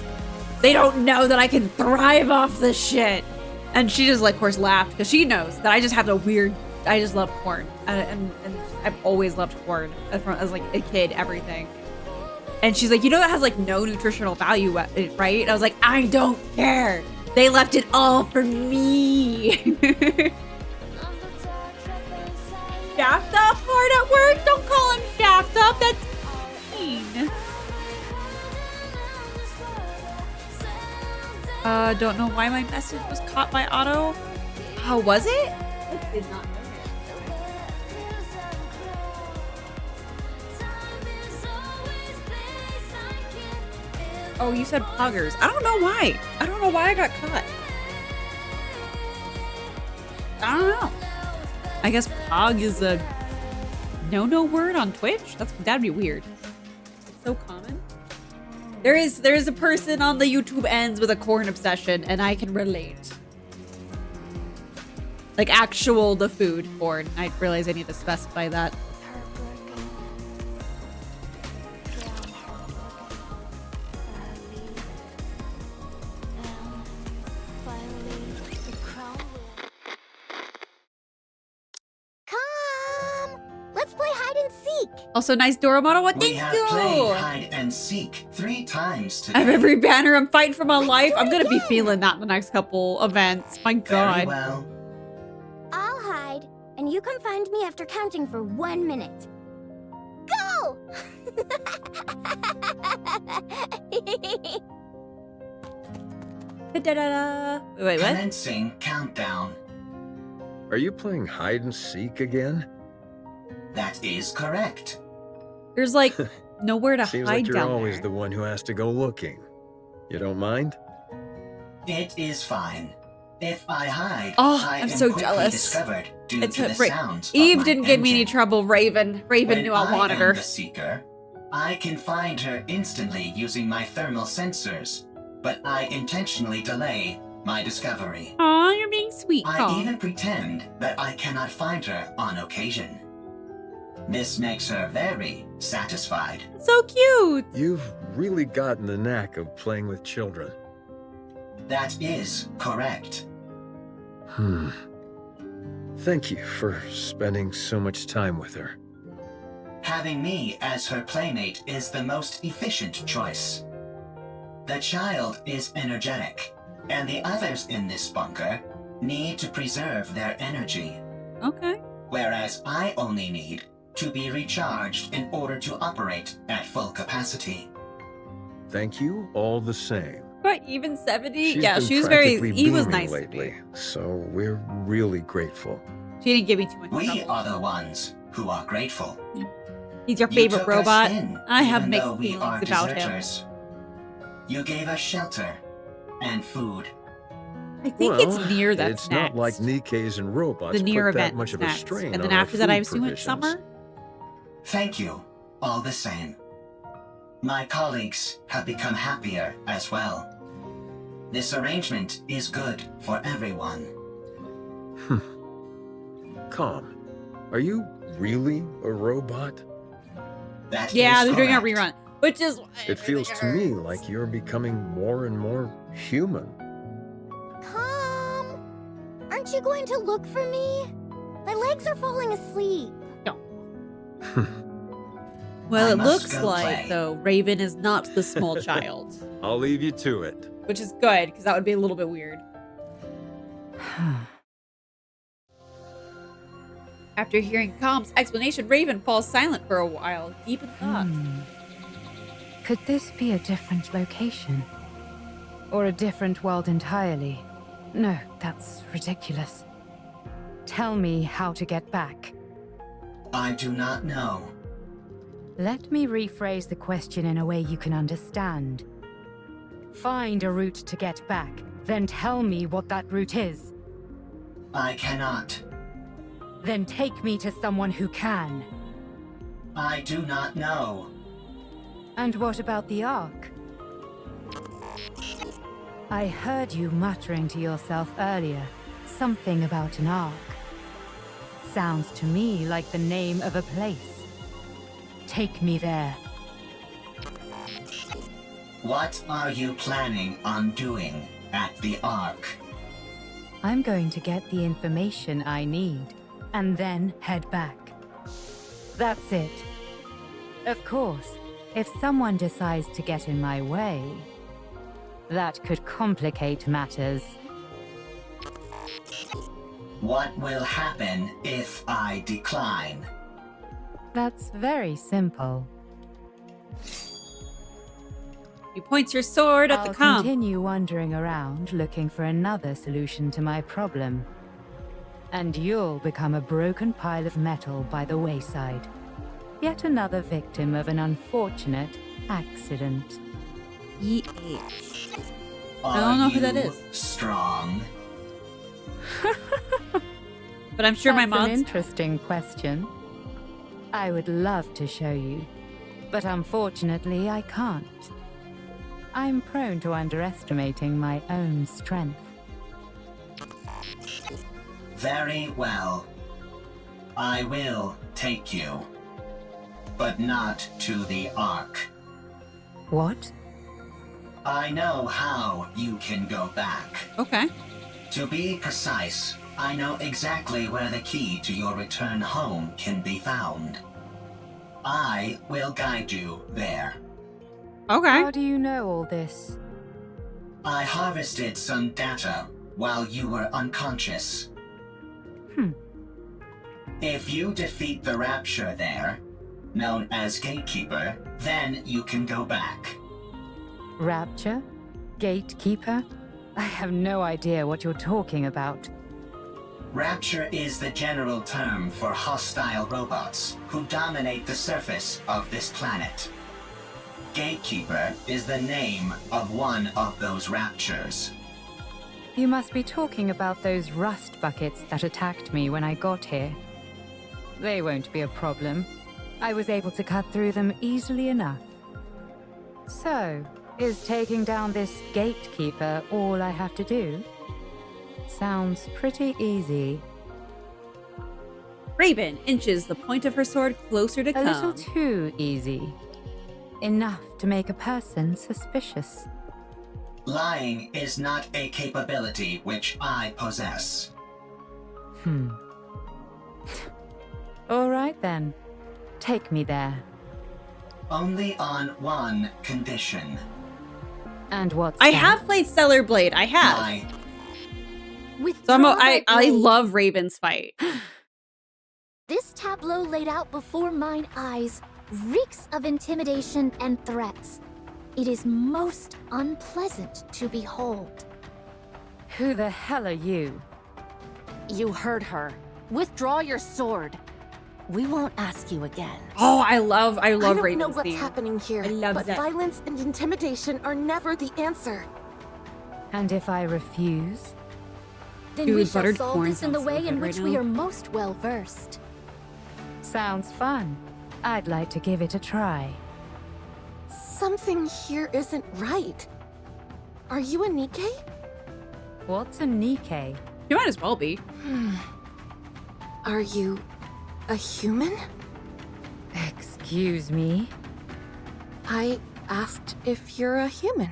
They don't know that I can thrive off this shit. And she just, like, of course, laughed because she knows that I just have I just love corn. And I've always loved corn as like a kid, everything. And she's like, you know, that has like no nutritional value, right? And I was like, I don't care. They left it all for me. Shaft up hard at work? Don't call him shaft up. That's mean. Don't know why my message was caught by auto. How was it? I did not know. Oh, you said poggers. I don't know why. I don't know why I got caught. I don't know. I guess pog is a no word on Twitch? That'd be weird. It's so common. There is a person on the YouTube ends with a corn obsession, and I can relate. Like actual the food corn. I realize I need to specify that. Also, nice Dora model. What? Thank We have you. played hide and seek 3 times today. I have every banner. I'm fighting for my life. I'm gonna be feeling that in the next couple events. My God. Very well. I'll hide, and you can find me after counting for 1 minute. Go! Da-da-da. Wait, what? Commencing countdown. Are you playing hide and seek again? That is correct. There's like nowhere to Seems hide like you're down always there. the one who has to go looking. You don't mind? It is fine. If I hide, Oh, I I'm am so quickly jealous. discovered due It's to the sounds of Eve my didn't give me any engine. trouble, Raven. Raven When knew I wanted am her. the seeker, I can find her instantly using my thermal sensors, but I intentionally delay my discovery. Aw, you're being sweet. I Aw. even pretend that I cannot find her on occasion. This makes her very satisfied. So cute. You've really gotten the knack of playing with children. That is correct. Thank you for spending so much time with her. Having me as her playmate is the most efficient choice. The child is energetic, and the others in this bunker need to preserve their energy. Okay. Whereas I only need to be recharged in order to operate at full capacity. Thank you all the same. But even 70? She's Yeah, been she was very. practically He was beaming nice to lately, me. so we're really grateful. She didn't give me too much We trouble. are the ones who are grateful. He's your You favorite took us robot. in, I have even mixed though we are feelings about him. deserters. You gave us shelter and food. I think Well, it's near that's it's next. not like Nikke's and robots The near put that event much is of a next. strain And then on our after that, I food assume it's provisions. summer? Thank you, all the same. My colleagues have become happier as well. This arrangement is good for everyone. Calm. Are you really a robot? Yeah, they're doing a rerun, which is why it feels to me like you're becoming more and more human. Come! Aren't you going to look for me? My legs are falling asleep. No. Well, it looks like, though, Raven is not the small child. I'll leave you to it. Which is good, because that would be a little bit weird. After hearing Calm's explanation, Raven falls silent for a while, deep in thought. Could this be a different location? Or a different world entirely? No, that's ridiculous. Tell me how to get back. I do not know. Let me rephrase the question in a way you can understand. Find a route to get back, then tell me what that route is. I cannot. Then take me to someone who can. I do not know. And what about the Ark? I heard you muttering to yourself earlier, something about an Ark. Sounds to me like the name of a place. Take me there. What are you planning on doing at the Ark? I'm going to get the information I need, and then head back. That's it. Of course, if someone decides to get in my way, that could complicate matters. What will happen if I decline? That's very simple. He points your sword at the Calm. I'll continue wandering around looking for another solution to my problem. And you'll become a broken pile of metal by the wayside. Yet another victim of an unfortunate accident. I don't know who that is. Strong. But I'm sure my mom's... That's an interesting question. I would love to show you, but unfortunately I can't. I'm prone to underestimating my own strength. Very well. I will take you. But not to the Ark. What? I know how you can go back. Okay. To be precise, I know exactly where the key to your return home can be found. I will guide you there. Okay. How do you know all this? I harvested some data while you were unconscious. If you defeat the Rapture there, known as Gatekeeper, then you can go back. Rapture? Gatekeeper? I have no idea what you're talking about. Rapture is the general term for hostile robots who dominate the surface of this planet. Gatekeeper is the name of one of those raptures. You must be talking about those rust buckets that attacked me when I got here. They won't be a problem. I was able to cut through them easily enough. So, is taking down this Gatekeeper all I have to do? Sounds pretty easy. Raven inches the point of her sword closer to Calm. A little too easy. Enough to make a person suspicious. Lying is not a capability which I possess. All right then. Take me there. Only on one condition. And what's I that? have played Stellar Blade. I have. So I love Raven's fight. This tableau laid out before mine eyes reeks of intimidation and threats. It is most unpleasant to behold. Who the hell are you? You heard her. Withdraw your sword. We won't ask you again. Oh, I love I don't Raven's know what's theme. happening here, I love but that. violence and intimidation are never the answer. And if I refuse? Then Dude, we shall buttered solve corn this in the sounds so way in good which right we now. are most well versed. Sounds fun. I'd like to give it a try. Something here isn't right. Are you a Nikke? What's a Nikke? You might as well be. Are you a human? Excuse me? I asked if you're a human.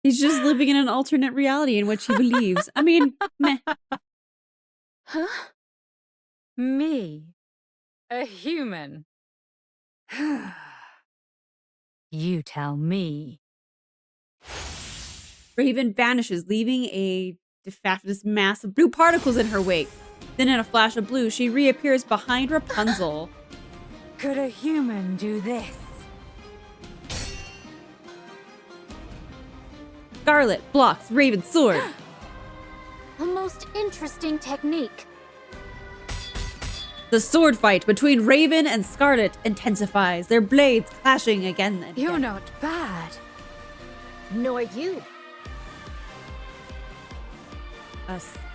He's just living in an alternate reality in which he believes. I mean, meh. Huh? Me? A human? You tell me. Raven vanishes, leaving a diaphanous mass of blue particles in her wake. Then in a flash of blue, she reappears behind Rapunzel. Could a human do this? Scarlet blocks Raven's sword. A most interesting technique. The sword fight between Raven and Scarlet intensifies, their blades clashing again and You're again. not bad. Nor you.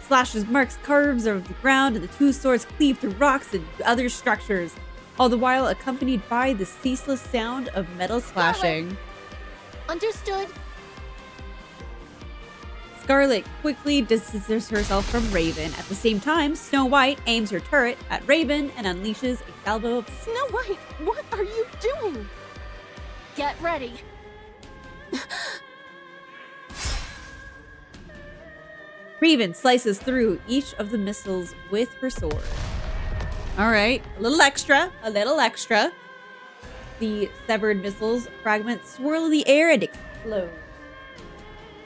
Slashes marks curves of the ground, and the two swords cleave through rocks and other structures, all the while accompanied by the ceaseless sound of metal clashing. Understood. Scarlet quickly distances herself from Raven. At the same time, Snow White aims her turret at Raven and unleashes a salvo of... Snow White, what are you doing? Get ready. Raven slices through each of the missiles with her sword. Alright, a little extra, a little extra. The severed missiles fragments swirl in the air and explode.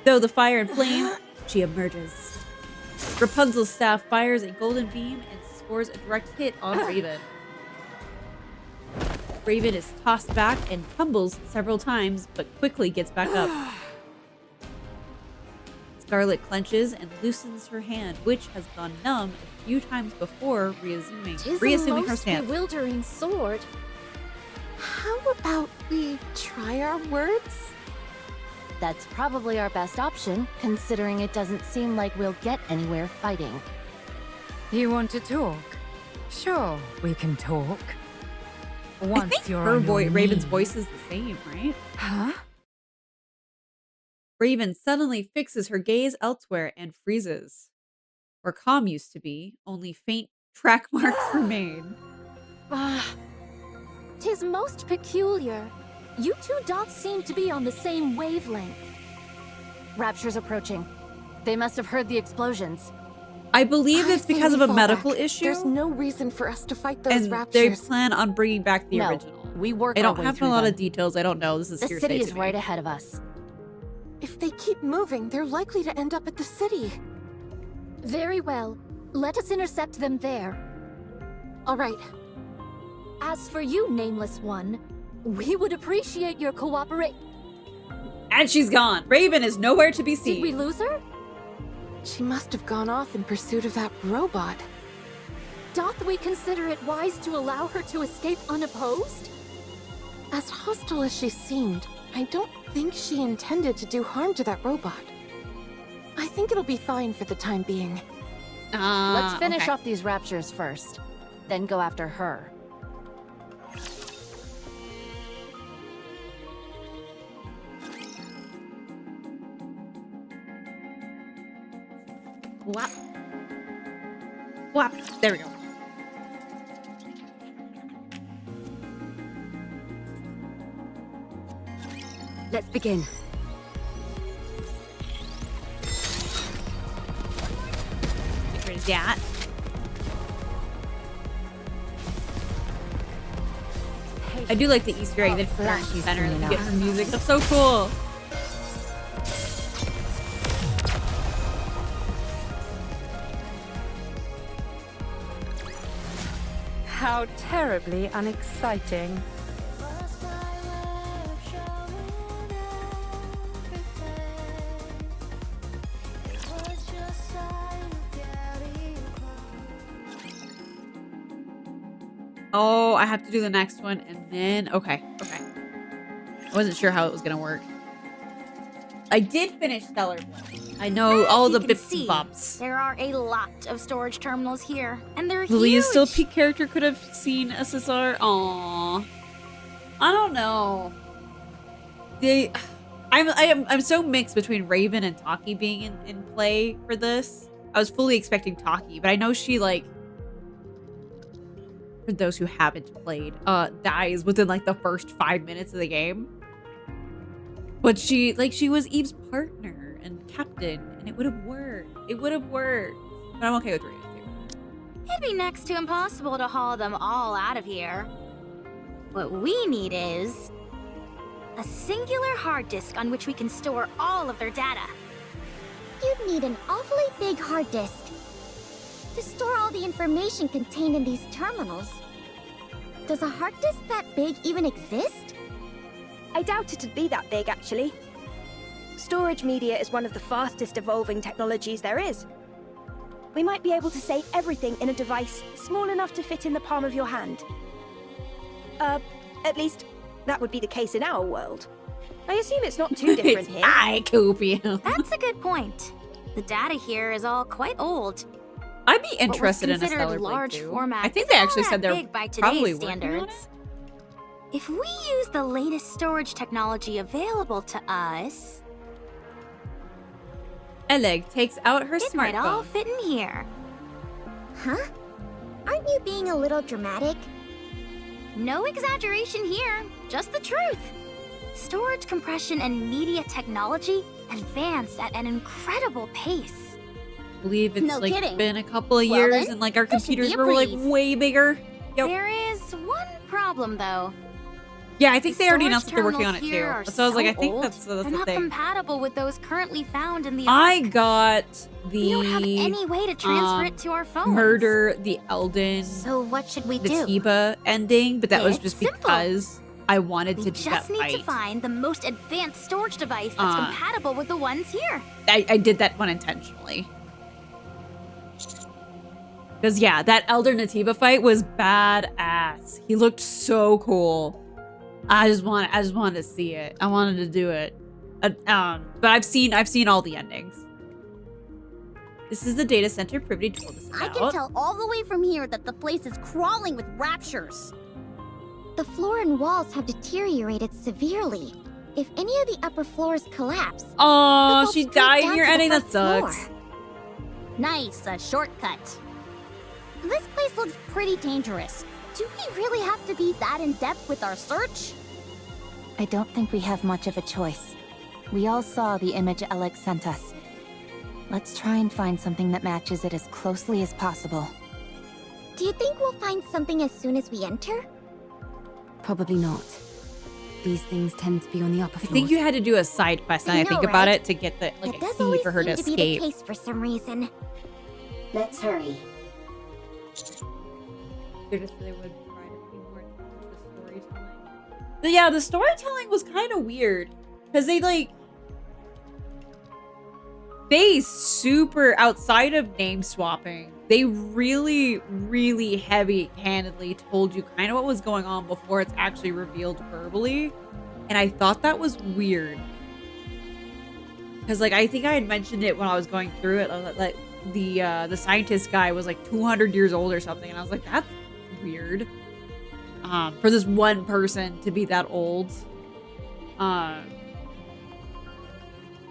Though the fire and flame, she emerges. Rapunzel's staff fires a golden beam and scores a direct hit on Raven. Raven is tossed back and tumbles several times, but quickly gets back up. Scarlet clenches and loosens her hand, which has gone numb a few times before, reassuming her stance. Bewildering sword. How about we try our words? That's probably our best option, considering it doesn't seem like we'll get anywhere fighting. You want to talk? Sure, we can talk. Once I think you're her on your Raven's knees. voice is the same, right? Huh? Raven suddenly fixes her gaze elsewhere and freezes. Where calm used to be, only faint track marks remain. Tis most peculiar. You two dots seem to be on the same wavelength. Rapture's approaching. They must have heard the explosions. I believe it's say because we of a fall medical back. issue. There's no reason for us to fight those and raptures. they plan on bringing back the No, original. we work I our don't way have a through lot them. of details. I don't know. This is The hearsay city is to me. right ahead of us. If they keep moving, they're likely to end up at the city. Very well. Let us intercept them there. All right. As for you, Nameless One, we would appreciate your cooperation. And she's gone. Raven is nowhere to be seen. Did we lose her? She must have gone off in pursuit of that robot. Doth we consider it wise to allow her to escape unopposed? As hostile as she seemed, I don't think she intended to do harm to that robot. I think it'll be fine for the time being. Let's finish okay. off these raptures first, then go after her. Whap. Whap. There we go. Let's begin. Get rid of that. I do like the Easter egg that flashes you center soon and enough. get her music. That's so cool. How terribly unexciting. Oh, I have to do the next one and then... Okay. I wasn't sure how it was going to work. I did finish Stellar Blade. I know all the bits and bobs. There are a lot of storage terminals here, and they're Lily huge. is still peak character. Could have seen SSR. Aww. I don't know. I'm so mixed between Raven and Taki being in play for this. I was fully expecting Taki, but I know she, like, for those who haven't played, dies within like the first 5 minutes of the game. But she was Eve's partner and captain, and it would have worked. It would have worked. But I'm okay with Raven too. It'd be next to impossible to haul them all out of here. What we need is a singular hard disk on which we can store all of their data. You'd need an awfully big hard disk to store all the information contained in these terminals. Does a hard disk that big even exist? I doubt it'd be that big, actually. Storage media is one of the fastest evolving technologies there is. We might be able to save everything in a device small enough to fit in the palm of your hand. At least, that would be the case in our world. I assume it's not too different here. I Coopio. That's a good point. The data here is all quite old. I'd be interested in a Stellar large Blade too. format I think they actually isn't said that they're big by probably today's working on it. standards. If we use the latest storage technology available to us, Eleg takes out her it might all smartphone. fit in here. Huh? Aren't you being a little dramatic? No exaggeration here, just the truth. Storage compression and media technology advance at an incredible pace. I believe it's No like kidding. been a couple of Well years then, and like our this should be computers a were like breeze. way bigger. Yep. There is one problem though. Yeah, I think The they already storage announced that they're working on it terminals too. here are So I was like, I so think old, that's they're the not thing. compatible with those currently found in the I Ark. got the We don't have any way to transfer it to our phones. Murder the Elden. So what should we the do? Tiba ending, but that was It's just simple. because I wanted We to do that just need fight. to find the most advanced storage device that's compatible with the ones here. I did that one intentionally. Because yeah, that Elder Nativa fight was badass. He looked so cool. I just wanted to see it. I wanted to do it. But I've seen all the endings. This is the data center Privity told us about. I can tell all the way from here that the place is crawling with raptures. The floor and walls have deteriorated severely. If any of the upper floors collapse, Oh, they'll she go straight died down in your to the ending. That first floor. sucks. Nice, a shortcut. This place looks pretty dangerous. Do we really have to be that in-depth with our search? I don't think we have much of a choice. We all saw the image Alex sent us. Let's try and find something that matches it as closely as possible. Do you think we'll find something as soon as we enter? Probably not. These things tend to be on the upper I floors. think you had to do a side quest, and I know, think about right? it to get the like It a does key always for her to seem to be the escape. case for some reason. Let's hurry. They would try to be more the storytelling. But yeah, the storytelling was kind of weird because they super outside of name swapping. They really, really heavy-handedly told you kind of what was going on before it's actually revealed verbally, and I thought that was weird because I think I had mentioned it when I was going through it. Like the scientist guy was like 200 years old or something, and I was like, that's weird for this one person to be that old.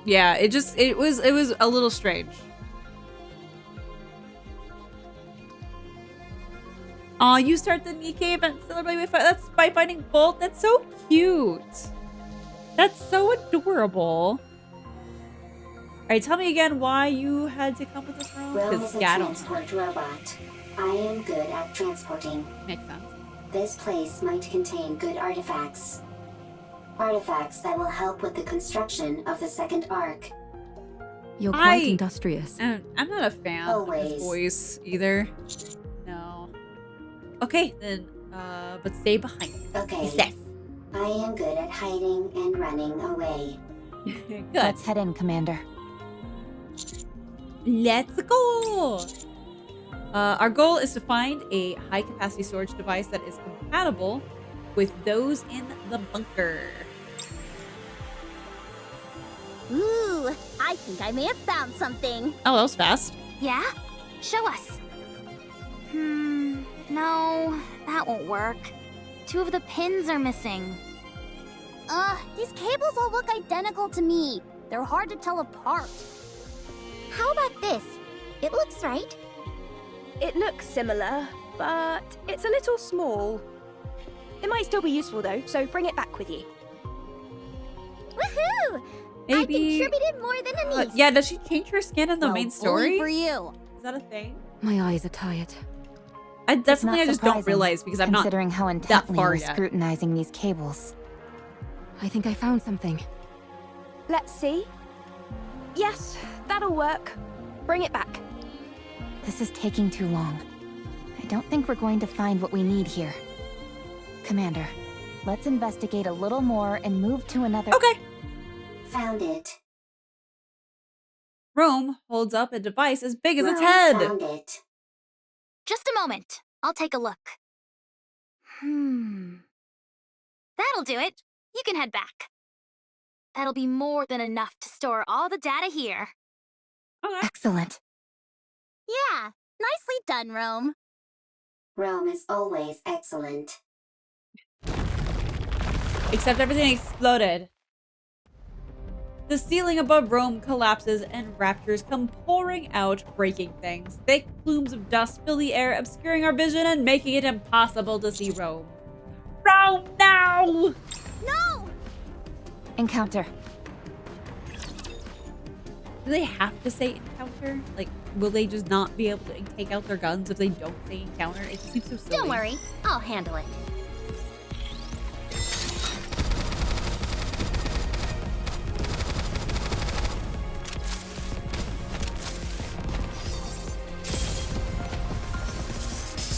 Yeah, it was a little strange. Oh, you start the Nikke event celebrating by finding Bolt. That's so cute. That's so adorable. All right, tell me again why you had to come with this room. Rome is a I don't transport robot. I am good at transporting. Makes sense. This place might contain good artifacts. Artifacts that will help with the construction of the second arc. You're quite industrious. I'm not a fan of his Always. voice either. No. Okay, then, but stay behind. Okay. Safe. I am good at hiding and running away. Good. Let's head in, Commander. Let's go! Our goal is to find a high-capacity storage device that is compatible with those in the bunker. Ooh, I think I may have found something. Oh, that was fast. Yeah? Show us. No, that won't work. 2 of the pins are missing. These cables all look identical to me. They're hard to tell apart. How about this? It looks right. It looks similar, but it's a little small. It might still be useful though, so bring it back with you. Woohoo! Maybe. I contributed more than a niece. Yeah, does she change her skin in the main story? For you. Is that a thing? My eyes are tired. I just don't surprising, realize because I'm not considering how that intently far we're yet. scrutinizing these cables. I think I found something. Let's see. Yes, that'll work. Bring it back. This is taking too long. I don't think we're going to find what we need here. Commander, let's investigate a little more and move to another— Okay. Found it. Rome holds up a device as big as its Rome head. found it. Just a moment. I'll take a look. That'll do it. You can head back. That'll be more than enough to store all the data here. Okay. Excellent. Yeah, nicely done, Rome. Rome is always excellent. Except everything exploded. The ceiling above Rome collapses and raptors come pouring out, breaking things. Thick plumes of dust fill the air, obscuring our vision and making it impossible to see Rome. Rome now! No! Encounter. Do they have to say encounter? Like, will they just not be able to take out their guns if they don't say encounter? It just seems so silly. Don't worry. I'll handle it.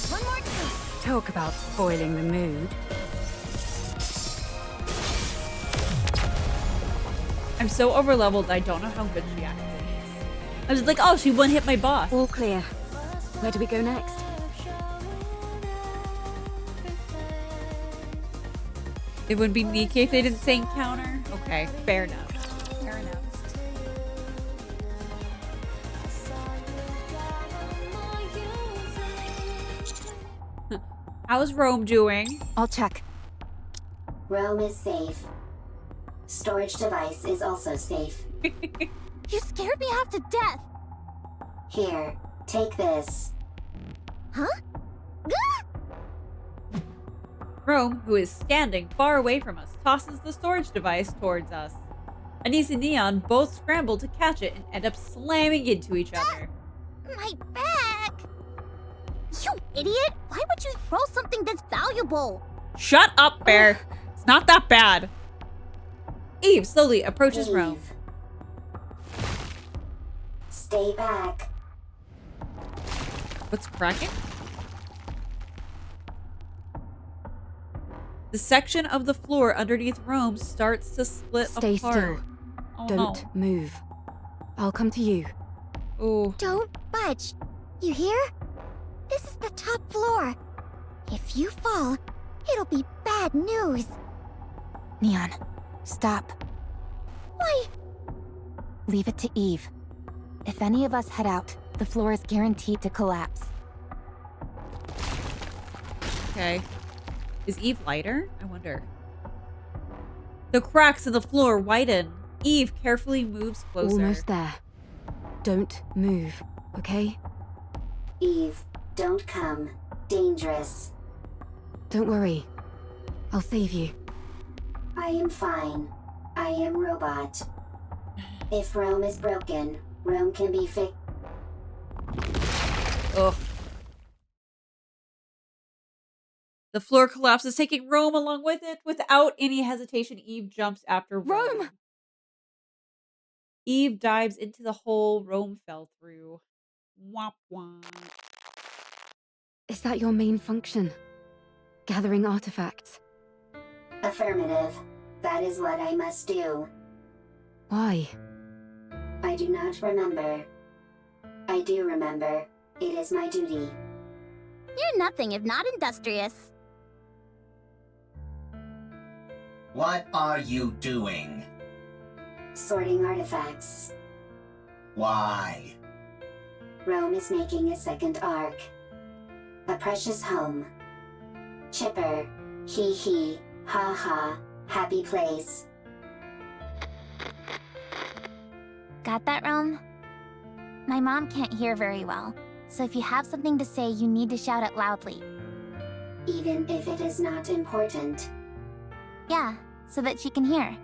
One more time. Talk about spoiling the mood. I'm so overleveled, I don't know how good she actually is. I was like, oh, she one hit my boss. All clear. Where do we go next? It would be Nikke if they didn't say encounter. Okay, fair enough. Fair enough. How's Rome doing? I'll check. Rome is safe. Storage device is also safe. You scared me half to death. Here, take this. Huh? Rome, who is standing far away from us, tosses the storage device towards us. Anise and Neon both scramble to catch it and end up slamming into each other. My back! You idiot! Why would you throw something this valuable? Shut up, Bear! It's not that bad. Eve slowly approaches Rome. Stay back. What's cracking? The section of the floor underneath Rome starts to split Stay apart. still. Oh, Don't no. move. I'll come to you. Oh. Don't budge. You hear? This is the top floor. If you fall, it'll be bad news. Neon, stop. Why? Leave it to Eve. If any of us head out, the floor is guaranteed to collapse. Okay. Is Eve lighter? I wonder. The cracks in the floor widen. Eve carefully moves closer. Almost there. Don't move, okay? Eve, don't come. Dangerous. Don't worry. I'll save you. I am fine. I am robot. If Rome is broken, Rome can be fixed. Ugh. The floor collapses, taking Rome along with it. Without any hesitation, Eve jumps after Rome. Eve dives into the hole Rome fell through. Womp womp. Is that your main function? Gathering artifacts? Affirmative. That is what I must do. Why? I do not remember. I do remember. It is my duty. You're nothing if not industrious. What are you doing? Sorting artifacts. Why? Rome is making a second arc. A precious home. Chipper. Hee hee. Ha ha. happy place. Got that, Rome? My mom can't hear very well, so if you have something to say, you need to shout it loudly. Even if it is not important. Yeah, so that she can hear.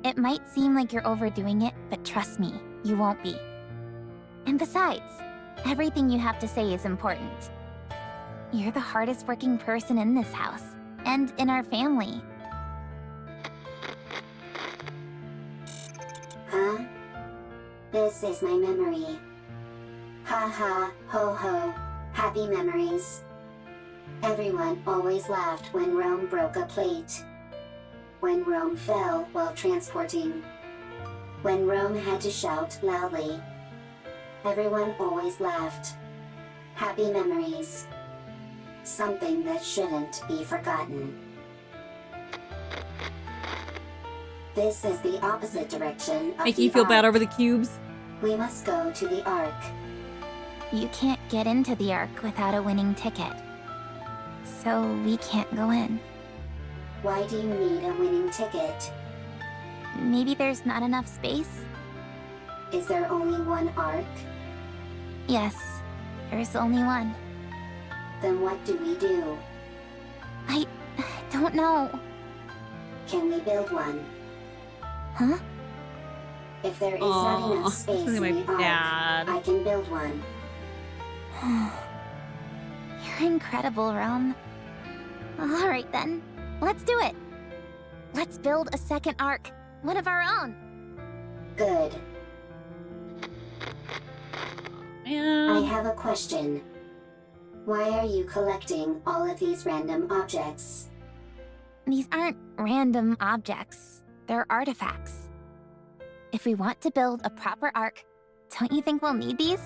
It might seem like you're overdoing it, but trust me, you won't be. And besides, everything you have to say is important. You're the hardest working person in this house, and in our family. Huh? This is my memory. Ha ha, ho ho, happy memories. Everyone always laughed when Rome broke a plate. When Rome fell while transporting. When Rome had to shout loudly. Everyone always laughed. Happy memories. Something that shouldn't be forgotten. This is the opposite direction of Make the you feel bad Ark. over the cubes? We must go to the Ark. You can't get into the Ark without a winning ticket. So we can't go in. Why do you need a winning ticket? Maybe there's not enough space? Is there only one Ark? Yes, there's only one. Then what do we do? I don't know. Can we build one? Huh? If there is not enough space in the Ark, I can build one. You're incredible, Rome. Alright then, let's do it. Let's build a second Ark, one of our own. Good. Man. I have a question. Why are you collecting all of these random objects? These aren't random objects. They're artifacts. If we want to build a proper Ark, don't you think we'll need these?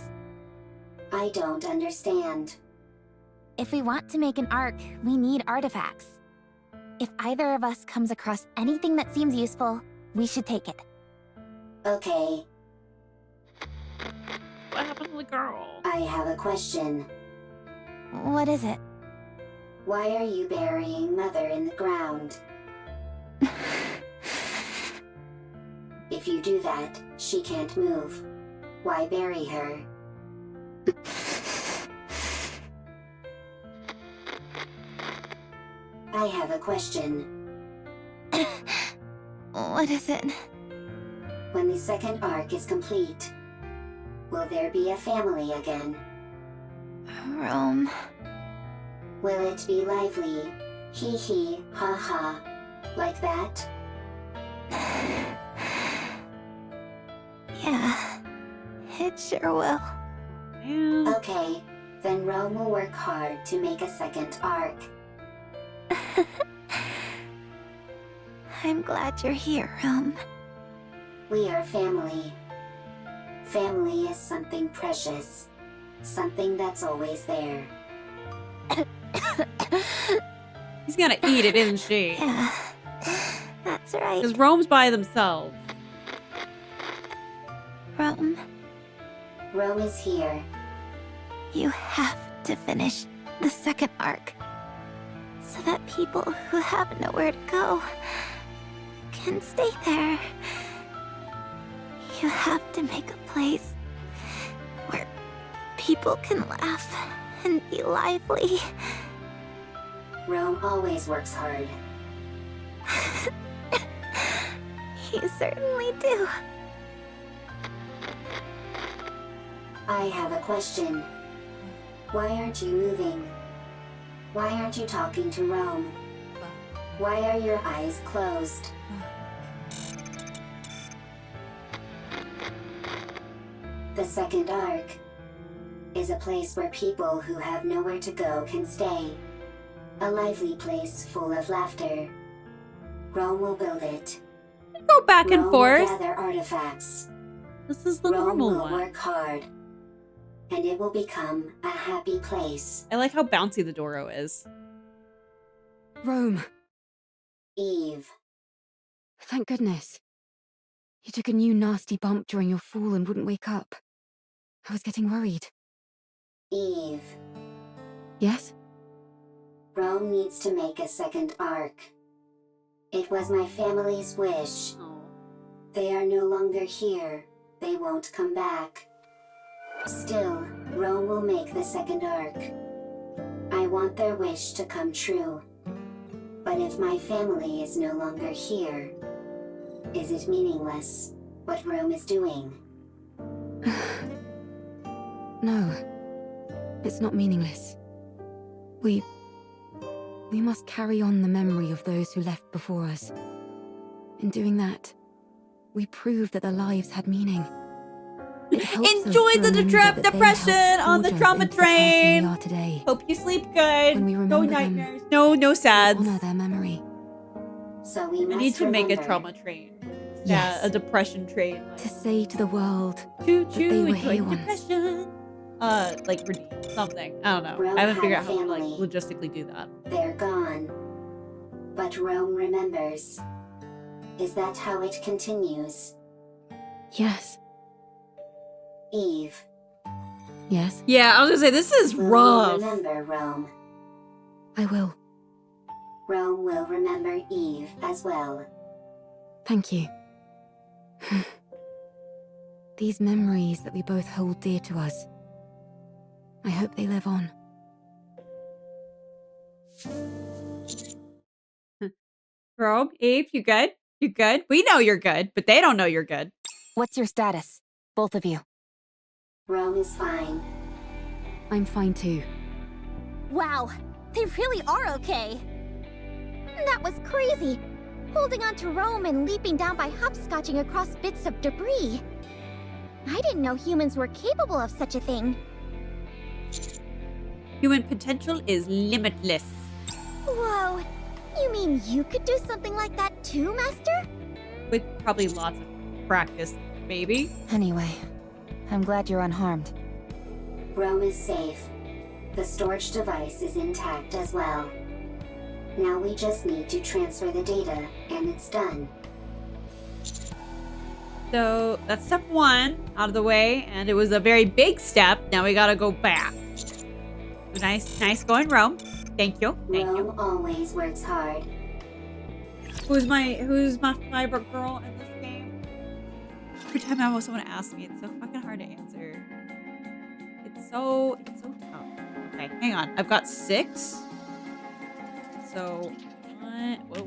I don't understand. If we want to make an Ark, we need artifacts. If either of us comes across anything that seems useful, we should take it. Okay. What happened to the girl? I have a question. What is it? Why are you burying Mother in the ground? If you do that, she can't move. Why bury her? I have a question. What is it? When the second Ark is complete, will there be a family again? Rome. Will it be lively? Hee hee, ha ha. Like that? Yeah, it sure will. Okay, then Rome will work hard to make a second Ark. I'm glad you're here, Rome. We are family. Family is something precious. Something that's always there. He's gonna eat it, isn't she? Yeah, that's right. Because Rome's by themselves. Rome, Rome is here. you have to finish the second Ark. So that people who have nowhere to go can stay there. You have to make a place where people can laugh and be lively. Rome always works hard. You certainly do. I have a question. Why aren't you moving? Why aren't you talking to Rome? Why are your eyes closed? The second Ark is a place where people who have nowhere to go can stay. A lively place full of laughter. Rome will build it. Go back and Rome forth. will gather artifacts. This is the Rome normal will one. work hard. And it will become a happy place. I like how bouncy the Doro is. Rome, Eve. thank goodness. You took a new nasty bump during your fall and wouldn't wake up. I was getting worried. Eve. Yes? Rome needs to make a second Ark. It was my family's wish. They are no longer here. They won't come back. Still, Rome will make the second arc. I want their wish to come true. But if my family is no longer here, is it meaningless, what Rome is doing? No, it's not meaningless. We must carry on the memory of those who left before us. In doing that, we prove that their lives had meaning. Enjoy the depression on the trauma train. Hope you sleep good. No nightmares. No sads. Honor their memory. So we I need to make a trauma train. Yeah, a depression train. To say to the world choo that they were here once. Depression. Like redeem something. I don't know. Rome I haven't figured out had how to like family. logistically do that. They're gone. But Rome remembers. Is that how it continues? Yes. Eve. Yes. Yeah, I was gonna say this is Will rough. you remember Rome? I will. Rome will remember Eve as well. Thank you. These memories that we both hold dear to us. I hope they live on. Rome, Eve, you good? You good? We know you're good, but they don't know you're good. What's your status? Both of you. Rome is fine. I'm fine too. Wow, they really are okay. That was crazy. Holding on to Rome and leaping down by hopscotching across bits of debris. I didn't know humans were capable of such a thing. Human potential is limitless. Whoa, you mean you could do something like that too, Master? With probably lots of practice, maybe. Anyway, I'm glad you're unharmed. Rome is safe. The storage device is intact as well. Now we just need to transfer the data, and it's done. So that's step one out of the way, and it was a very big step. Now we gotta go back. Nice going, Rome. Thank you. Rome always works hard. Who's my favorite girl in this game? Every time I want someone to ask me, it's so fucking hard to answer. It's so tough. Okay, hang on. I've got 6. So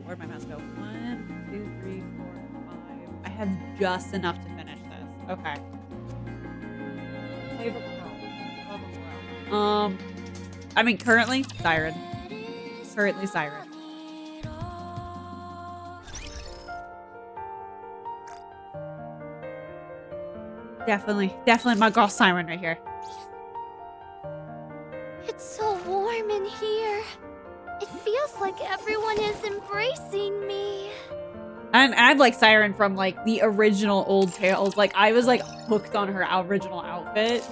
where'd my mouse go? 1, 2, 3, 4, 5. I have just enough to finish this. Okay. Favorite girl. I mean currently Siren. Currently Siren. Definitely my girl Siren right here. It's so warm in here. It feels like everyone is embracing me. And I've like Siren from like the original old Tales. Like I was like hooked on her original outfit.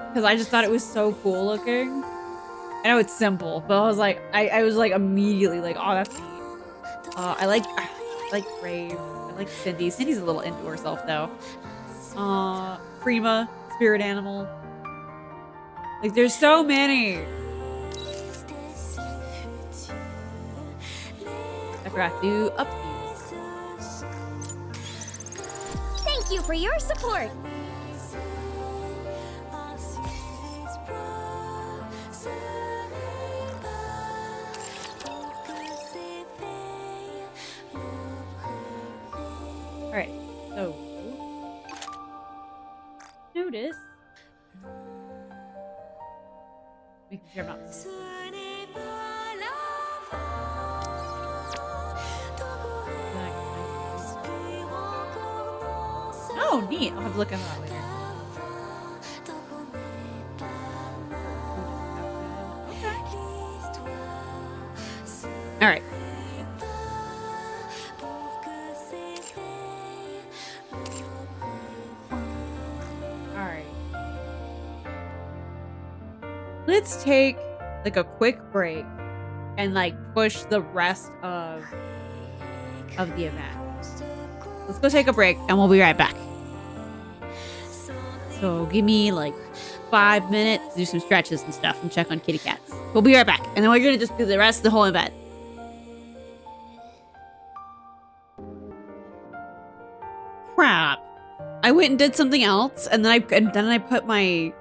Because I just thought it was so cool looking. I know it's simple, but I was like, I was like immediately like, oh, that's neat. I like Brave. I like Cindy. Cindy's a little into herself though. Prima, spirit animal. Like there's so many. I forgot to up these. Thank you for your support. Alright, so notice making sure I'm not oh neat, I'll have to look at that later. Alright. Let's take like a quick break and like push the rest of the event. Let's go take a break and we'll be right back. So give me like 5 minutes to do some stretches and stuff and check on kitty cats. We'll be right back. And then we're gonna just do the rest of the whole event. Crap. I went and did something else, and then I put my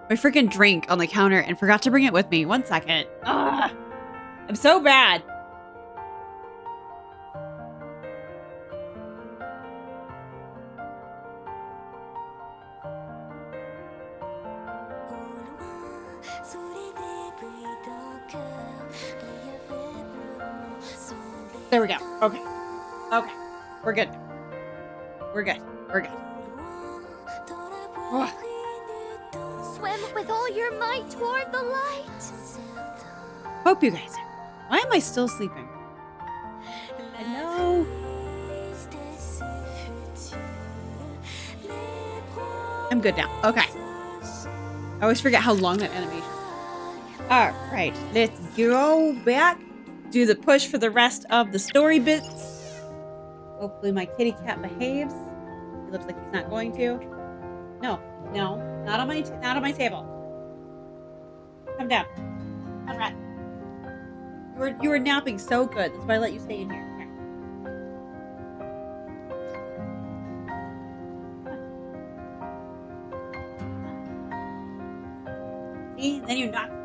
freaking drink on the counter and forgot to bring it with me. 1 second. Ugh. I'm so bad. There we go. Okay. Okay. We're good. We're good. We're good. Ugh. Swim with all your might toward the light. Hope you guys are. Why am I still sleeping? Hello? I'm good now. Okay. I always forget how long that animation is. Alright, let's go back. Do the push for the rest of the story bits. Hopefully my kitty cat behaves. He looks like he's not going to. No, no, not on my table. Come down. Conrad. You were napping so good. That's why I let you stay in here. Here. See? Then you knocked.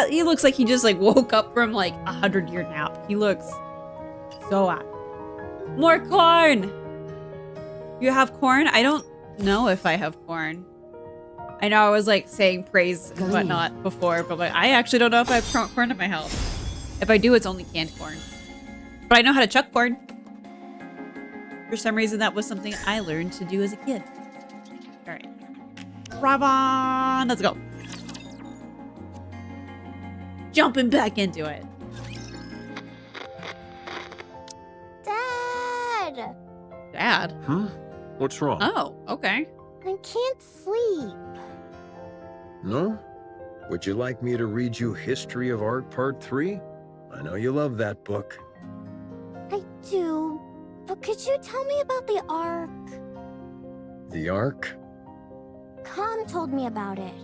He looks like he just like woke up from like 100-year nap. He looks so out. More corn. You have corn? I don't know if I have corn. I know I was like saying praise and whatnot before, but like, I actually don't know if I have corn in my house. If I do, it's only canned corn. But I know how to chuck corn. For some reason, that was something I learned to do as a kid. All right, Ravon, let's go. Jumping back into it. Dad! Dad? What's wrong? Oh, okay. I can't sleep. No? Would you like me to read you History of Art Part 3? I know you love that book. I do, but could you tell me about the Ark? The Ark? Calm told me about it.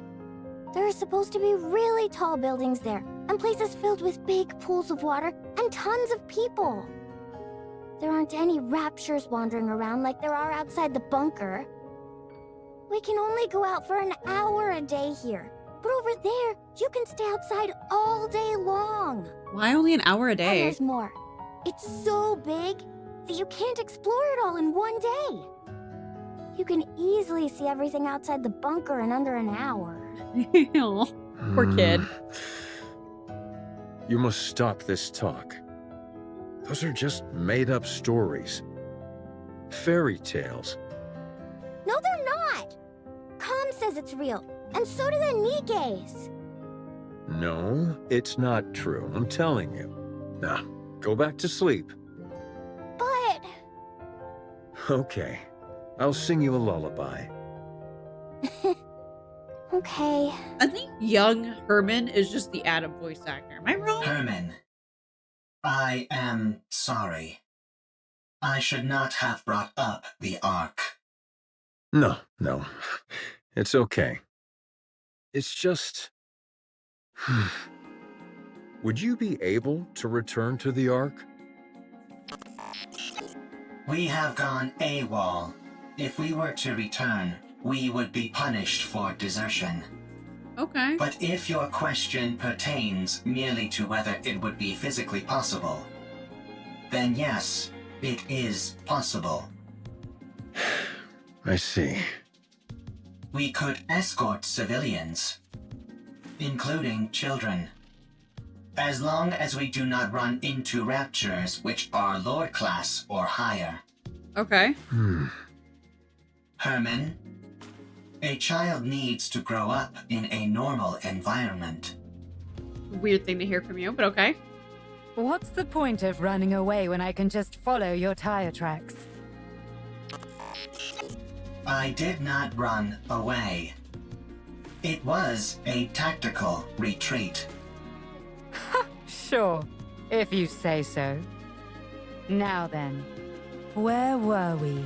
There are supposed to be really tall buildings there, and places filled with big pools of water, and tons of people. There aren't any raptures wandering around like there are outside the bunker. We can only go out for an hour a day here, but over there, you can stay outside all day long. Why only an hour a day? And there's more. It's so big that you can't explore it all in one day. You can easily see everything outside the bunker in under an hour. Oh, poor kid. You must stop this talk. Those are just made-up stories. Fairy tales. No, they're not! Calm says it's real, and so do the Nikkes. No, it's not true. I'm telling you. Now, go back to sleep. But... Okay. I'll sing you a lullaby. Okay. I think young Herman is just the Adam voice actor. Am I wrong? Herman, I am sorry. I should not have brought up the Ark. No. It's okay. It's just... Would you be able to return to the Ark? We have gone AWOL. If we were to return, we would be punished for desertion. Okay. But if your question pertains merely to whether it would be physically possible, then yes, it is possible. I see. We could escort civilians, including children, as long as we do not run into raptures which are Lord class or higher. Okay. Herman, a child needs to grow up in a normal environment. Weird thing to hear from you, but okay. What's the point of running away when I can just follow your tire tracks? I did not run away. It was a tactical retreat. Sure, if you say so. Now then, where were we?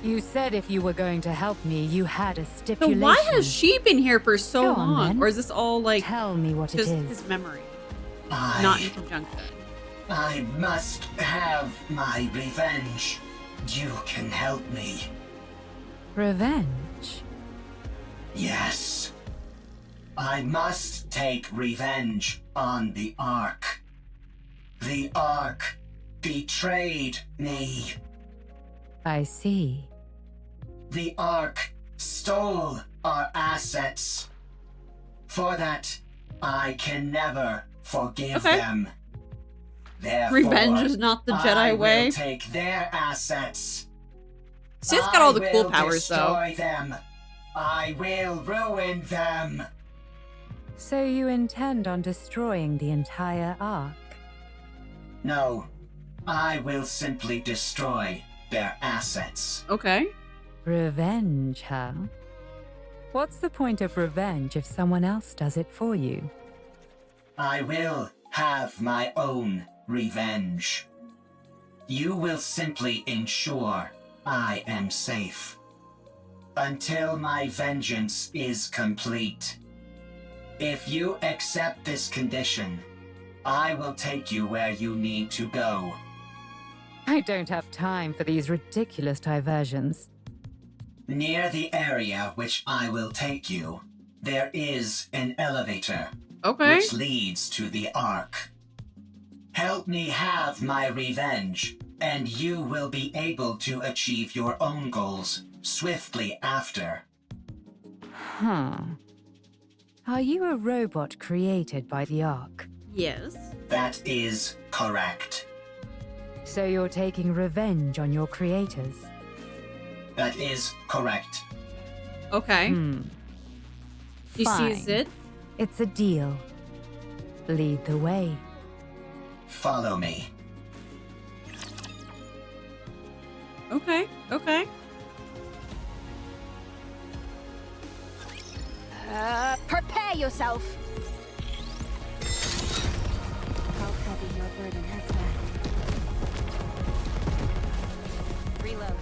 You said if you were going to help me, you had a So stipulation. why has she been here for so Go on, long? then. Or is this all like Tell me what it just is. his memory? Not in conjunction. I must have my revenge. You can help me. Revenge? Yes. I must take revenge on the Ark. The Ark betrayed me. I see. The Ark stole our assets. For that, I can never forgive them. Therefore, Revenge is not the Jedi I way. will take their assets. Sith's got all the cool I will powers, though. destroy them. I will ruin them. So you intend on destroying the entire Ark? No, I will simply destroy their assets. Okay. Revenge, huh? What's the point of revenge if someone else does it for you? I will have my own revenge. You will simply ensure I am safe. Until my vengeance is complete. If you accept this condition, I will take you where you need to go. I don't have time for these ridiculous diversions. Near the area which I will take you, there is an elevator. Okay. Which leads to the Ark. Help me have my revenge, and you will be able to achieve your own goals swiftly after. Huh. Are you a robot created by the Ark? Yes. That is correct. So you're taking revenge on your creators? That is correct. Okay. You Fine. see it? It's a deal. Lead the way. Follow me. Okay. Okay. Prepare yourself. How heavy your burden has been. Reload.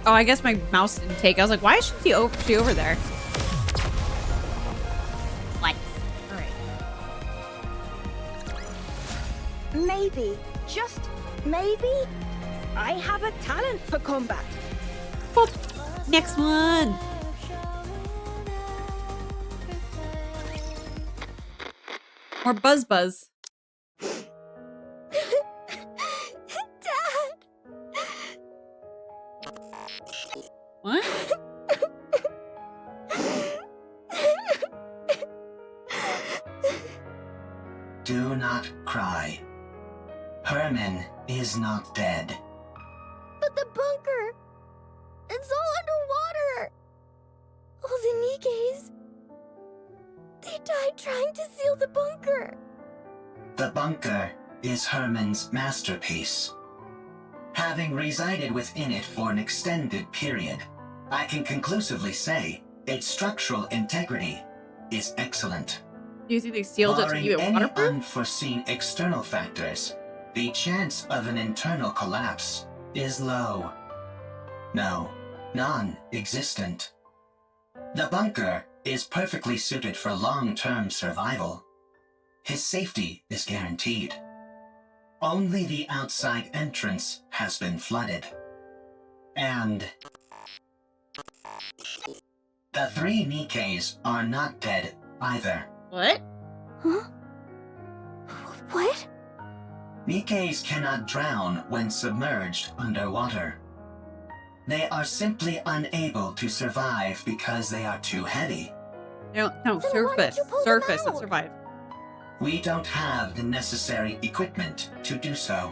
Oh, I guess my mouse didn't take. I was like, why is she over there? What? All right. Maybe, just maybe, I have a talent for combat. Boop. Next one. More buzz. Dad! What? Do not cry. Herman is not dead. But the bunker! It's all underwater! All the Nikkes... They died trying to seal the bunker! The bunker is Herman's masterpiece. Having resided within it for an extended period, I can conclusively say its structural integrity is excellent. Do you think they sealed it to Barring keep it any waterproof? unforeseen external factors, the chance of an internal collapse is low. No, non-existent. The bunker is perfectly suited for long-term survival. His safety is guaranteed. Only the outside entrance has been flooded. And the 3 Nikkes are not dead either. What? Huh? What? Nikkes cannot drown when submerged underwater. They are simply unable to survive because they are too heavy. No, Then why did surface. you pull them Surface that out? survived. We don't have the necessary equipment to do so.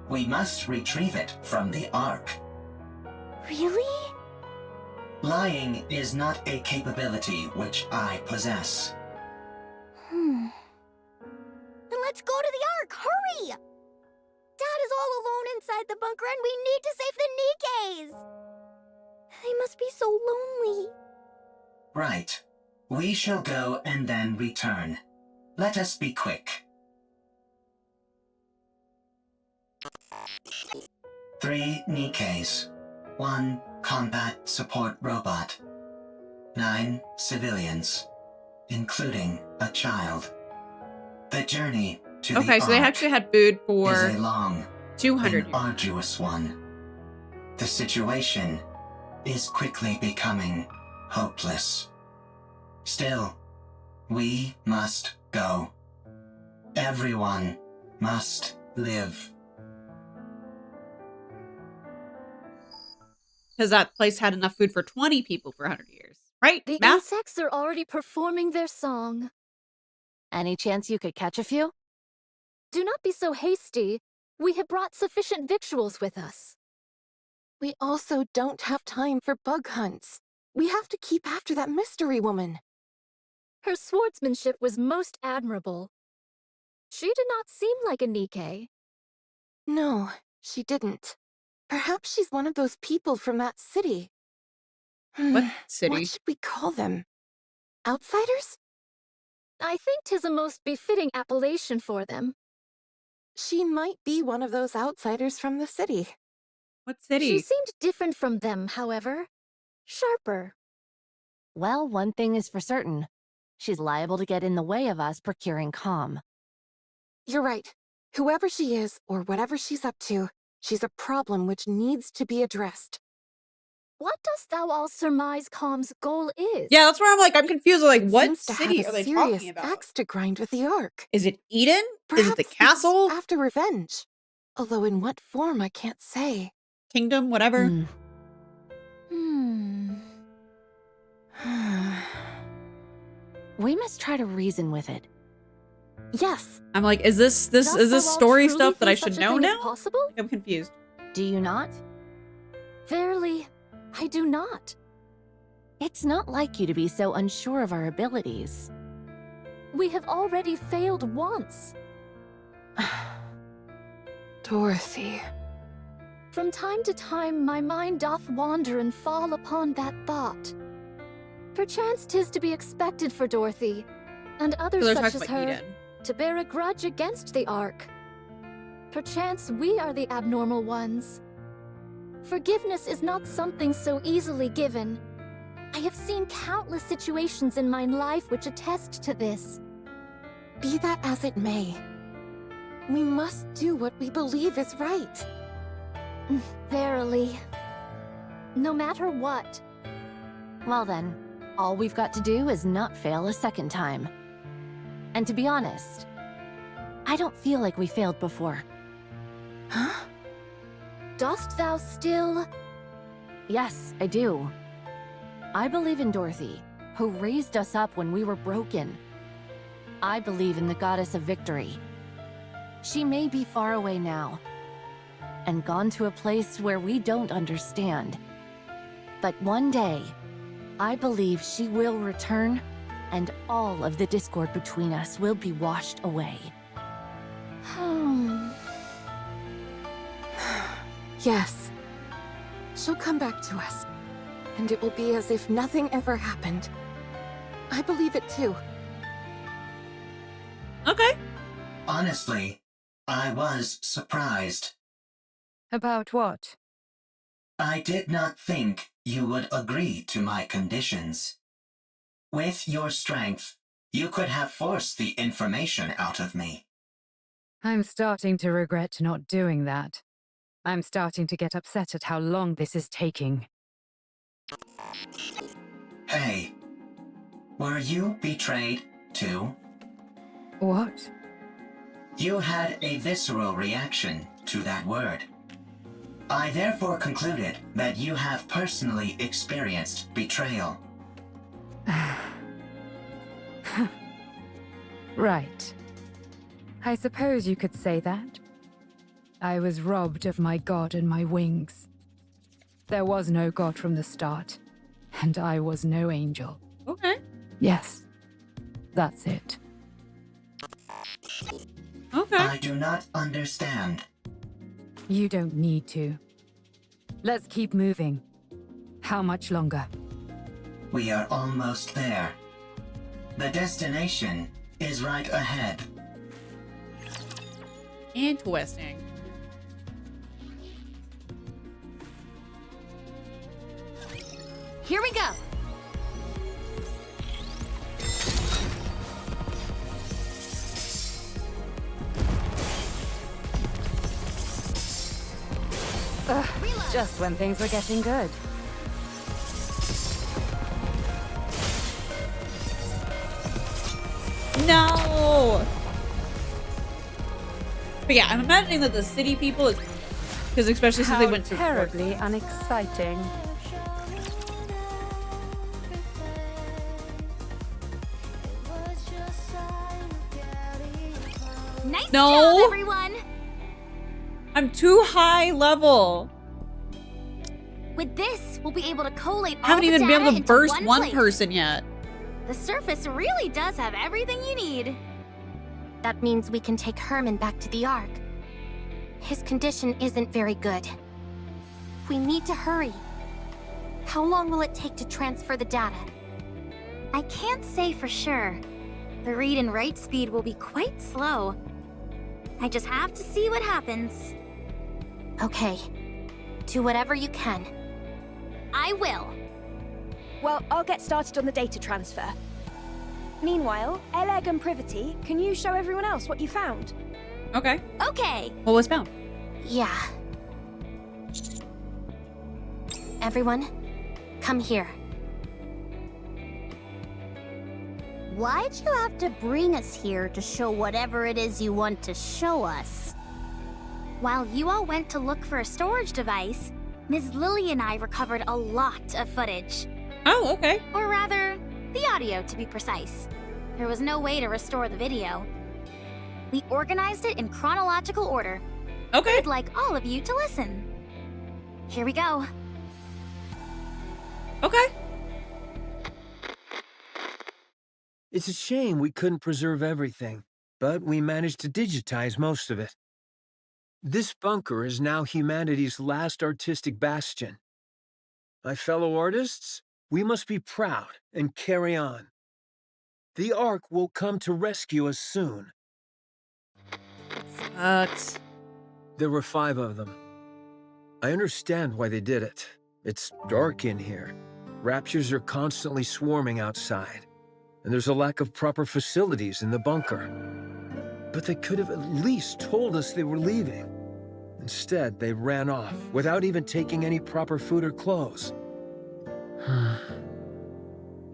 We must retrieve it from the Ark. Really? Lying is not a capability which I possess. Then let's go to the Ark! Hurry! Dad is all alone inside the bunker and we need to save the Nikkes! They must be so lonely. Right. We shall go and then return. Let us be quick. 3 Nikkes, 1 combat support robot, 9 civilians, including a child. The journey to the Okay, so they Ark actually had food for is a long 200 and years. arduous one. The situation is quickly becoming hopeless. Still, we must go. Everyone must live. Because that place had enough food for 20 people for 100 years. Right? The Math? insects are already performing their song. Any chance you could catch a few? Do not be so hasty. We have brought sufficient victuals with us. We also don't have time for bug hunts. We have to keep after that mystery woman. Her swordsmanship was most admirable. She did not seem like a Nikke. No, she didn't. Perhaps she's one of those people from that city. What city? What should we call them? Outsiders? I think 'tis a most befitting appellation for them. She might be one of those outsiders from the city. What city? She seemed different from them, however. Sharper. Well, one thing is for certain. She's liable to get in the way of us procuring calm. You're right. Whoever she is, or whatever she's up to, she's a problem which needs to be addressed. What dost thou all surmise Calm's goal is? Yeah, that's where I'm like, I'm confused. Like, what Seems to city have are a they serious talking about? axe to grind with the Ark. Is it Eden? Perhaps Is it the it's castle? after revenge. Although in what form, I can't say. Kingdom? Whatever? We must try to reason with it. Yes. I'm like, is this story stuff that I should know now? Possible? I'm confused. Do you not? Verily, I do not. It's not like you to be so unsure of our abilities. We have already failed once. Dorothy. From time to time, my mind doth wander and fall upon that thought. Perchance 'tis to be expected for Dorothy, and others So they're such talking as about her, Eden. to bear a grudge against the Ark. Perchance we are the abnormal ones. Forgiveness is not something so easily given. I have seen countless situations in my life which attest to this. Be that as it may, we must do what we believe is right. Verily. No matter what. Well then, all we've got to do is not fail a second time. And to be honest, I don't feel like we failed before. Huh? Dost thou still? Yes, I do. I believe in Dorothy, who raised us up when we were broken. I believe in the goddess of victory. She may be far away now, and gone to a place where we don't understand. But one day, I believe she will return, and all of the discord between us will be washed away. Yes. She'll come back to us, and it will be as if nothing ever happened. I believe it too. Okay. Honestly, I was surprised. About what? I did not think you would agree to my conditions. With your strength, you could have forced the information out of me. I'm starting to regret not doing that. I'm starting to get upset at how long this is taking. Hey, were you betrayed too? What? You had a visceral reaction to that word. I therefore concluded that you have personally experienced betrayal. Right. I suppose you could say that. I was robbed of my god and my wings. There was no god from the start, and I was no angel. Okay. Yes, that's it. Okay. I do not understand. You don't need to. Let's keep moving. How much longer? We are almost there. The destination is right ahead. Interesting. Here we go. Ugh, just when things were getting good. No! But yeah, I'm imagining that the city people, because especially since they went to terribly unexciting. Nice No! job, everyone! I'm too high level. With this, we'll be able to collate I haven't all the even been able data to into burst one place. person yet. The surface really does have everything you need. That means we can take Herman back to the Ark. His condition isn't very good. We need to hurry. How long will it take to transfer the data? I can't say for sure. The read and write speed will be quite slow. I just have to see what happens. Okay. Do whatever you can. I will. Well, I'll get started on the data transfer. Meanwhile, Eleg and Privity, can you show everyone else what you found? Okay. Okay. What was found? Yeah. Everyone, come here. Why'd you have to bring us here to show whatever it is you want to show us? While you all went to look for a storage device, Ms. Lily and I recovered a lot of footage. Oh, okay. Or rather, the audio to be precise. There was no way to restore the video. We organized it in chronological order. Okay. I'd like all of you to listen. Here we go. Okay. It's a shame we couldn't preserve everything, but we managed to digitize most of it. This bunker is now humanity's last artistic bastion. My fellow artists, we must be proud and carry on. The Ark will come to rescue us soon. There were 5 of them. I understand why they did it. It's dark in here. Raptures are constantly swarming outside, and there's a lack of proper facilities in the bunker. But they could have at least told us they were leaving. Instead, they ran off without even taking any proper food or clothes.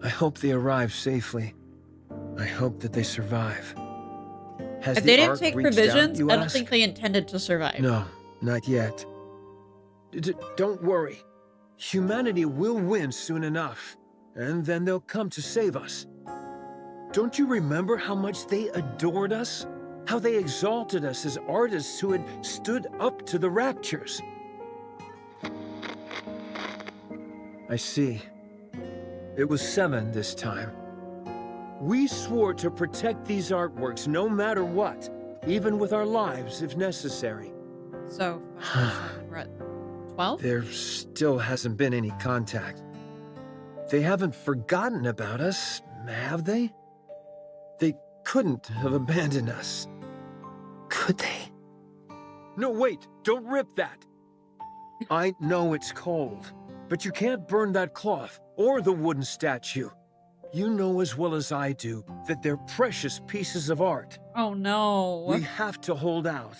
I hope they arrive safely. I hope that they survive. Has If they the didn't Ark take reached provisions, out, you I don't ask? think they intended to survive. No, not yet. Don't worry. Humanity will win soon enough, and then they'll come to save us. Don't you remember how much they adored us? How they exalted us as artists who had stood up to the Raptures? I see. It was 7 this time. We swore to protect these artworks no matter what, even with our lives if necessary. So, we're at 12? There still hasn't been any contact. They haven't forgotten about us, have they? They couldn't have abandoned us. Could they? No, wait! Don't rip that! I know it's cold, but you can't burn that cloth or the wooden statue. You know as well as I do that they're precious pieces of art. Oh no. We have to hold out.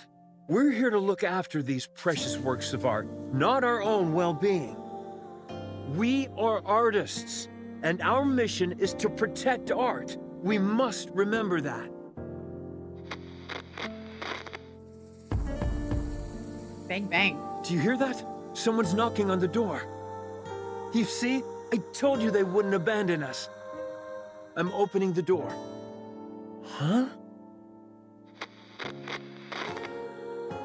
We're here to look after these precious works of art, not our own well-being. We are artists, and our mission is to protect art. We must remember that. Bang, bang. Do you hear that? Someone's knocking on the door. You see? I told you they wouldn't abandon us. I'm opening the door. Huh?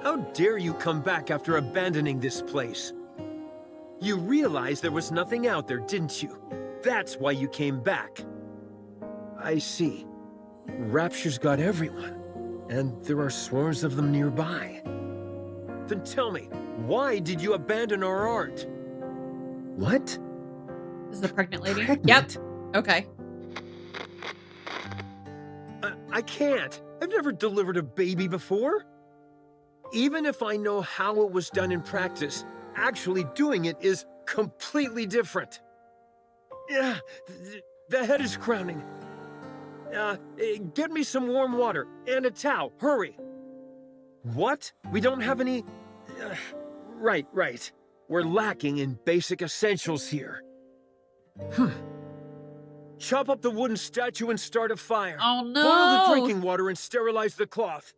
How dare you come back after abandoning this place? You realized there was nothing out there, didn't you? That's why you came back. I see. Rapture's got everyone, and there are swarms of them nearby. Then tell me, why did you abandon our art? What? This is the pregnant lady? Pregnant? Yep. Okay. I can't. I've never delivered a baby before. Even if I know how it was done in practice, actually doing it is completely different. Yeah, the head is crowning. Get me some warm water and a towel. Hurry. What? We don't have any... Right. We're lacking in basic essentials here. Chop up the wooden statue and start a fire. Oh no! Boil the drinking water and sterilize the cloth.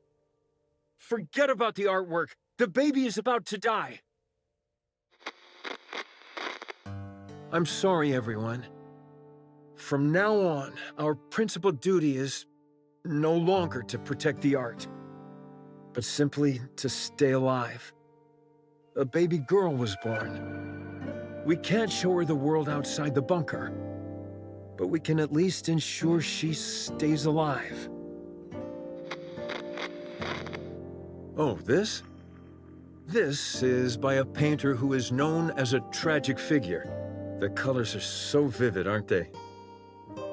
Forget about the artwork. The baby is about to die. I'm sorry, everyone. From now on, our principal duty is no longer to protect the art, but simply to stay alive. A baby girl was born. We can't show her the world outside the bunker, but we can at least ensure she stays alive. Oh, this? This is by a painter who is known as a tragic figure. The colors are so vivid, aren't they?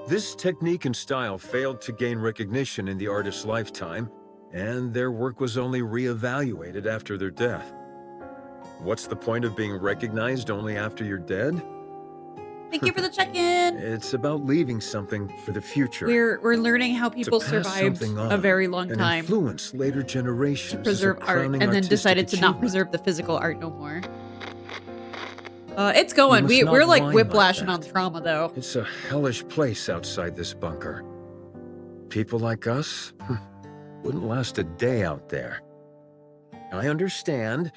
This technique and style failed to gain recognition in the artist's lifetime, and their work was only re-evaluated after their death. What's the point of being recognized only after you're dead? Thank you for the check-in. It's about leaving something for the future. We're learning how people survived a very long and time influence later generations to preserve art, and then decided to not preserve the physical art no more. It's going. We're like whiplashing on trauma, though. It's a hellish place outside this bunker. People like us wouldn't last a day out there. I understand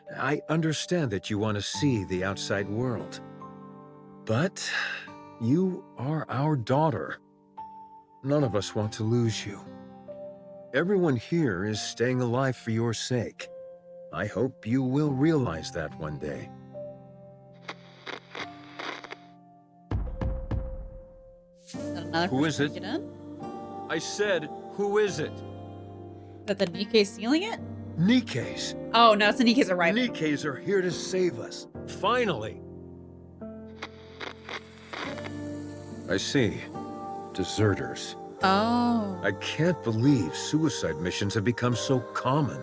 that you want to see the outside world. But you are our daughter. None of us want to lose you. Everyone here is staying alive for your sake. I hope you will realize that one day. Who is it? I said, who is it? That the Nikke's stealing it? Nikke's. Oh, no, it's the Nikke's arriving. Nikke's are here to save us. Finally. I see. Deserters. Oh. I can't believe suicide missions have become so common.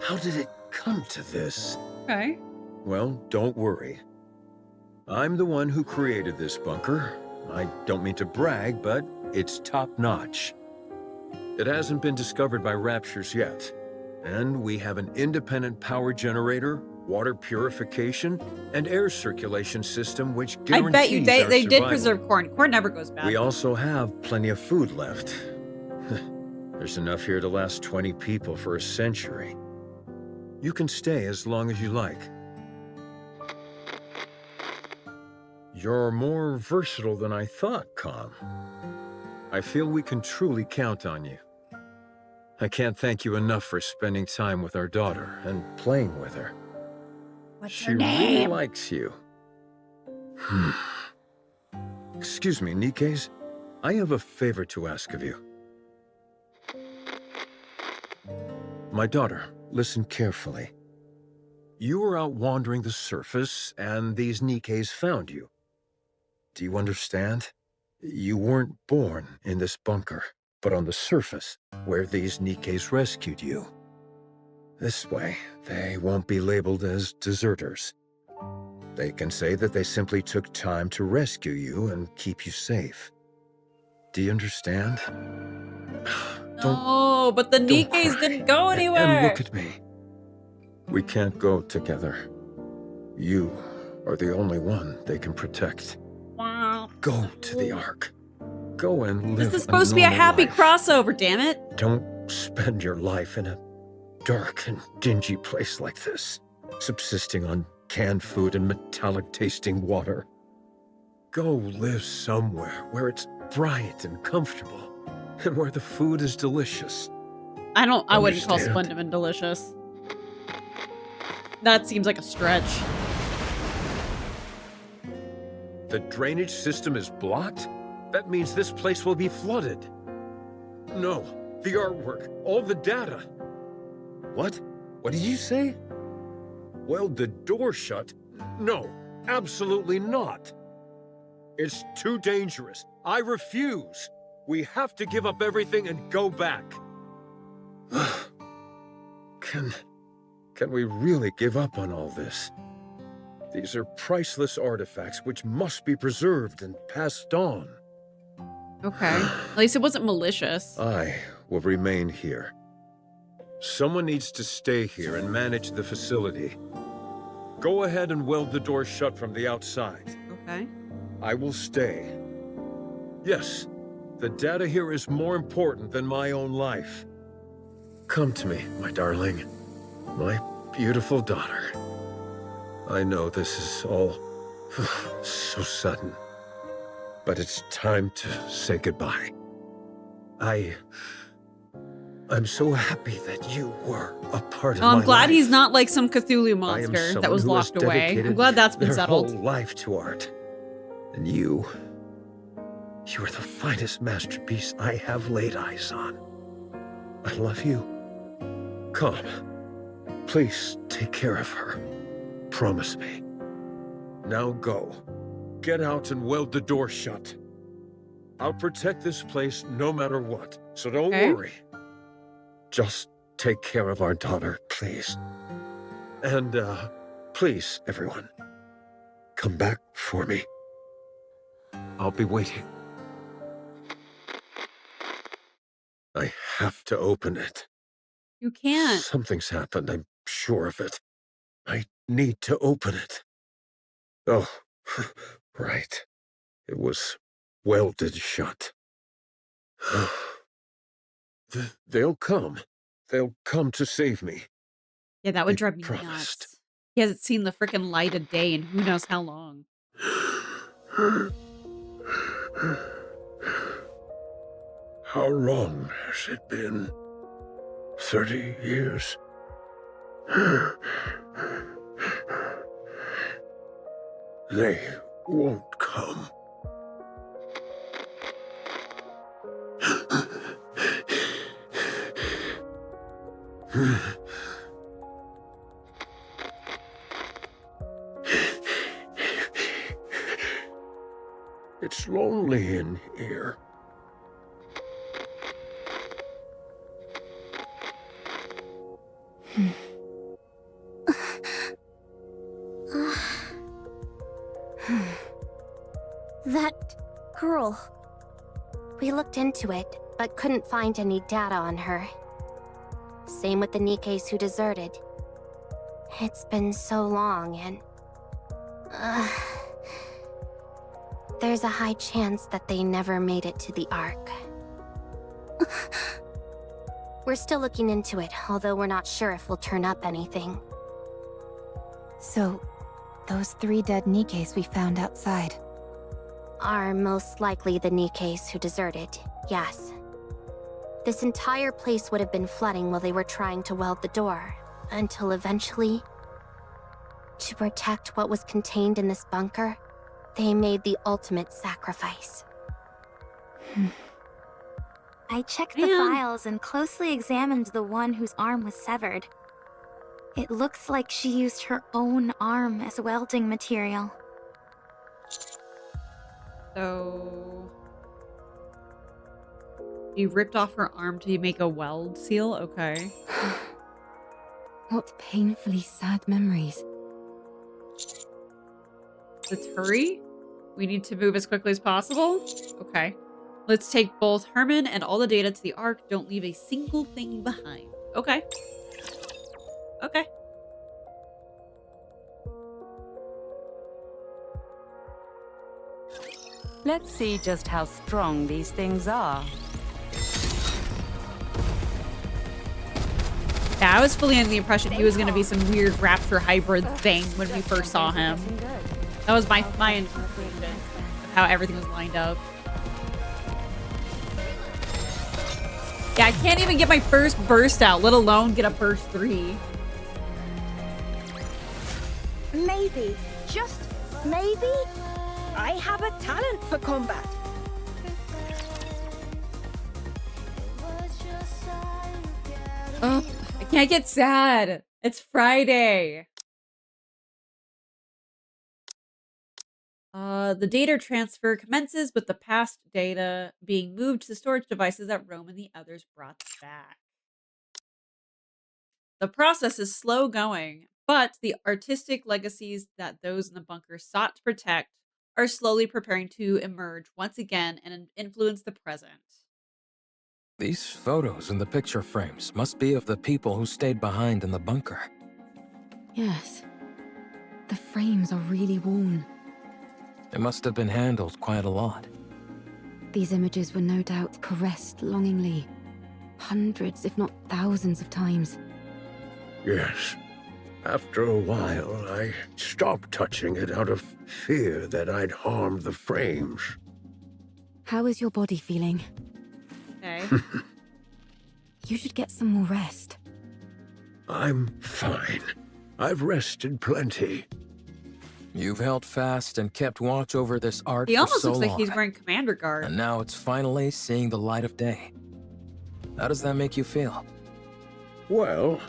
How did it come to this? Okay. Well, don't worry. I'm the one who created this bunker. I don't mean to brag, but it's top-notch. It hasn't been discovered by Raptures yet. And we have an independent power generator, water purification, and air circulation system which guarantees I bet you they did survival. Preserve corn. Corn never goes bad. We also have plenty of food left. There's enough here to last 20 people for a century. You can stay as long as you like. You're more versatile than I thought, Com. I feel we can truly count on you. I can't thank you enough for spending time with our daughter and playing with her. What's She her really name? likes you. Excuse me, Nikke's. I have a favor to ask of you. My daughter, listen carefully. You were out wandering the surface, and these Nikke's found you. Do you understand? You weren't born in this bunker, but on the surface, where these Nikke's rescued you. This way, they won't be labeled as deserters. They can say that they simply took time to rescue you and keep you safe. Do you understand? No, but the Nikke's didn't go anywhere. And look at me. We can't go together. You are the only one they can protect. Wow. Go to the Ark. Go and live. This is supposed to be a happy crossover, damn it. Don't spend your life in a dark and dingy place like this, subsisting on canned food and metallic-tasting water. Go live somewhere where it's bright and comfortable, and where the food is delicious. I wouldn't call Understand? Splendid delicious. That seems like a stretch. The drainage system is blocked? That means this place will be flooded. No, the artwork, all the data. What? What did you say? Weld the door shut? No, absolutely not. It's too dangerous. I refuse. We have to give up everything and go back. Can we really give up on all this? These are priceless artifacts which must be preserved and passed on. Okay. At least it wasn't malicious. I will remain here. Someone needs to stay here and manage the facility. Go ahead and weld the door shut from the outside. Okay. I will stay. Yes, the data here is more important than my own life. Come to me, my darling. My beautiful daughter. I know this is all so sudden, but it's time to say goodbye. I'm so happy that you were a part of my life. I'm glad he's not like some Cthulhu monster that was locked away. I'm glad that's been settled. Their whole life to art. And you are the finest masterpiece I have laid eyes on. I love you. Come. Please take care of her. Promise me. Now go. Get out and weld the door shut. I'll protect this place no matter what, so don't worry. Just take care of our daughter, please. And, please, everyone, come back for me. I'll be waiting. I have to open it. You can't. Something's happened, I'm sure of it. I need to open it. Oh, right. It was welded shut. They'll come. They'll come to save me. Yeah, that would drive me nuts. He hasn't seen the freaking light of day in who knows how long. How long has it been? 30 years? They won't come. It's lonely in here. That girl. We looked into it, but couldn't find any data on her. Same with the Nikkes who deserted. It's been so long and... there's a high chance that they never made it to the Ark. We're still looking into it, although we're not sure if we'll turn up anything. So, those 3 dead Nikkes we found outside are most likely the Nikkes who deserted, yes. This entire place would have been flooding while they were trying to weld the door, until eventually, to protect what was contained in this bunker, they made the ultimate sacrifice. I checked the files and closely examined the one whose arm was severed. It looks like she used her own arm as welding material. So... you ripped off her arm to make a weld seal? Okay. What painfully sad memories. Let's hurry. We need to move as quickly as possible. Okay. Let's take both Herman and all the data to the Ark. Don't leave a single thing behind. Okay. Okay. Let's see just how strong these things are. Yeah, I was fully under the impression he was going to be some weird raptor hybrid thing when we first saw him. That was my interpretation of how everything was lined up. Yeah, I can't even get my first burst out, let alone get a burst 3. Maybe, just maybe, I have a talent for combat. Oh, I can't get sad. It's Friday. The data transfer commences with the past data being moved to storage devices that Rome and the others brought back. The process is slow going, But the artistic legacies that those in the bunker sought to protect are slowly preparing to emerge once again and influence the present. These photos in the picture frames must be of the people who stayed behind in the bunker. Yes. The frames are really worn. It must have been handled quite a lot. These images were no doubt caressed longingly. Hundreds, if not thousands of times. Yes. After a while, I stopped touching it out of fear that I'd harmed the frames. How is your body feeling? Okay. You should get some more rest. I'm fine. I've rested plenty. You've held fast and kept watch over this art He for almost so looks long. like he's wearing commander garb. And now it's finally seeing the light of day. How does that make you feel? Well,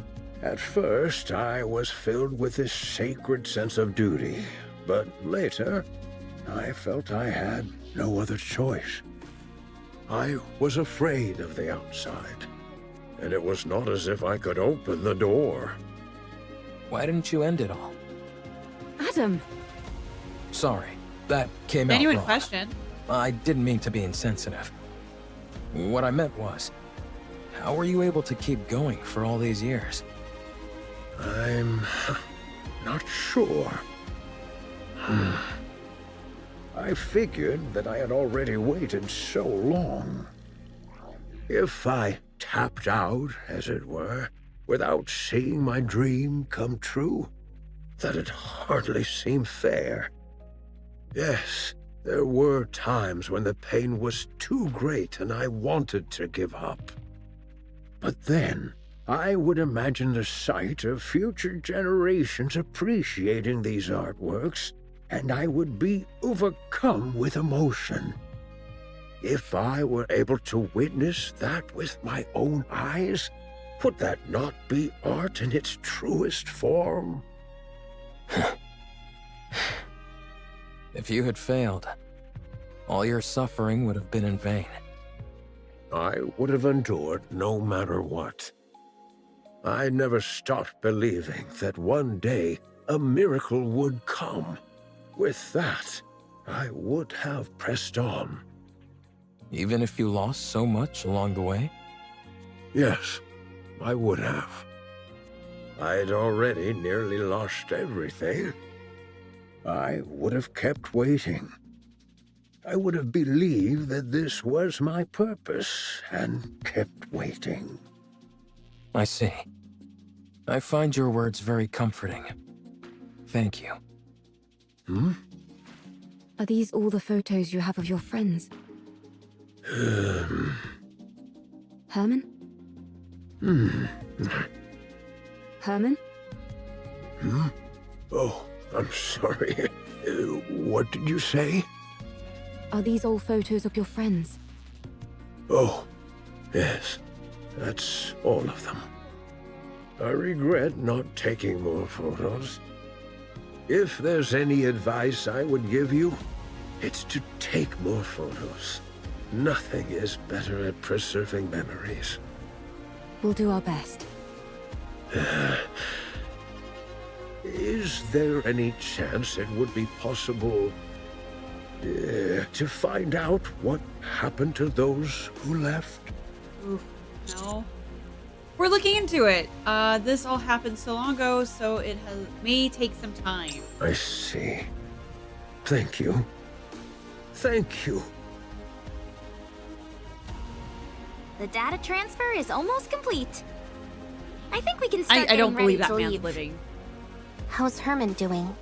at first I was filled with this sacred sense of duty, but later I felt I had no other choice. I was afraid of the outside, and it was not as if I could open the door. Why didn't you end it all? Adam! Sorry, that came out Genuine wrong. question. I didn't mean to be insensitive. What I meant was, how were you able to keep going for all these years? I'm not sure. I figured that I had already waited so long. If I tapped out, as it were, without seeing my dream come true, that'd hardly seem fair. Yes, there were times when the pain was too great and I wanted to give up. But then, I would imagine the sight of future generations appreciating these artworks, and I would be overcome with emotion. If I were able to witness that with my own eyes, would that not be art in its truest form? If you had failed, all your suffering would have been in vain. I would have endured no matter what. I never stopped believing that one day a miracle would come. With that, I would have pressed on. Even if you lost so much along the way? Yes, I would have. I'd already nearly lost everything. I would have kept waiting. I would have believed that this was my purpose and kept waiting. I see. I find your words very comforting. Thank you. Are these all the photos you have of your friends? Herman? Herman? Oh, I'm sorry. What did you say? Are these all photos of your friends? Oh, yes. That's all of them. I regret not taking more photos. If there's any advice I would give you, it's to take more photos. Nothing is better at preserving memories. We'll do our best. Is there any chance it would be possible to find out what happened to those who left? Oof, no. We're looking into it. This all happened so long ago, so it may take some time. I see. Thank you. Thank you. The data transfer is almost complete. I think we can start I don't getting ready believe that to man's leave. living. How's Herman doing?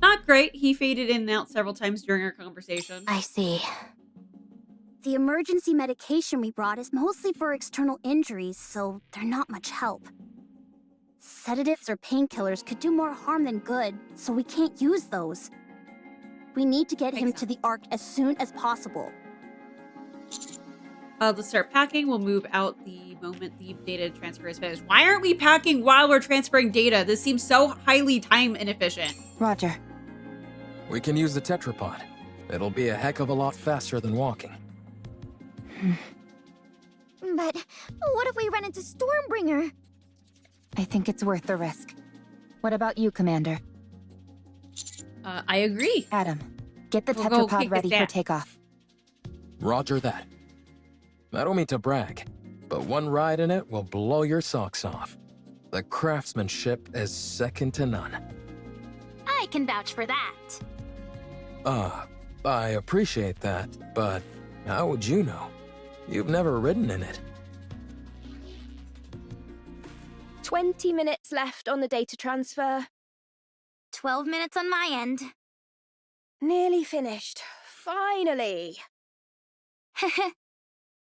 Not great. He faded in and out several times during our conversation. I see. The emergency medication we brought is mostly for external injuries, so they're not much help. Sedatives or painkillers could do more harm than good, so we can't use those. We need to get him to the Ark as soon as possible. Let's start packing. We'll move out the moment the data transfer is finished. Why aren't we packing while we're transferring data? This seems so highly time inefficient. Roger. We can use the tetrapod. It'll be a heck of a lot faster than walking. But what if we run into Stormbringer? I think it's worth the risk. What about you, Commander? I agree. Adam, get the We'll go tetrapod kick ready its for ass. takeoff. Roger that. I don't mean to brag, but one ride in it will blow your socks off. The craftsmanship is second to none. I can vouch for that. I appreciate that, but how would you know? You've never ridden in it. 20 minutes left on the data transfer. 12 minutes on my end. Nearly finished. Finally. I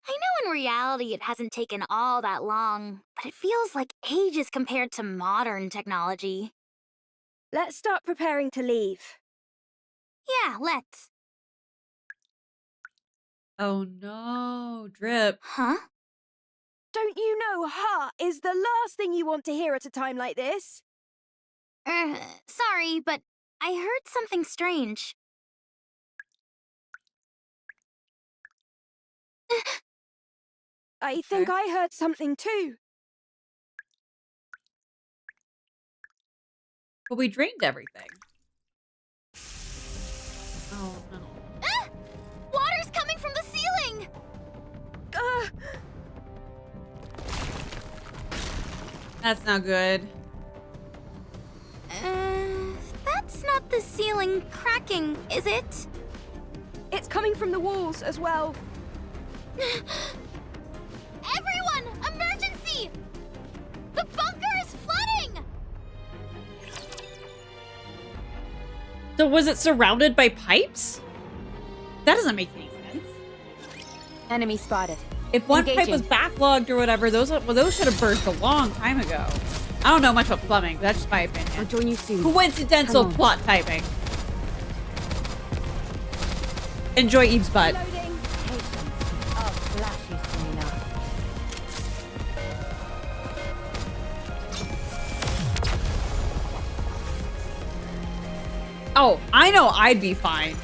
know in reality it hasn't taken all that long, but it feels like ages compared to modern technology. Let's start preparing to leave. Yeah, let's. Oh no, Drip. Huh? Don't you know ha is the last thing you want to hear at a time like this? Sorry, but I heard something strange. I think I heard something too. But we drained everything. Oh no. Water's coming from the ceiling! That's not good. That's not the ceiling cracking, is it? It's coming from the walls as well. Everyone! Emergency! The bunker is flooding! So was it surrounded by pipes? That doesn't make any sense. Enemy spotted. If one Engaging. pipe was backlogged or whatever, those should have burst a long time ago. I don't know much about plumbing, but that's just my opinion. I'll join you soon. Coincidental Come on. plot typing. Enjoy Eve's butt. Patience. I'll flash you soon enough. Oh, I know I'd be fine.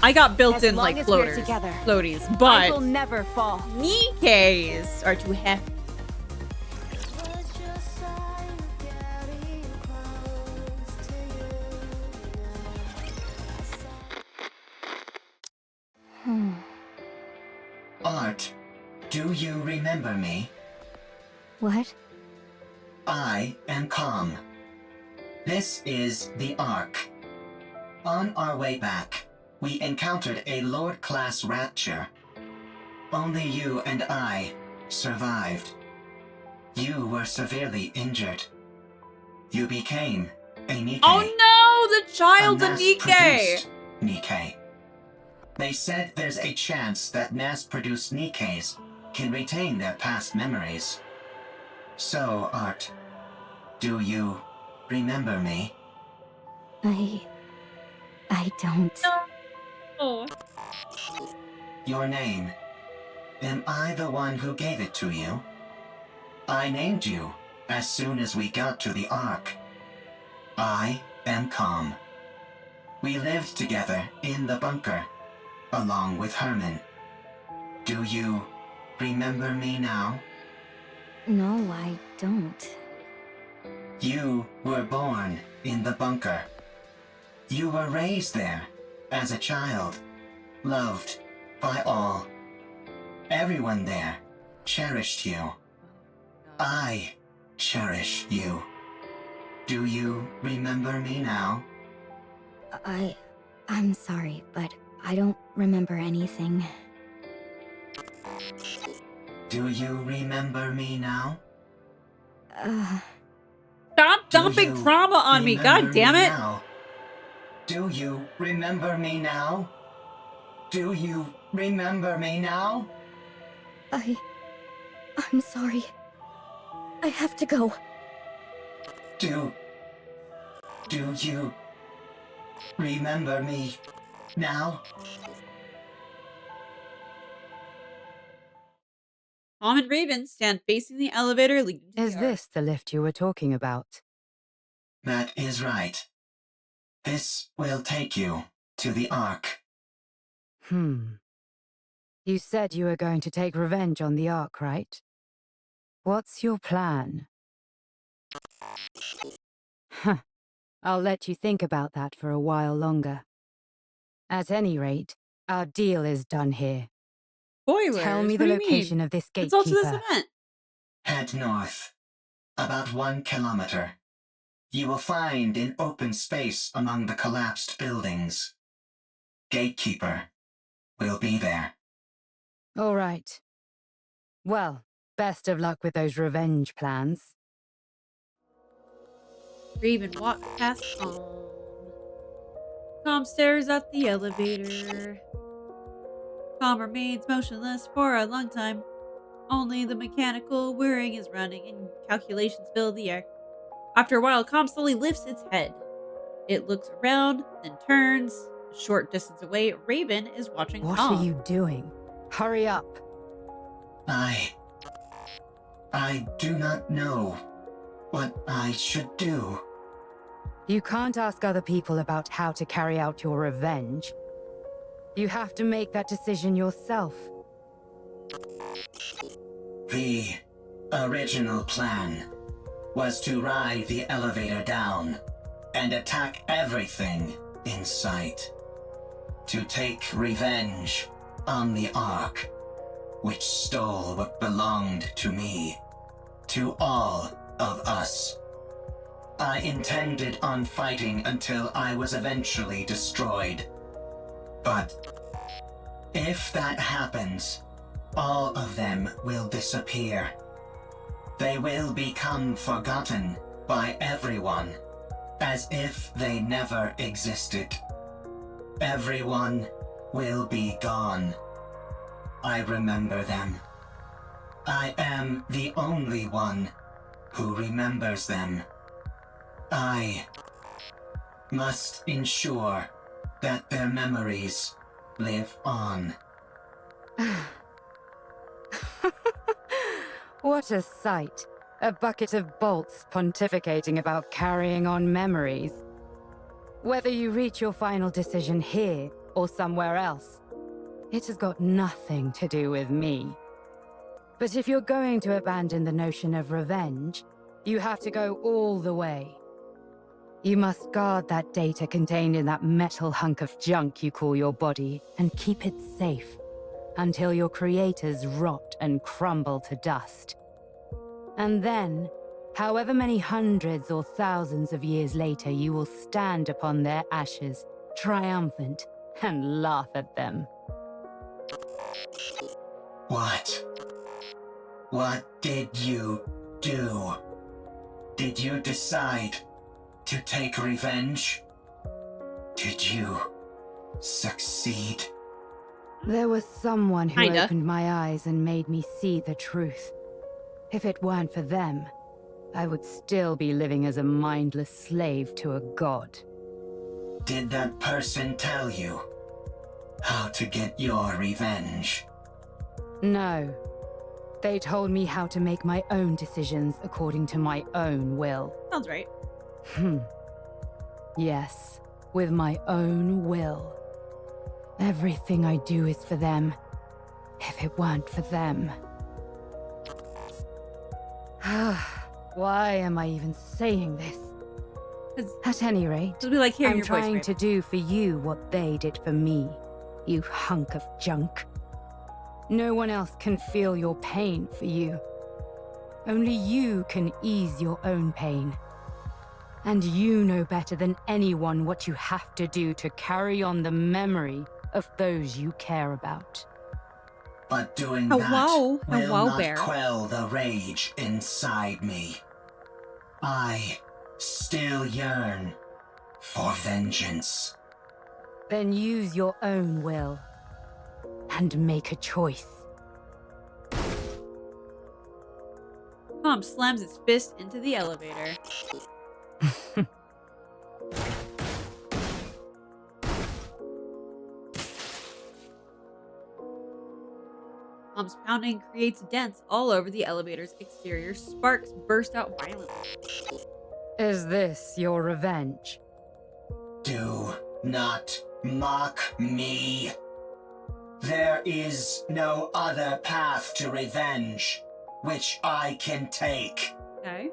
I got built-in like as we're floaters, together, floaties, I but will never fall. Nikkes are too hefty. Art, do you remember me? What? I am Calm. This is the Ark. On our way back, we encountered a Lord-class rapture. Only you and I survived. You were severely injured. You became a Nikke. Oh no, the child's a Nikke! mass-produced Nikke. They said there's a chance that mass-produced Nikkes can retain their past memories. So, Art, do you remember me? I don't. Oh. Your name. Am I the one who gave it to you? I named you as soon as we got to the Ark. I am Calm. We lived together in the bunker, along with Herman. Do you remember me now? No, I don't. You were born in the bunker. You were raised there as a child, loved by all. Everyone there cherished you. I cherish you. Do you remember me now? I'm sorry, but I don't remember anything. Do you remember me now? Stop Do dumping you trauma on me, remember god damn me it! now? Do you remember me now? Do you remember me now? I'm sorry. I have to go. Do you remember me now? Tom and Raven stand facing the elevator leading to Is the Ark. this the lift you were talking about? That is right. This will take you to the Ark. You said you were going to take revenge on the Ark, right? What's your plan? Huh. I'll let you think about that for a while longer. At any rate, our deal is done here. Spoilers? Tell me What the do you location mean? of this It's all to this gatekeeper. event. Head north. About 1 kilometer. You will find an open space among the collapsed buildings. Gatekeeper will be there. All right. Well, best of luck with those revenge plans. Raven walks past Calm. Calm stares at the elevator. Calm remains motionless for a long time. Only the mechanical whirring is running and calculations fill the air. After a while, Calm slowly lifts its head. It looks around, then turns. A short distance away, Raven is watching What Calm. are you doing? Hurry up. I do not know what I should do. You can't ask other people about how to carry out your revenge. You have to make that decision yourself. The original plan was to ride the elevator down and attack everything in sight. To take revenge on the Ark, which stole what belonged to me, to all of us. I intended on fighting until I was eventually destroyed. But if that happens, all of them will disappear. They will become forgotten by everyone, as if they never existed. Everyone will be gone. I remember them. I am the only one who remembers them. I must ensure that their memories live on. What a sight. A bucket of bolts pontificating about carrying on memories. Whether you reach your final decision here or somewhere else, it has got nothing to do with me. But if you're going to abandon the notion of revenge, you have to go all the way. You must guard that data contained in that metal hunk of junk you call your body and keep it safe until your creators rot and crumble to dust. And then, however many hundreds or thousands of years later, you will stand upon their ashes, triumphant, and laugh at them. What did you do? Did you decide to take revenge? Did you succeed? There was someone who Kinda. opened my eyes and made me see the truth. If it weren't for them, I would still be living as a mindless slave to a god. Did that person tell you how to get your revenge? No. They told me how to make my own decisions according to my own will. Sounds right. Yes, with my own will. Everything I do is for them. If it weren't for them... Why am I even saying this? At any rate, we like hearing I'm your voice, trying Raven. to do for you what they did for me, you hunk of junk. No one else can feel your pain for you. Only you can ease your own pain. And you know better than anyone what you have to do to carry on the memory of those you care about. But doing Hello? that will Hello, not Bear. quell the rage inside me. I still yearn for vengeance. Then use your own will. And make a choice. Calm slams its fist into the elevator. Calm's pounding creates dents all over the elevator's exterior. Sparks burst out violently. Is this your revenge? Do not mock me. There is no other path to revenge which I can take. Okay.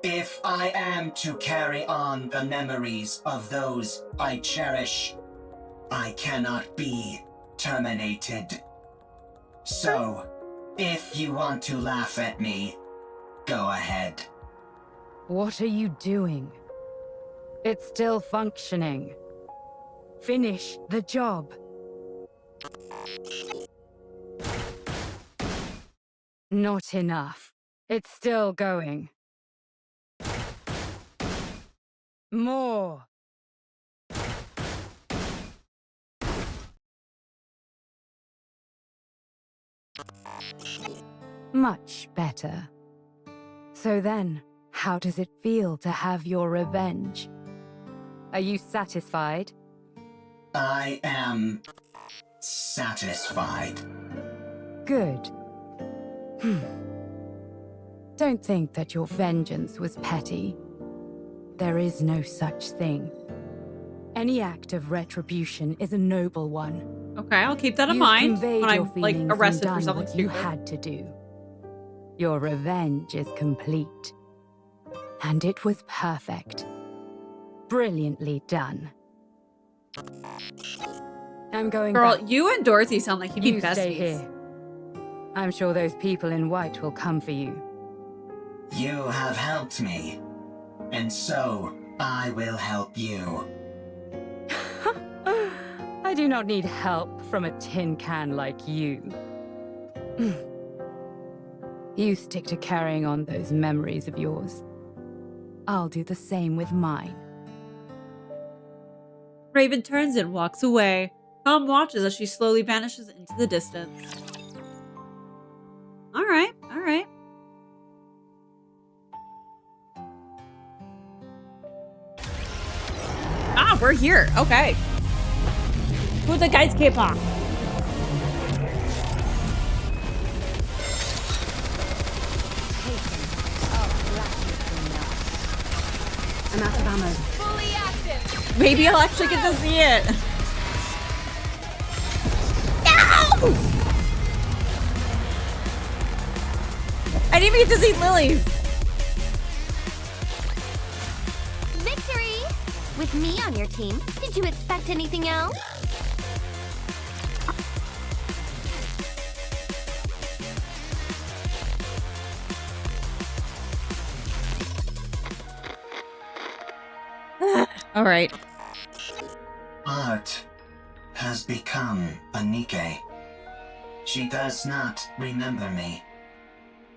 If I am to carry on the memories of those I cherish, I cannot be terminated. So, if you want to laugh at me, go ahead. What are you doing? It's still functioning. Finish the job. Not enough. It's still going. More. Much better. So then, how does it feel to have your revenge? Are you satisfied? I am satisfied. Good. Don't think that your vengeance was petty. There is no such thing. Any act of retribution is a noble one. Okay, I'll keep that in mind when I'm like feelings arrested and for done something what you stupid. had to do. Your revenge is complete. And it was perfect. Brilliantly done. I'm going Girl, back. you and Dorothy sound like you'd be You besties. stay here. I'm sure those people in white will come for you. You have helped me, and so I will help you. I do not need help from a tin can like you. You stick to carrying on those memories of yours. I'll do the same with mine. Raven turns and walks away. Tom watches as she slowly vanishes into the distance. Alright, alright. Ah, we're here. Okay. Put the guy's cape on. I'm out of ammo. Fully active. Maybe I'll actually get to see it. No! I didn't even get to see Lily. Victory! With me on your team, did you expect anything else? All right. Art has become a Nikke. She does not remember me.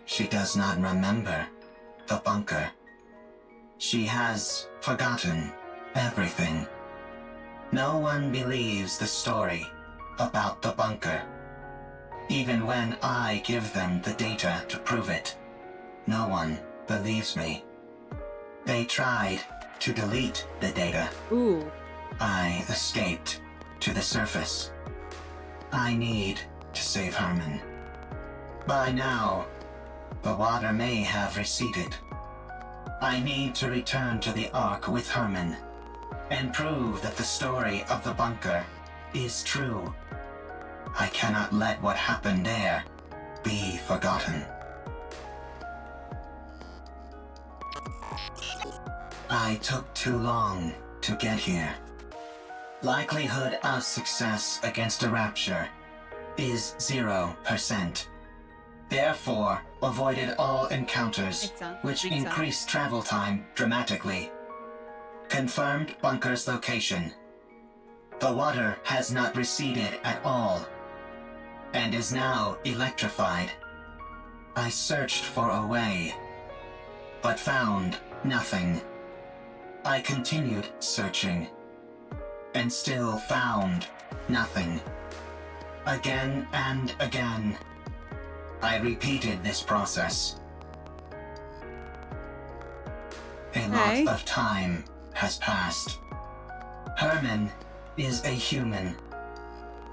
She does not remember the bunker. She has forgotten everything. No one believes the story about the bunker. Even when I give them the data to prove it, no one believes me. They tried to delete the data. Ooh. I escaped to the surface. I need to save Herman. By now, the water may have receded. I need to return to the Ark with Herman and prove that the story of the bunker is true. I cannot let what happened there be forgotten. I took too long to get here. Likelihood of success against a rapture is 0%. Therefore, avoided all encounters, which increased travel time dramatically. Confirmed bunker's location. The water has not receded at all, and is now electrified. I searched for a way, but found nothing. I continued searching, and still found nothing. Again and again, I repeated this process. A lot of time has passed. Herman is a human.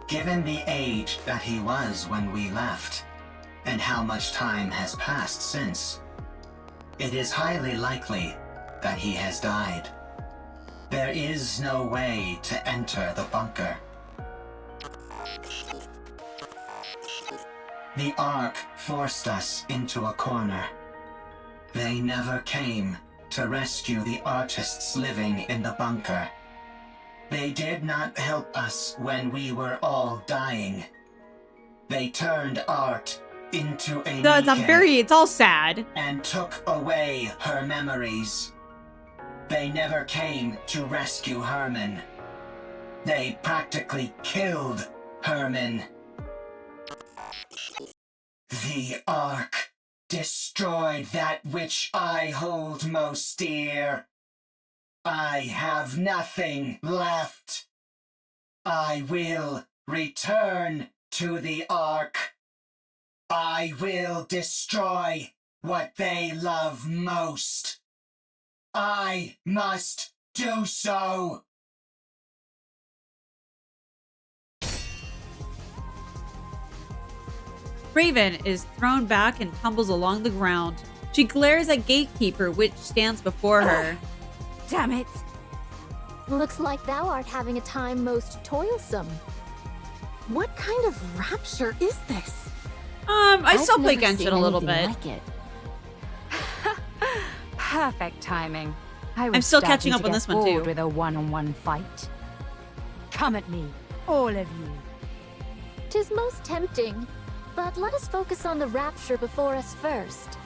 Given the age that he was when we left, and how much time has passed since, it is highly likely that he has died. There is no way to enter the bunker. The Ark forced us into a corner. They never came to rescue the artists living in the bunker. They did not help us when we were all dying. They turned art into a Nikke it's all sad. and took away her memories. They never came to rescue Herman. They practically killed Herman. The Ark destroyed that which I hold most dear. I have nothing left. I will return to the Ark. I will destroy what they love most. I must do so. Raven is thrown back and tumbles along the ground. She glares at Gatekeeper, which stands before her. Damn it! Looks like thou art having a time most toilsome. What kind of rapture is this? I still I've play never Genshin seen a little anything bit. like it. Perfect timing. I'm still catching up on this one too. With a one-on-one fight. Come at me, all of you. 'Tis most tempting, but let us focus on the rapture before us first.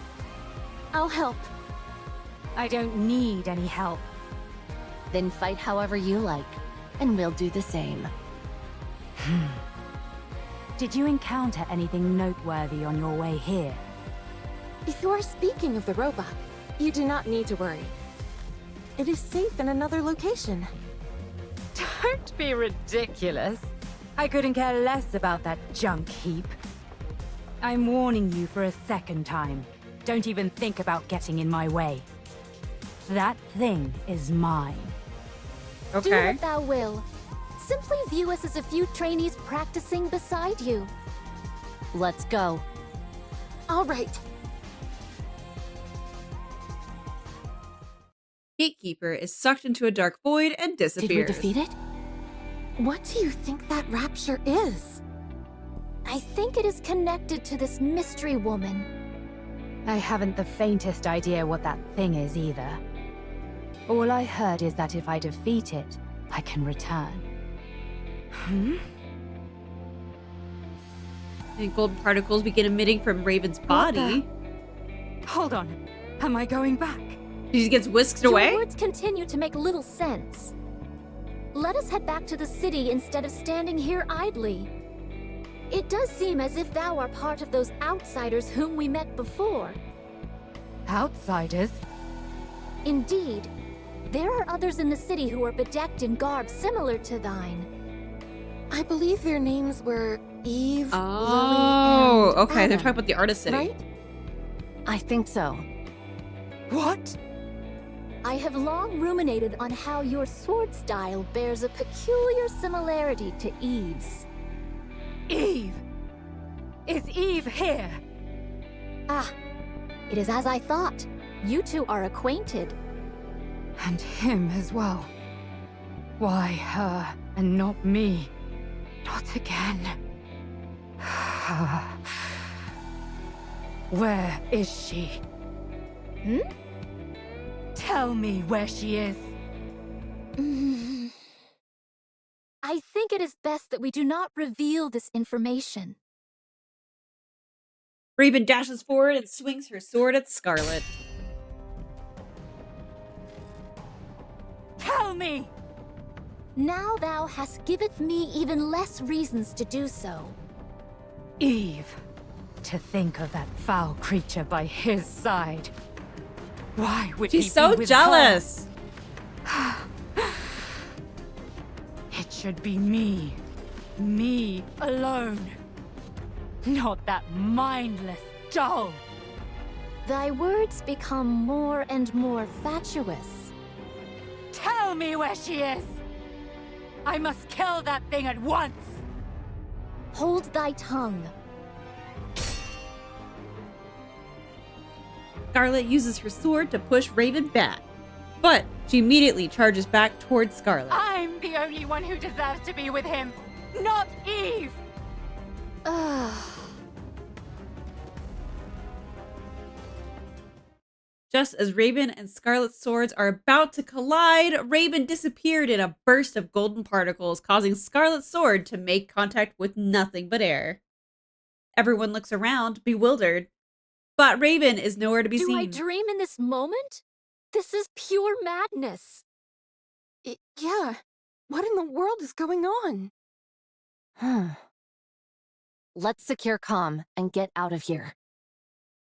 I'll help. I don't need any help. Then fight however you like, and we'll do the same. Did you encounter anything noteworthy on your way here? If you are speaking of the robot, you do not need to worry. It is safe in another location. Don't be ridiculous. I couldn't care less about that junk heap. I'm warning you for a second time. Don't even think about getting in my way. That thing is mine. Do what thou will. Simply view us as a few trainees practicing beside you. Let's go. All right. Gatekeeper is sucked into a dark void and disappears. Did we defeat it? What do you think that rapture is? I think it is connected to this mystery woman. I haven't the faintest idea what that thing is either. All I heard is that if I defeat it, I can return. And golden particles begin emitting from Raven's body. Hold on. Am I going back? She just gets whisked away? Your words continue to make little sense. Let us head back to the city instead of standing here idly. It does seem as if thou art part of those outsiders whom we met before. Outsiders? Indeed. There are others in the city who are bedecked in garb similar to thine. I believe their names were Eve, Oh, Lily, and okay. They're Adam, talking about the artist city. right? I think so. What? I have long ruminated on how your sword style bears a peculiar similarity to Eve's. Eve! Is Eve here? Ah, it is as I thought. You two are acquainted. And him as well. Why her and not me? Not again. Where is she? Tell me where she is. I think it is best that we do not reveal this information. Raven dashes forward and swings her sword at Scarlet. Tell me! Now thou hast giveth me even less reasons to do so. Eve. To think of that foul creature by his side. Why would he She's so be with jealous. her? It should be me. Me alone. Not that mindless doll. Thy words become more and more fatuous. Tell me where she is! I must kill that thing at once! Hold thy tongue. Scarlet uses her sword to push Raven back, but she immediately charges back towards Scarlet. I'm the only one who deserves to be with him, not Eve! Just as Raven and Scarlet's swords are about to collide, Raven disappeared in a burst of golden particles, causing Scarlet's sword to make contact with nothing but air. Everyone looks around, bewildered, but Raven is nowhere to be seen. Do I dream in this moment? This is pure madness. Yeah. What in the world is going on? Let's secure comm and get out of here.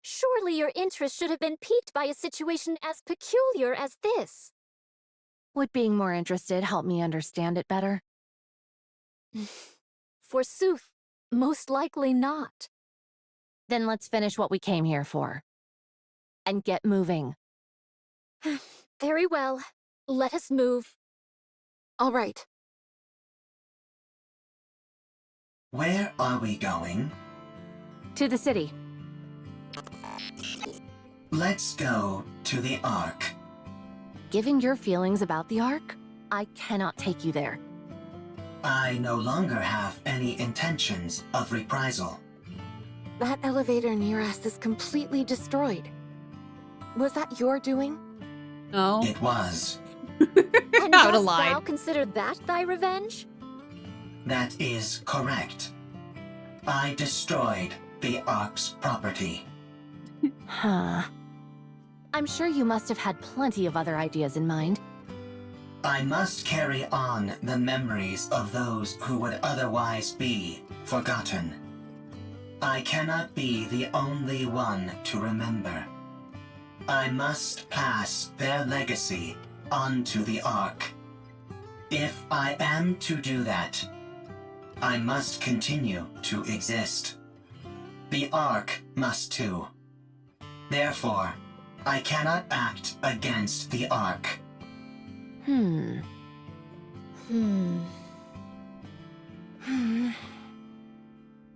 Surely your interest should have been piqued by a situation as peculiar as this. Would being more interested help me understand it better? Forsooth, most likely not. Then let's finish what we came here for. And get moving. Very well. Let us move. All right. Where are we going? To the city. Let's go to the Ark. Given your feelings about the Ark, I cannot take you there. I no longer have any intentions of reprisal. That elevator near us is completely destroyed. Was that your doing? No. It was. And dost thou consider that thy revenge? That is correct. I destroyed the Ark's property. Huh. I'm sure you must have had plenty of other ideas in mind. I must carry on the memories of those who would otherwise be forgotten. I cannot be the only one to remember. I must pass their legacy onto the Ark. If I am to do that, I must continue to exist. The Ark must too. Therefore, I cannot act against the Ark.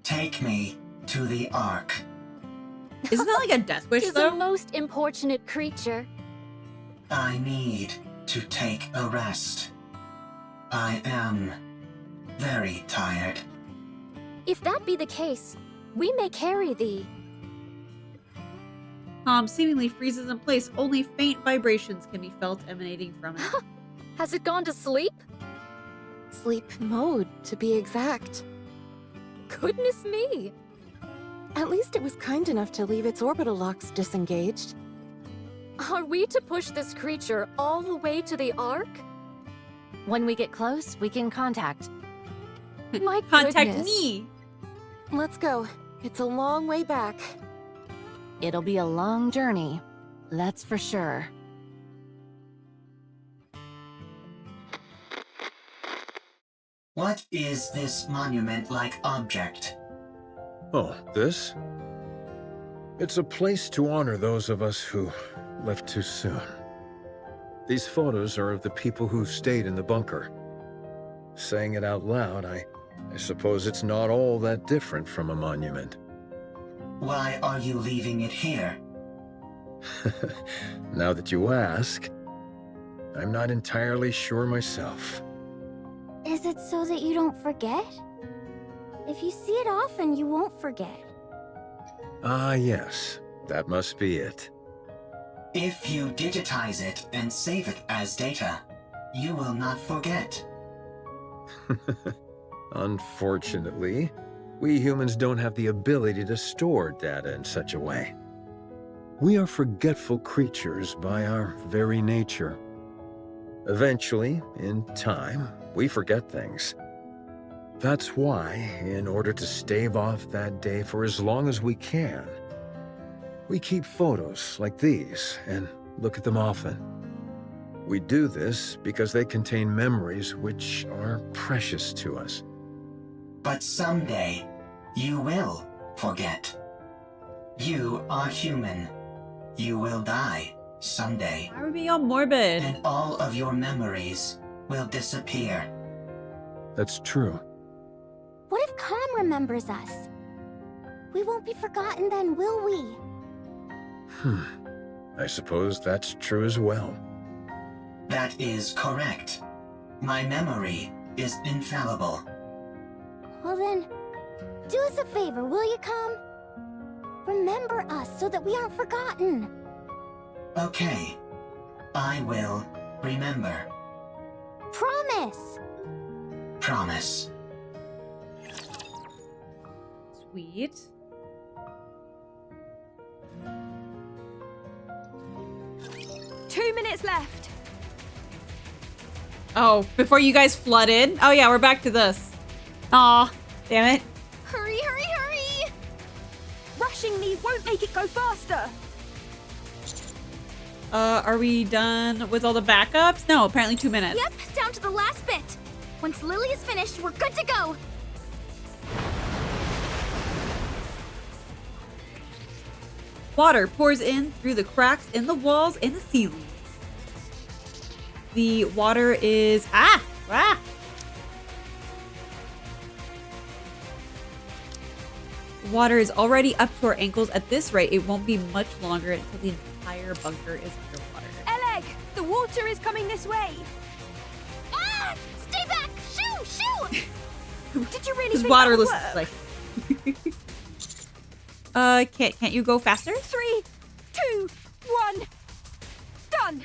Take me to the Ark. Isn't that like a death wish, Tis though? a most importunate creature. I need to take a rest. I am very tired. If that be the case, we may carry thee. Tom seemingly freezes in place. Only faint vibrations can be felt emanating from it. Has it gone to sleep? Sleep mode, to be exact. Goodness me! At least it was kind enough to leave its orbital locks disengaged. Are we to push this creature all the way to the Ark? When we get close, we can contact. My Contact goodness. me! Let's go. It's a long way back. It'll be a long journey, that's for sure. What is this monument-like object? Oh, this? It's a place to honor those of us who left too soon. These photos are of the people who stayed in the bunker. Saying it out loud, I suppose it's not all that different from a monument. Why are you leaving it here? Now that you ask, I'm not entirely sure myself. Is it so that you don't forget? If you see it often, you won't forget. Ah, yes. That must be it. If you digitize it and save it as data, you will not forget. Unfortunately, we humans don't have the ability to store data in such a way. We are forgetful creatures by our very nature. Eventually, in time, we forget things. That's why, in order to stave off that day for as long as we can, we keep photos like these and look at them often. We do this because they contain memories which are precious to us. But someday, you will forget. You are human. You will die someday. Why are we being all morbid? And all of your memories will disappear. That's true. What if Calm remembers us? We won't be forgotten then, will we? I suppose that's true as well. That is correct. My memory is infallible. Well then, do us a favor, will you, Calm? Remember us so that we aren't forgotten. Okay. I will remember. Promise! Promise. Sweet. Two minutes left. Oh, before you guys flood in? Oh yeah, we're back to this. Aw, damn it. Hurry, hurry, hurry! Rushing me won't make it go faster. Are we done with all the backups? No, apparently 2 minutes. Yep, down to the last bit. Once Lily is finished, we're good to go. Water pours in through the cracks in the walls and the ceiling. The water is... Water is already up to our ankles. At this rate, it won't be much longer until the entire bunker is underwater. Eleg, the water is coming this way. Ah! Stay back! Shoo! Shoo! Did you really This think waterless that would work? like... can't you go faster? 3, 2, 1. Done.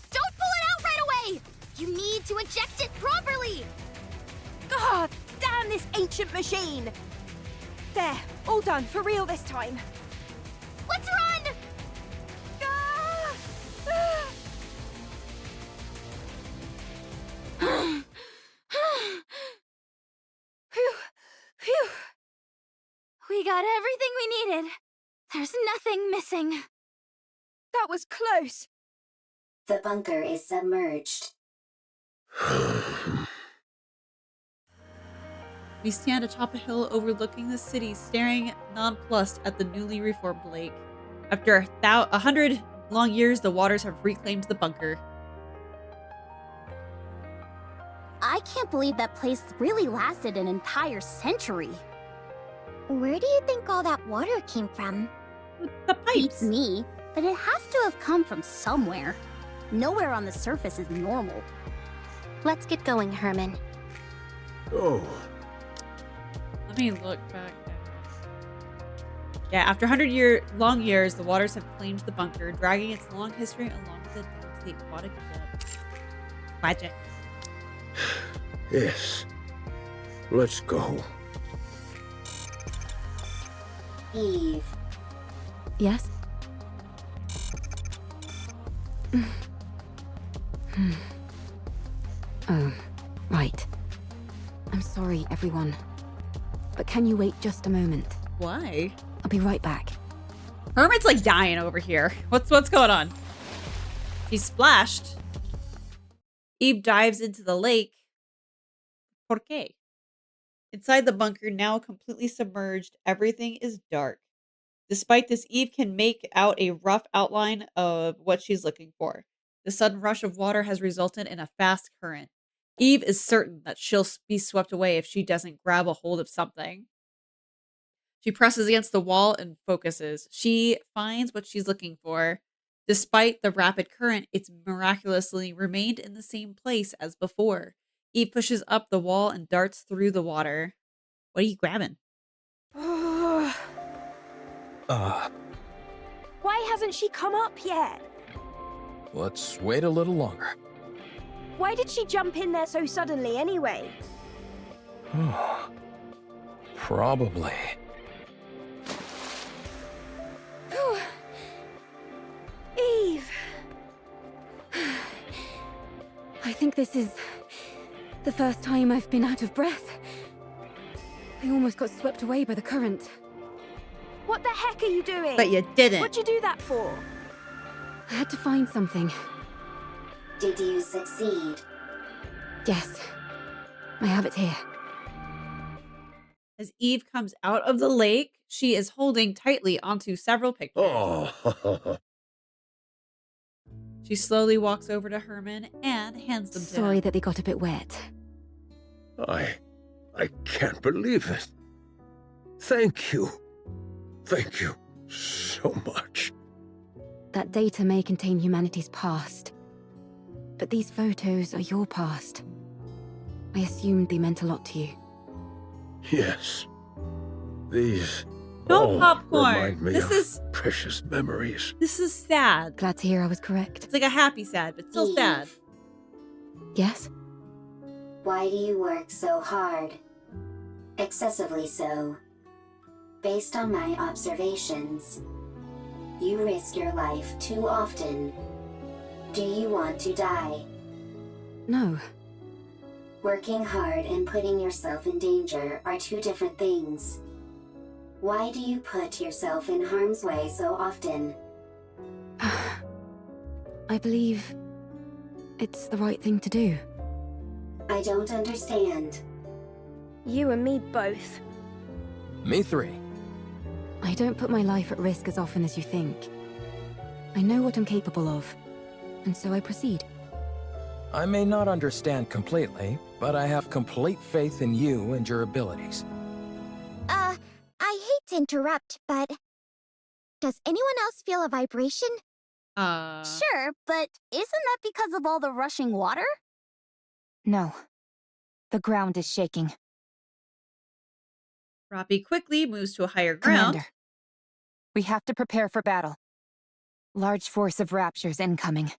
Don't pull it out right away! You need to eject it properly! God damn this ancient machine! There, all done, for real this time. Let's run! Ah! Phew, phew. We got everything we needed. There's nothing missing. That was close. The bunker is submerged. We stand atop a hill overlooking the city, staring nonplussed at the newly reformed lake. After 100 long years, the waters have reclaimed the bunker. I can't believe that place really lasted an entire century. Where do you think all that water came from? The pipes. Beats me, but it has to have come from somewhere. Nowhere on the surface is normal. Let's get going, Herman. Oh. Let me look back. Yeah, after 100-long years, the waters have claimed the bunker, dragging its long history along with it down to the aquatic depths. Magic. Yes. Let's go. Eve. Yes? Oh, right. I'm sorry, everyone. But can you wait just a moment? Why? I'll be right back. Herman's like dying over here. What's going on? He's splashed. Eve dives into the lake. ¿Por qué? Inside the bunker, now completely submerged, everything is dark. Despite this, Eve can make out a rough outline of what she's looking for. The sudden rush of water has resulted in a fast current. Eve is certain that she'll be swept away if she doesn't grab a hold of something. She presses against the wall and focuses. She finds what she's looking for. Despite the rapid current, it's miraculously remained in the same place as before. Eve pushes up the wall and darts through the water. What are you grabbing? Why hasn't she come up yet? Let's wait a little longer. Why did she jump in there so suddenly anyway? Probably. Eve! I think this is the first time I've been out of breath. I almost got swept away by the current. What the heck are you doing? But you didn't. What'd you do that for? I had to find something. Did you succeed? Yes. I have it here. As Eve comes out of the lake, she is holding tightly onto several pictures. Oh. She slowly walks over to Herman and hands them to Sorry him. that they got a bit wet. I can't believe it. Thank you. Thank you so much. That data may contain humanity's past. But these photos are your past. I assumed they meant a lot to you. Yes. These No popcorn. Remind me This of is precious memories. this is sad. Glad to hear I was correct. It's like a happy sad, but still sad. Yes? Why do you work so hard? Excessively so. Based on my observations, you risk your life too often. Do you want to die? No. Working hard and putting yourself in danger are two different things. Why do you put yourself in harm's way so often? I believe it's the right thing to do. I don't understand. You and me both. Me three. I don't put my life at risk as often as you think. I know what I'm capable of, and so I proceed. I may not understand completely, but I have complete faith in you and your abilities. I hate to interrupt, but does anyone else feel a vibration? Sure, but isn't that because of all the rushing water? No. The ground is shaking. Robbie quickly moves to a higher ground. Commander, we have to prepare for battle. Large force of raptures incoming.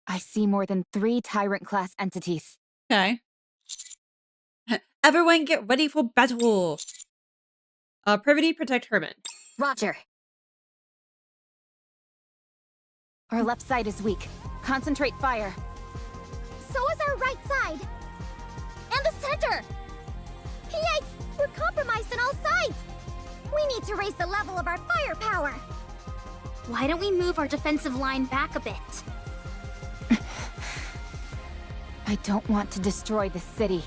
I see more than 3 Tyrant-class entities. Okay. Everyone get ready for battle. Privity, protect Herman. Roger. Our left side is weak. Concentrate fire. So is our right side. And the center. Yikes! We're compromised on all sides. We need to raise the level of our firepower. Why don't we move our defensive line back a bit? I don't want to destroy the city.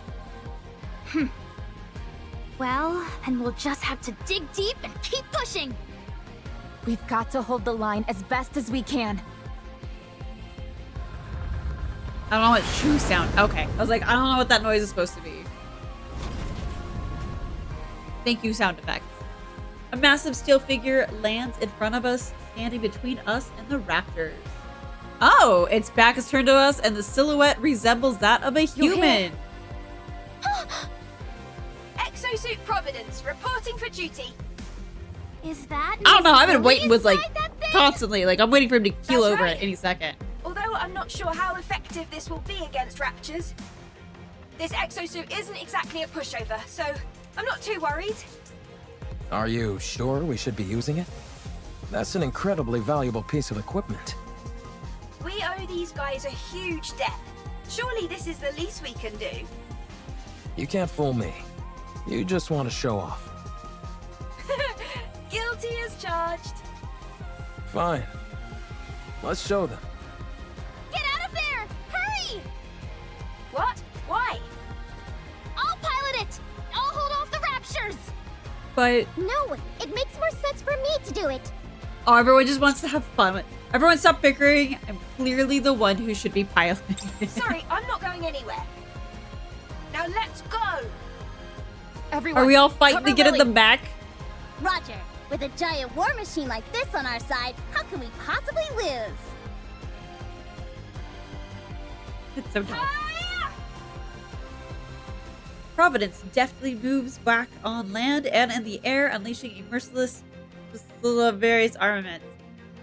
Well, then we'll just have to dig deep and keep pushing. We've got to hold the line as best as we can. I don't know what shoe sound. Okay. I was like, I don't know what that noise is supposed to be. Thank you, sound effects. A massive steel figure lands in front of us, standing between us and the raptors. Oh, its back is turned to us and the silhouette resembles that of a human. Exosuit Providence, reporting for duty. Is that? I don't know. I've been waiting with like that thing? constantly. Like I'm waiting for him to keel That's over right. at any second. Although I'm not sure how effective this will be against raptors. This exosuit isn't exactly a pushover, so I'm not too worried. Are you sure we should be using it? That's an incredibly valuable piece of equipment. We owe these guys a huge debt. Surely this is the least we can do. You can't fool me. You just want to show off. Guilty as charged. Fine. Let's show them. Get out of there! Hurry! What? Why? I'll pilot it! I'll hold off the raptures! But No, it makes more sense for me to do it. oh, everyone just wants to have fun. Everyone stop bickering. I'm clearly the one who should be piloting. Sorry, I'm not going anywhere. Now let's go. Everyone, Are we all fighting cover to get in the Lily. back? Roger, with a giant war machine like this on our side, how can we possibly lose? It's so dumb. Providence deftly moves back on land and in the air, unleashing a merciless various armaments.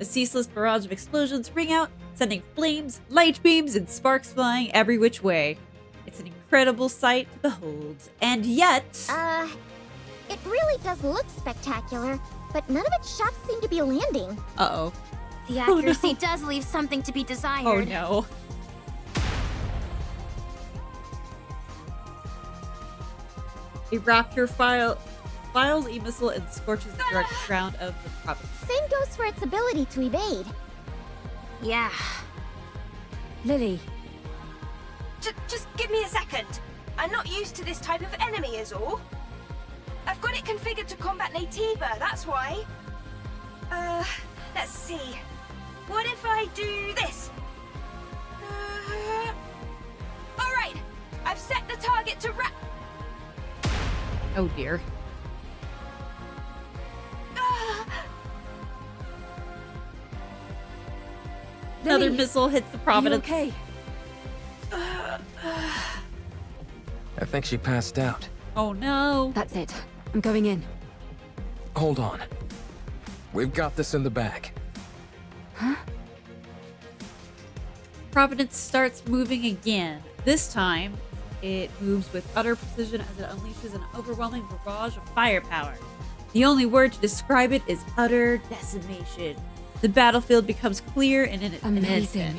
A ceaseless barrage of explosions ring out, sending flames, light beams, and sparks flying every which way. It's an incredible sight to behold. And yet... It really does look spectacular, but none of its shots seem to be landing. Uh-oh. The accuracy does leave something to be desired. Oh no. A raptor files a missile and scorches the direct ground of the Providence. Same goes for its ability to evade. Yeah. Lily, Just give me a second. I'm not used to this type of enemy is all. I've got it configured to combat Natiba, that's why. Let's see. What if I do this? Alright, I've set the target to Oh dear. Another Lily, missile hits the are you Providence. okay? I think she passed out. Oh no. That's it. I'm going in. hold on. We've got this in the bag. Huh? Providence starts moving again. This time, it moves with utter precision as it unleashes an overwhelming barrage of firepower. The only word to describe it is utter decimation. The battlefield becomes clear in an instant.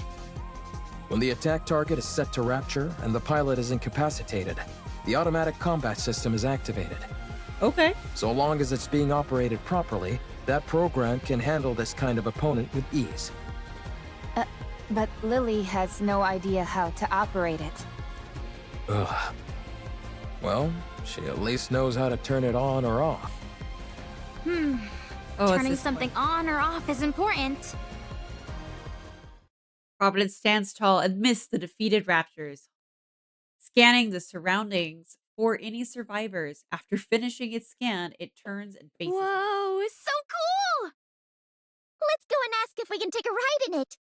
When the attack target is set to rapture and the pilot is incapacitated, the automatic combat system is activated. Okay. So long as it's being operated properly, that program can handle this kind of opponent with ease. But Lily has no idea how to operate it. Ugh. Well, she at least knows how to turn it on or off. Turning something on or off is important. Providence stands tall amidst the defeated raptors, scanning the surroundings for any survivors. After finishing its scan, it turns and faces. Whoa, so cool! Let's go and ask if we can take a ride in it.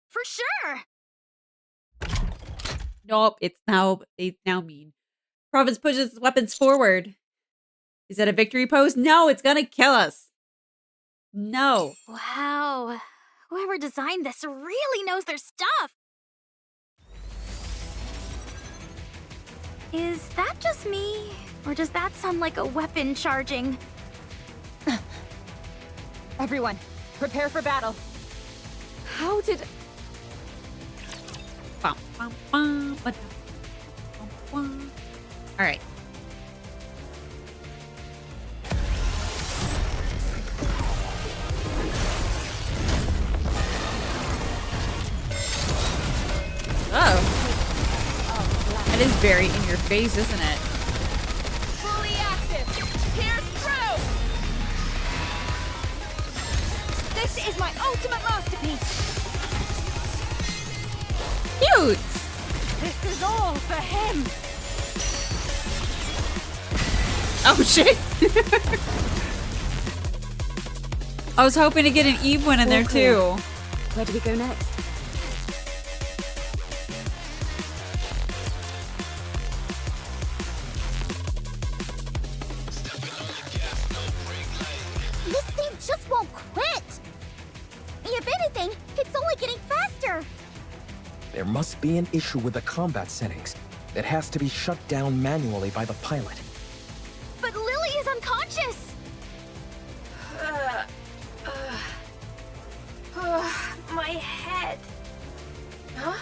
For sure. Nope, it's now mean. Providence pushes its weapons forward. Is that a victory pose? No, it's gonna kill us. No. Wow. Whoever designed this really knows their stuff. Is that just me? Or does that sound like a weapon charging? Everyone, prepare for battle. How did... All right. Oh. That is very in your face, isn't it? Fully active. Pierce through. This is my ultimate masterpiece. Cute. This is all for him. Oh shit. I was hoping to get an Eve one in there too. Where do we go next? This thing just won't quit. If anything, it's only getting faster. There must be an issue with the combat settings that has to be shut down manually by the pilot. But Lily is unconscious. My head. Huh?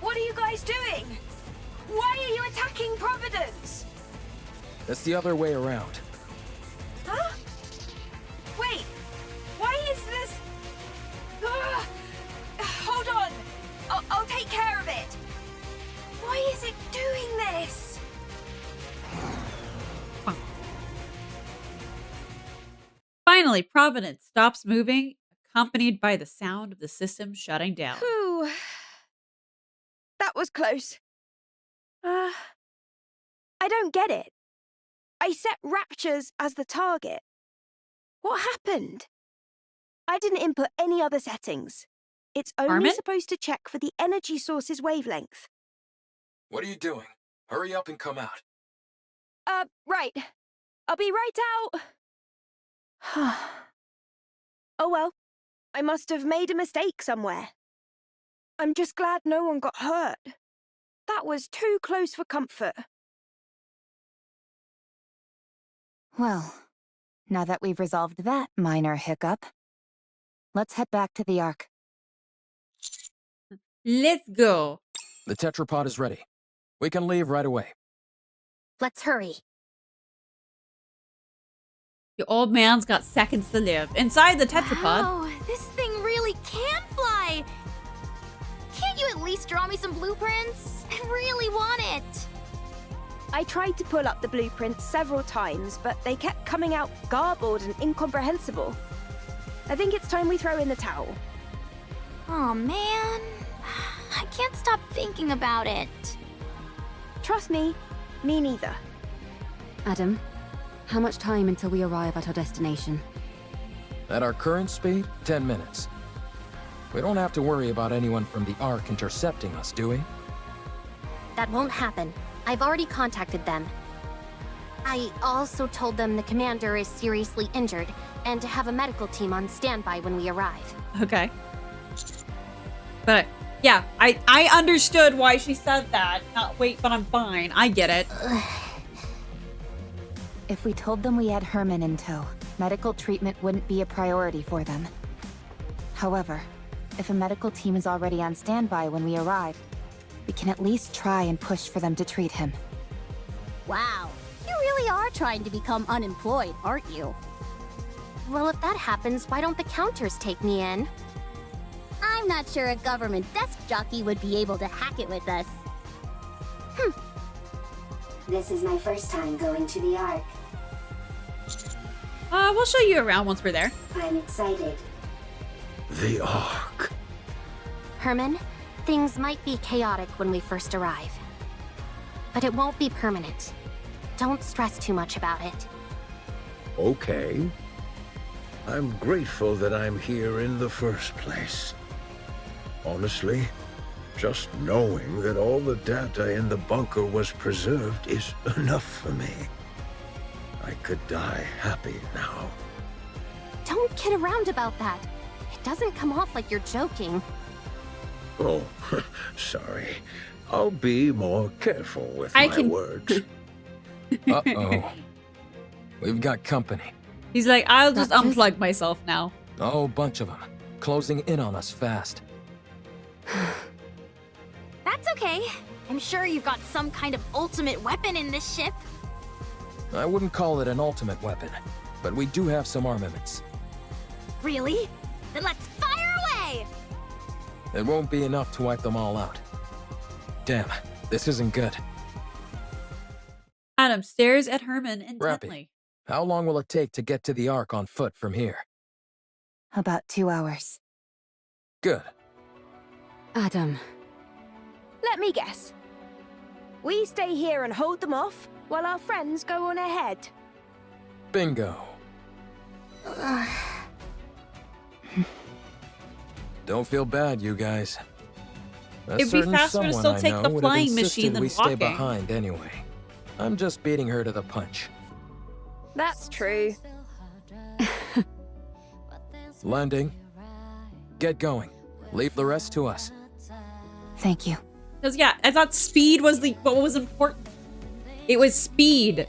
What are you guys doing? Why are you attacking Providence? It's the other way around. Huh? Wait, why is this... hold on, I'll take care of it. Why is it doing this? Finally, Providence stops moving, accompanied by the sound of the system shutting down. Whew. That was close. I don't get it. I set raptures as the target. What happened? I didn't input any other settings. It's only Armin? supposed to check for the energy source's wavelength. What are you doing? Hurry up and come out. Right. I'll be right out. Oh well, I must have made a mistake somewhere. I'm just glad no one got hurt. That was too close for comfort. Well, now that we've resolved that minor hiccup, let's head back to the Ark. Let's go. The tetrapod is ready. We can leave right away. Let's hurry. Your old man's got seconds to live. Inside the tetrapod. Wow, this thing really can fly. Can't you at least draw me some blueprints? I really want it. I tried to pull up the blueprints several times, but they kept coming out garbled and incomprehensible. I think it's time we throw in the towel. Oh man, I can't stop thinking about it. Trust me, me neither. Adam, how much time until we arrive at our destination? At our current speed, 10 minutes. We don't have to worry about anyone from the Ark intercepting us, do we? That won't happen. I've already contacted them. I also told them the commander is seriously injured and to have a medical team on standby when we arrive. Okay. But yeah, I understood why she said that. Not wait, but I'm fine. I get it. If we told them we had Herman in tow, medical treatment wouldn't be a priority for them. However, if a medical team is already on standby when we arrive, we can at least try and push for them to treat him. Wow, you really are trying to become unemployed, aren't you? Well, if that happens, why don't the counters take me in? I'm not sure a government desk jockey would be able to hack it with us. This is my first time going to the Ark. We'll show you around once we're there. I'm excited. The Ark. Herman, things might be chaotic when we first arrive. But it won't be permanent. Don't stress too much about it. Okay. I'm grateful that I'm here in the first place. Honestly, just knowing that all the data in the bunker was preserved is enough for me. I could die happy now. Don't kid around about that. It doesn't come off like you're joking. Oh, sorry. I'll be more careful with my words. Uh-oh. We've got company. He's like, I'll just unplug myself now. A whole bunch of them. Closing in on us fast. That's okay. I'm sure you've got some kind of ultimate weapon in this ship. I wouldn't call it an ultimate weapon, but we do have some armaments. Really? Then let's fire away! It won't be enough to wipe them all out. Damn, this isn't good. Adam stares at Herman intently. Rappy, how long will it take to get to the Ark on foot from here? About 2 hours. Good. Adam. Let me guess. We stay here and hold them off, while our friends go on ahead. Bingo. Don't feel bad, you guys. It'd be faster to still take the flying machine than we walking. Stay behind anyway. I'm just beating her to the punch. That's true. Landing. Get going. Leave the rest to us. Thank you. Because yeah, I thought speed was what was important. It was speed.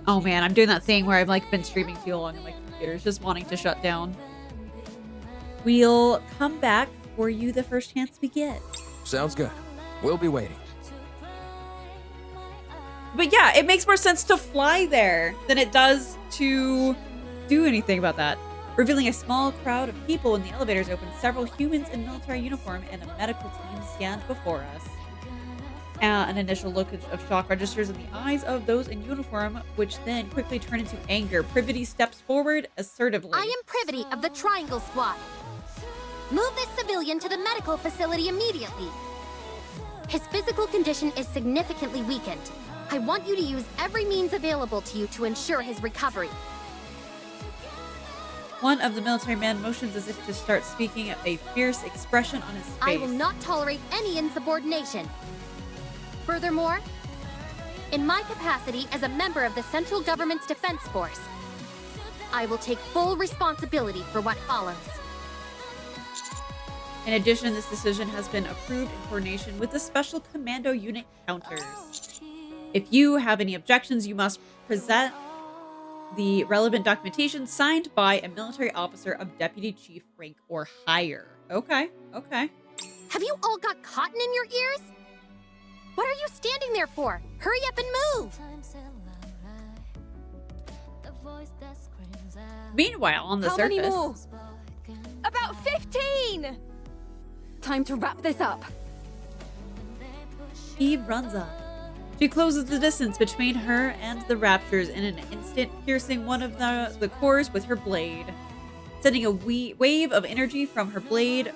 Oh man, I'm doing that thing where I've like been streaming too long and my computer's just wanting to shut down. We'll come back for you the first chance we get. Sounds good. We'll be waiting. But yeah, it makes more sense to fly there than it does to do anything about that. Revealing a small crowd of people when the elevators open, several humans in military uniform and a medical team stand before us. An initial look of shock registers in the eyes of those in uniform, which then quickly turn into anger. Privity steps forward assertively. I am Privity of the Triangle Squad. Move this civilian to the medical facility immediately. His physical condition is significantly weakened. I want you to use every means available to you to ensure his recovery. One of the military men motions as if to start speaking, a fierce expression on his face. I will not tolerate any insubordination. Furthermore, in my capacity as a member of the Central Government's Defense Force, I will take full responsibility for what follows. In addition, this decision has been approved in coordination with the Special Commando Unit counters. If you have any objections, you must present the relevant documentation signed by a military officer of deputy chief rank or higher. Okay, okay. Have you all got cotton in your ears? What are you standing there for? Hurry up and move! Meanwhile, on the How surface... many more? About 15! Time to wrap this up. Eve runs up. She closes the distance between her and the raptors in an instant, piercing one of the cores with her blade. Sending a wave of energy from her blade,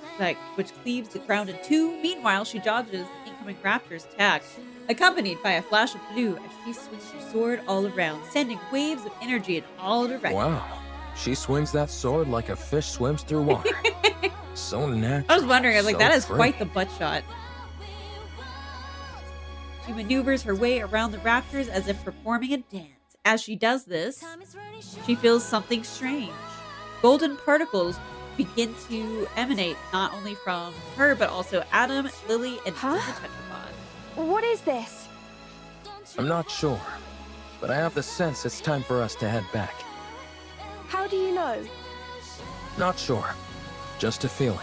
which cleaves the ground in two. Meanwhile, she dodges the incoming raptor's attack, accompanied by a flash of blue as she swings her sword all around, sending waves of energy in all directions. Wow. She swings that sword like a fish swims through water. So natural. I was wondering, I was like, so that is free. quite the butt shot. She maneuvers her way around the raptors as if performing a dance, as she does this, she feels something strange. Golden particles begin to emanate not only from her, but also Adam, Lily, and the tetrapod. What is this? I'm not sure, but I have the sense it's time for us to head back. How do you know? Not sure. Just a feeling.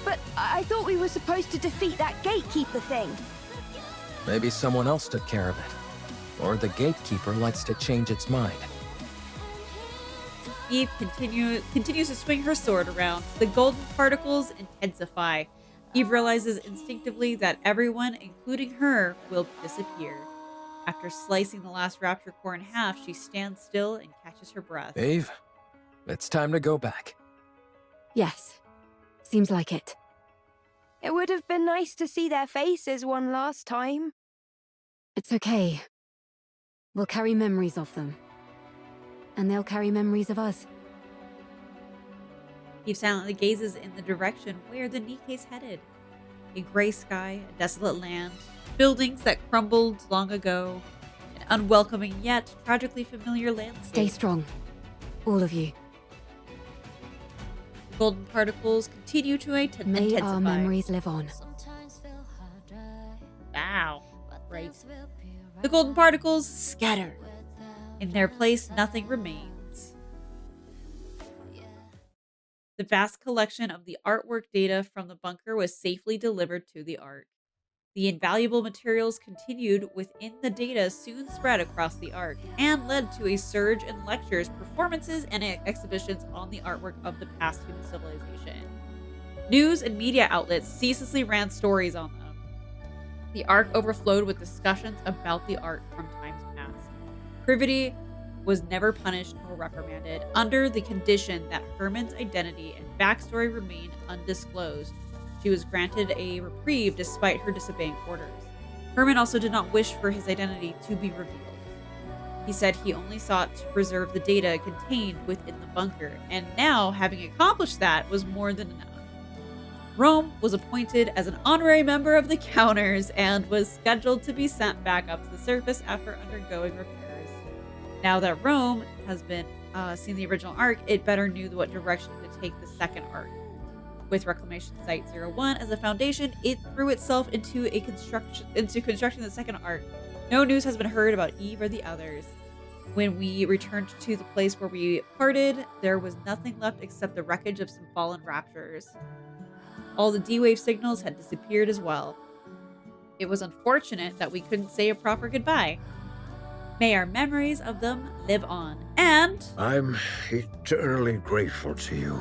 But I thought we were supposed to defeat that gatekeeper thing. Maybe someone else took care of it. Or the gatekeeper likes to change its mind. Eve continues to swing her sword around. The golden particles intensify. Eve realizes instinctively that everyone, including her, will disappear. After slicing the last rapture core in half, she stands still and catches her breath. Eve, it's time to go back. Yes. Seems like it. It would have been nice to see their faces one last time. It's okay. We'll carry memories of them. And they'll carry memories of us. Eve silently gazes in the direction where the Nikke's headed. A gray sky, a desolate land, buildings that crumbled long ago, an unwelcoming yet tragically familiar landscape. Stay strong, all of you. The golden particles continue to intensify. May our memories live on. Wow, great. The golden particles scatter. In their place, nothing remains. The vast collection of the artwork data from the bunker was safely delivered to the Ark. The invaluable materials continued within the data soon spread across the Ark and led to a surge in lectures, performances, and exhibitions on the artwork of the past human civilization. News and media outlets ceaselessly ran stories on them. The Ark overflowed with discussions about the art from times past. Privity was never punished nor reprimanded, under the condition that Herman's identity and backstory remain undisclosed. She was granted a reprieve despite her disobeying orders. Herman also did not wish for his identity to be revealed. He said he only sought to preserve the data contained within the bunker, and now, having accomplished that, was more than enough. Rome was appointed as an honorary member of the Counters and was scheduled to be sent back up to the surface after undergoing repairs. Now that Rome has been seen the original Ark, it better knew what direction to take the second Ark. With Reclamation Site 01 as a foundation, it threw itself into constructing the second Ark. No news has been heard about Eve or the others. When we returned to the place where we parted, there was nothing left except the wreckage of some fallen raptors. All the D-Wave signals had disappeared as well. It was unfortunate that we couldn't say a proper goodbye. May our memories of them live on. And I'm eternally grateful to you.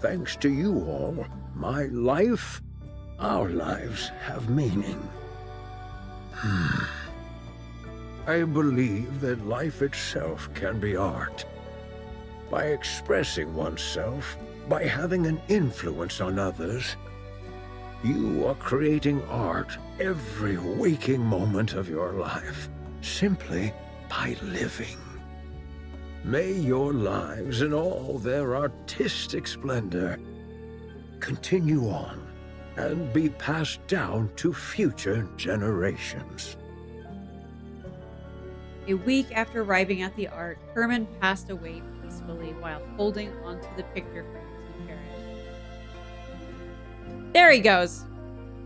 Thanks to you all, my life, our lives have meaning. I believe that life itself can be art. By expressing oneself, by having an influence on others, you are creating art every waking moment of your life, simply by living. May your lives in all their artistic splendor continue on and be passed down to future generations. a week after arriving at the Ark, Herman passed away peacefully while holding onto the picture frames he cherished. There he goes.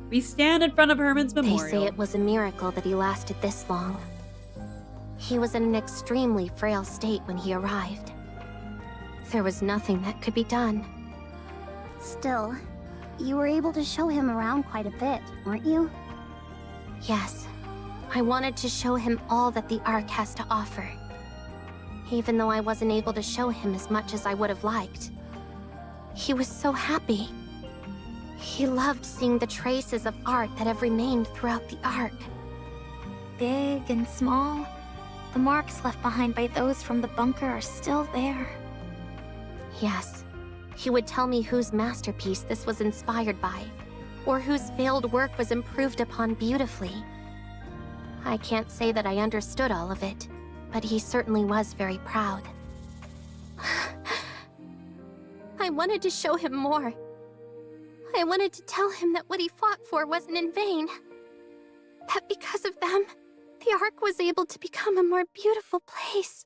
We stand in front of Herman's memorial. They say it was a miracle that he lasted this long. He was in an extremely frail state when he arrived. There was nothing that could be done. Still, you were able to show him around quite a bit, weren't you? Yes. I wanted to show him all that the Ark has to offer. Even though I wasn't able to show him as much as I would have liked. He was so happy. He loved seeing the traces of art that have remained throughout the Ark. Big and small, the marks left behind by those from the bunker are still there. Yes. He would tell me whose masterpiece this was inspired by, or whose failed work was improved upon beautifully. I can't say that I understood all of it, but he certainly was very proud. I wanted to show him more. I wanted to tell him that what he fought for wasn't in vain. That because of them, the Ark was able to become a more beautiful place.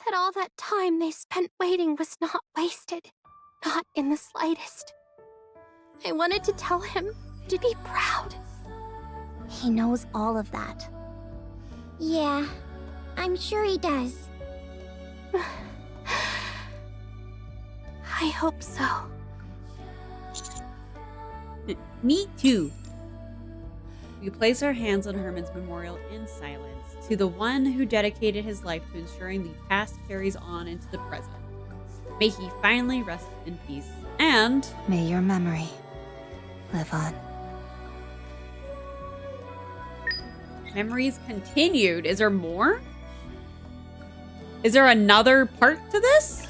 That all that time they spent waiting was not wasted. Not in the slightest. I wanted to tell him to be proud. He knows all of that. Yeah, I'm sure he does. I hope so. Me too. We place our hands on Herman's memorial in silence to the one who dedicated his life to ensuring the past carries on into the present. May he finally rest in peace, and may your memory live on. Memories continued. Is there more? Is there another part to this?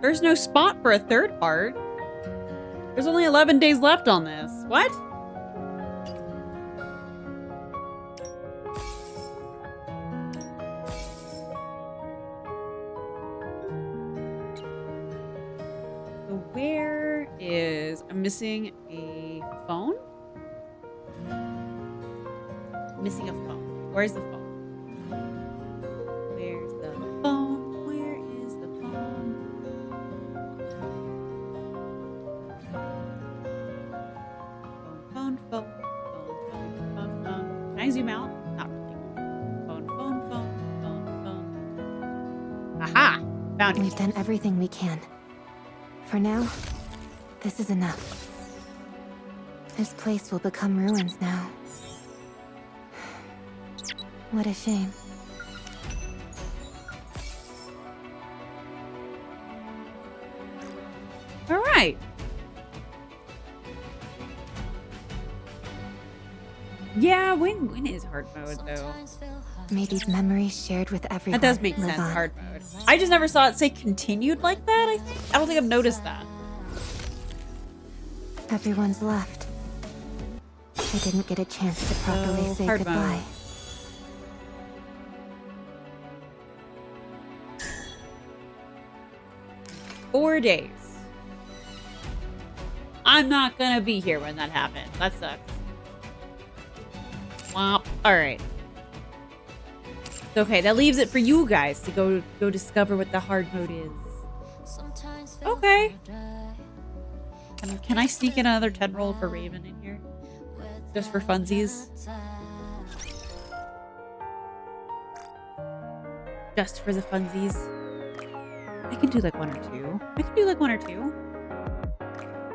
There's no spot for a third part. There's only 11 days left on this. What? So where is... I'm missing a phone? I'm missing a phone. Where's the phone? Where's the phone? Where is the phone? Phone. Can I zoom out? Not really. Phone. Aha! Found it. We've done everything we can. For now, this is enough. This place will become ruins now. What a shame. All right. Yeah, when is hard mode though? May these memories shared with everyone. That does make sense, hard mode. I just never saw it say continued like that, I think. I don't think I've noticed that. Everyone's left. I didn't get a chance to properly say hard goodbye. mode. 4 days. I'm not gonna be here when that happens. That sucks. Womp. Alright. Okay, that leaves it for you guys to go discover what the hard mode is. Okay. Can I sneak in another 10 roll for Raven in here? Just for funsies? Just for the funsies? I can do like 1 or 2. I can do like 1 or 2.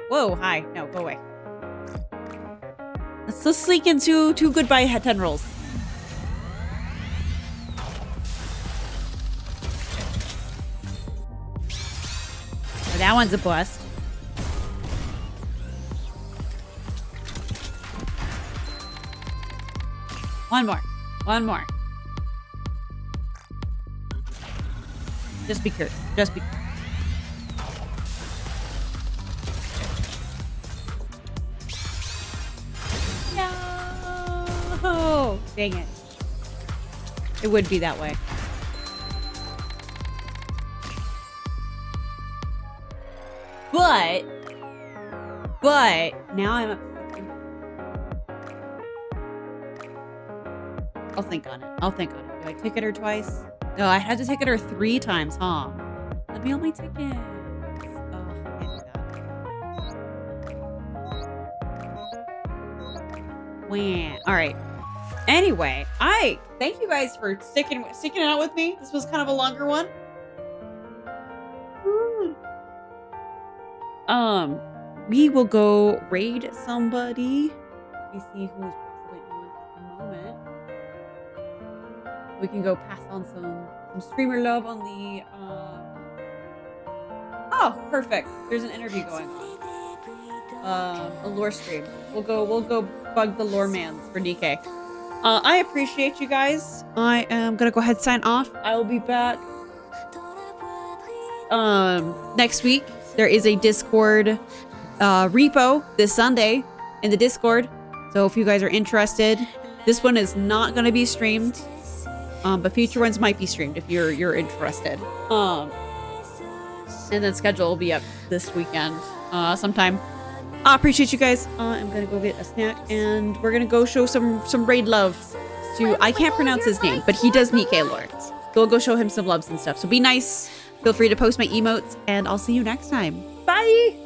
Whoa, hi. No, go away. Let's sneak in two goodbye 10 rolls. Oh, that one's a bust. One more. Just be curious. Just be curious. No! Dang it. It would be that way. But now I'm I'll think on it. Do I ticket her twice? No, I had to ticket her 3 times, huh? Let me only ticket. Oh, I can't do that. Wah. All right. Anyway, I thank you guys for sticking it out with me. This was kind of a longer one. We will go raid somebody. Let me see who's possibly on at the moment. We can go pass on some streamer love on the Oh, perfect. There's an interview going on. A lore stream. We'll go bug the lore mans for Nikke. I appreciate you guys. I am gonna go ahead and sign off. I will be back next week. There is a Discord repo this Sunday in the Discord. So if you guys are interested, this one is not gonna be streamed. But future ones might be streamed if you're interested. And then schedule will be up this weekend. sometime. I appreciate you guys. I'm gonna go get a snack and we're gonna go show some raid love to, I can't pronounce his name, but he does Nikke lore. So we'll go show him some loves and stuff. So be nice. Feel free to post my emotes and I'll see you next time. Bye!